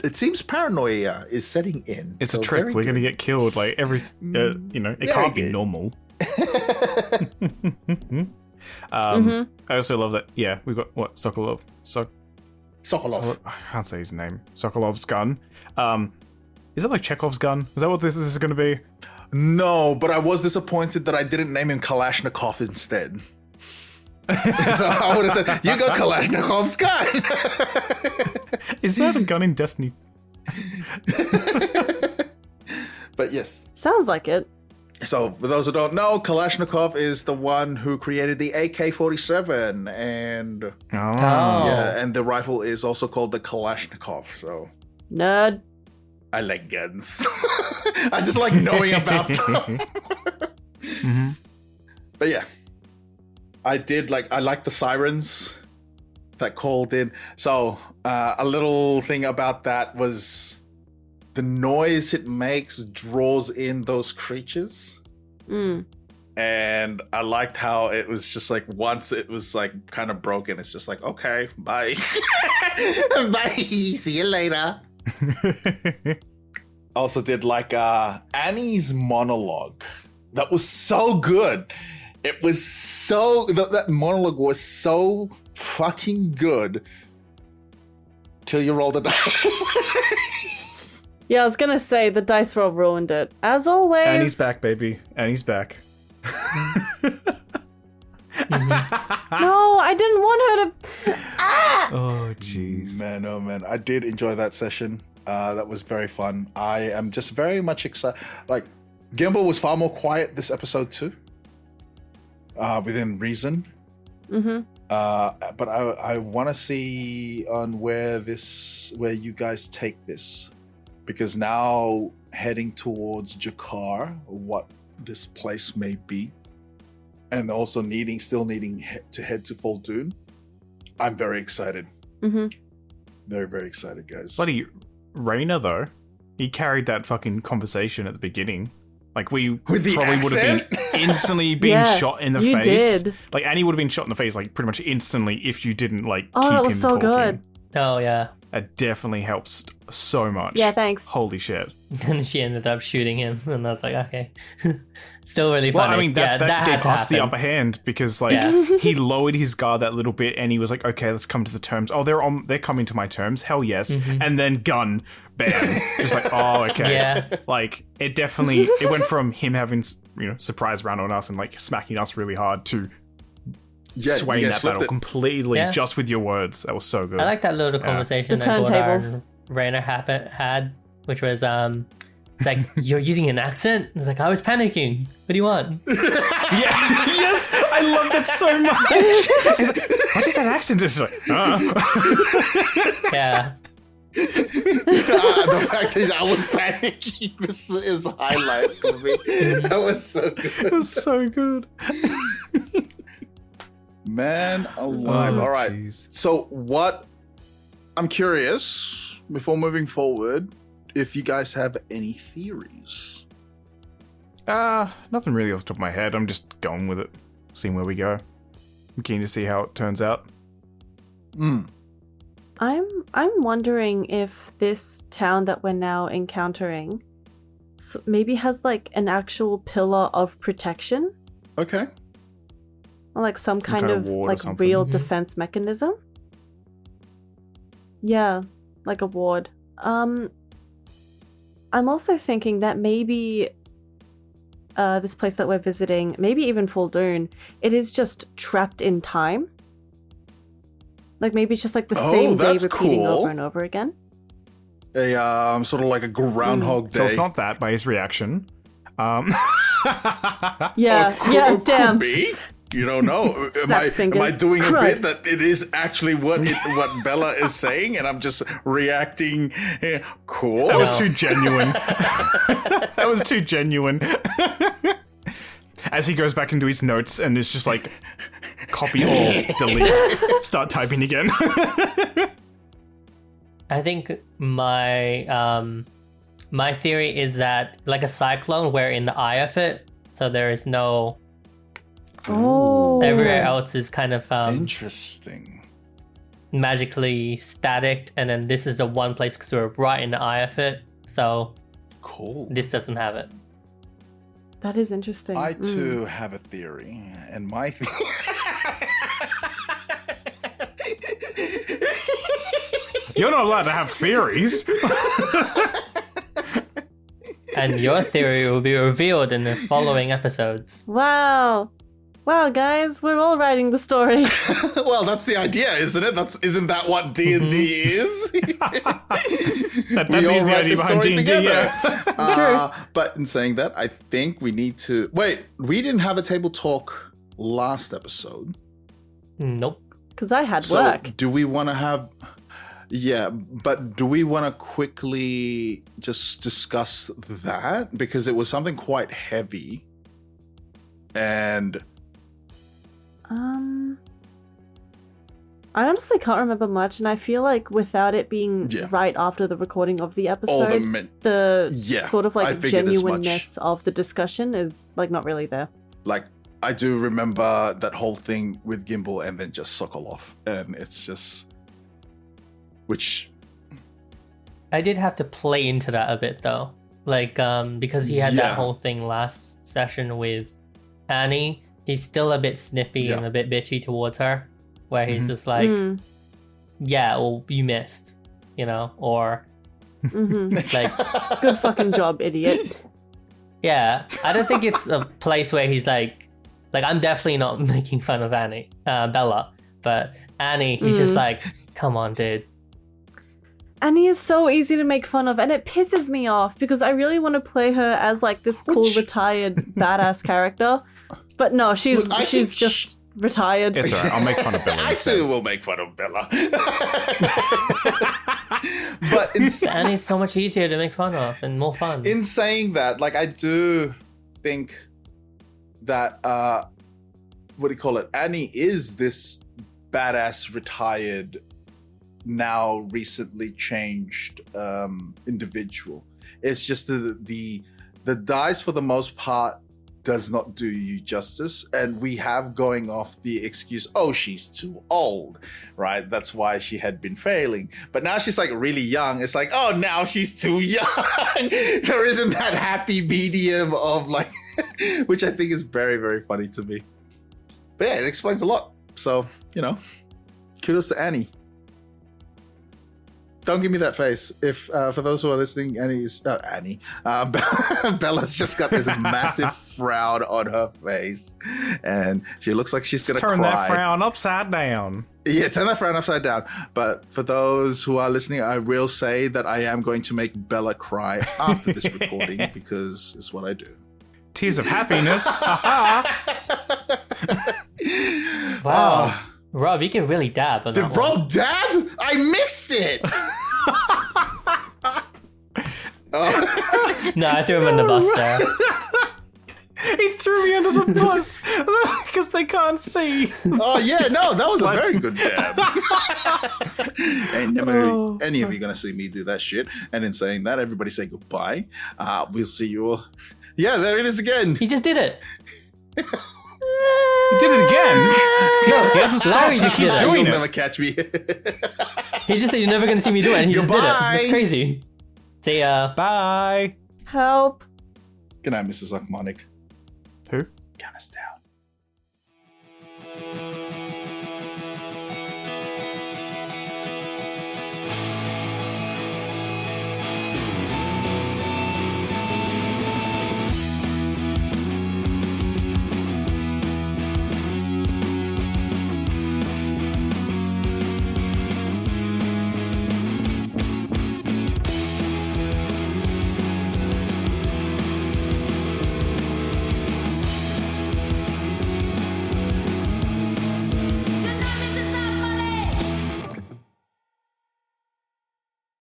It seems paranoia is setting in. It's So a trick. very We're going to good. get killed. Like, it Very can't be good. normal. I also love that, yeah, we've got, what, Sokolov? Sokolov. I can't say his name. Sokolov's gun. Is it like Chekhov's gun? Is that what this is going to be? No, but I was disappointed that I didn't name him Kalashnikov instead. So I would have said, you got Kalashnikov's gun. Is that a gun in Destiny? But yes. Sounds like it. So for those who don't know, Kalashnikov is the one who created the AK-47, and yeah, and the rifle is also called the Kalashnikov. So Nerd. I like guns. I just like knowing about them. But yeah, I like the sirens that called in. So a little thing about that was the noise it makes draws in those creatures. And I liked how it was just like once it was like kind of broken, it's just like, okay, bye. Bye. See you later. Also did like Annie's monologue. That was so good. It was so that monologue was so fucking good till you rolled the dice. Yeah, I was gonna say the dice roll ruined it. As always. Annie's back, baby. Annie's back. No, I didn't want her to. Oh, jeez. Man, oh man, I did enjoy that session. That was very fun. I am just very much excited. Like, Gimbal was far more quiet this episode too. Within reason. But I want to see on where you guys take this, because now heading towards Jakar, what this place may be, and also still needing to head to Fuldoon. I'm very excited. Very, very excited, guys. Bloody Raina, though, he carried that fucking conversation at the beginning. Like, we With the probably would have accent? been instantly being Yeah, shot in the you face. did. Like, Annie would have been shot in the face, like, pretty much instantly if you didn't, like, Oh, keep that was him so talking. good. Oh, yeah. That definitely helps so much. Yeah, thanks. Holy shit. And she ended up shooting him, and I was like, okay. Still really Well, funny. I mean, that had gave to us the happen. upper hand because, like, Yeah. he lowered his guard that little bit, and he was like, "Okay, let's come to the terms." Oh, they're coming to my terms. Hell yes. And then gun, bam, just like, oh, okay. Yeah. Like, it went from him having surprise round on us and like smacking us really hard to Yeah, swaying you guys that flipped battle it. completely Yeah. just with your words. That was so good. I like that little Yeah. conversation The that Gordar turntables. and Rainer had, which was, it's like, you're using an accent? It's like, I was panicking. What do you want? Yeah, yes, I love that so much. He's like, what is that accent? It's like, Yeah. The fact is, I was panicking is a highlight for me. That was so good. it was so good. Man alive. All right. Jeez. So I'm curious, before moving forward, if you guys have any theories. Nothing really off the top of my head. I'm just going with it, seeing where we go. I'm keen to see how it turns out. I'm wondering if this town that we're now encountering maybe has like an actual pillar of protection, Okay. or like some kind of ward or like something. real defense mechanism. Yeah, like a ward. I'm also thinking that maybe this place that we're visiting, maybe even Fuldoon, it is just trapped in time. Like maybe it's just like the same day that's repeating cool. over and over again. Sort of like a Groundhog Day. So it's not that by his reaction. Yeah, Could- yeah, could damn. be. You don't know. Snaps Am I fingers. doing a Crud. bit that it is actually what Bella is saying, and I'm just reacting? Cool. That was too genuine. That was too genuine. As he goes back into his notes and it's just like copy all, delete, start typing again. I think my theory is that like a cyclone, we're in the eye of it, so there is no. Oh. Everywhere else is kind of Interesting. magically static, and then this is the one place because we're right in the eye of it, so Cool. this doesn't have it. That is interesting. I too have a theory, and my You're not allowed to have theories. And your theory will be revealed in the following episodes. Wow. Wow, guys, we're all writing the story. well, that's the idea, isn't it? Isn't that what D&D is? That's We all the write idea the behind story D&D, together. yeah. But in saying that, I think we need to wait. We didn't have a table talk last episode, Nope. Because I had so work. do we want to have? Yeah, but do we want to quickly just discuss that, because it was something quite heavy, and I honestly can't remember much, and I feel like without it being Yeah. right after the recording of the All episode, Yeah, sort of I like figured as much. genuineness of the discussion is like not really there. Like, I do remember that whole thing with Gimbal and then just Sokol off. And it's just... Which... I did have to play into that a bit though. Like, because he had Yeah. that whole thing last session with Annie, he's still a bit snippy Yeah. and a bit bitchy towards her. Where he's Mhm. just like, Mm. yeah, well, you missed, you know? Or, Hmm. like, Good fucking job, idiot. yeah, I don't think it's a place where he's like, I'm definitely not making fun of Bella, but Annie, he's just like, come on, dude. Annie is so easy to make fun of, and it pisses me off because I really want to play her as like this cool Which- retared badass character, but no, she's Look, I she's think just retired. It's alright, I'll make fun of Bella. I instead. too will make fun of Bella. But Annie's so much easier to make fun of and more fun. in saying that, like, I do think that what do you call it? Annie is this badass retired, now recently changed individual. It's just the dice for the most part does not do you justice, and we have going off the excuse, oh, she's too old, right? That's why she had been failing. But now she's like really young. It's like, oh, now she's too young. There isn't that happy medium of like, which I think is very, very funny to me. But yeah, it explains a lot. So, you know, kudos to Annie. Don't give me that face. If for those who are listening, Bella's just got this massive frown on her face, and she looks like she's gonna Turn cry. that frown upside down. Yeah, turn that frown upside down. But for those who are listening, I will say that I am going to make Bella cry after this recording because it's what I do. Tears of happiness. Wow. Rob, you can really dab on Did that one. Rob dab? I missed it. Oh. No, I threw him in the bus there. He threw me under the bus because they can't see. Oh yeah, no, that was Slides. a very good dab. Ain't never any of you gonna see me do that shit. And in saying that, everybody say goodbye. We'll see you all. Yeah, there it is again. He just did it. He did it again. No, He hasn't stopped. Larry He just keeps did it. doing You'll it. never catch me. He just said you're never gonna see me do it, and he just did it. Goodbye. That's crazy. See ya. Bye. Help. Good night, Mrs. Akmonic. Who? Count us down.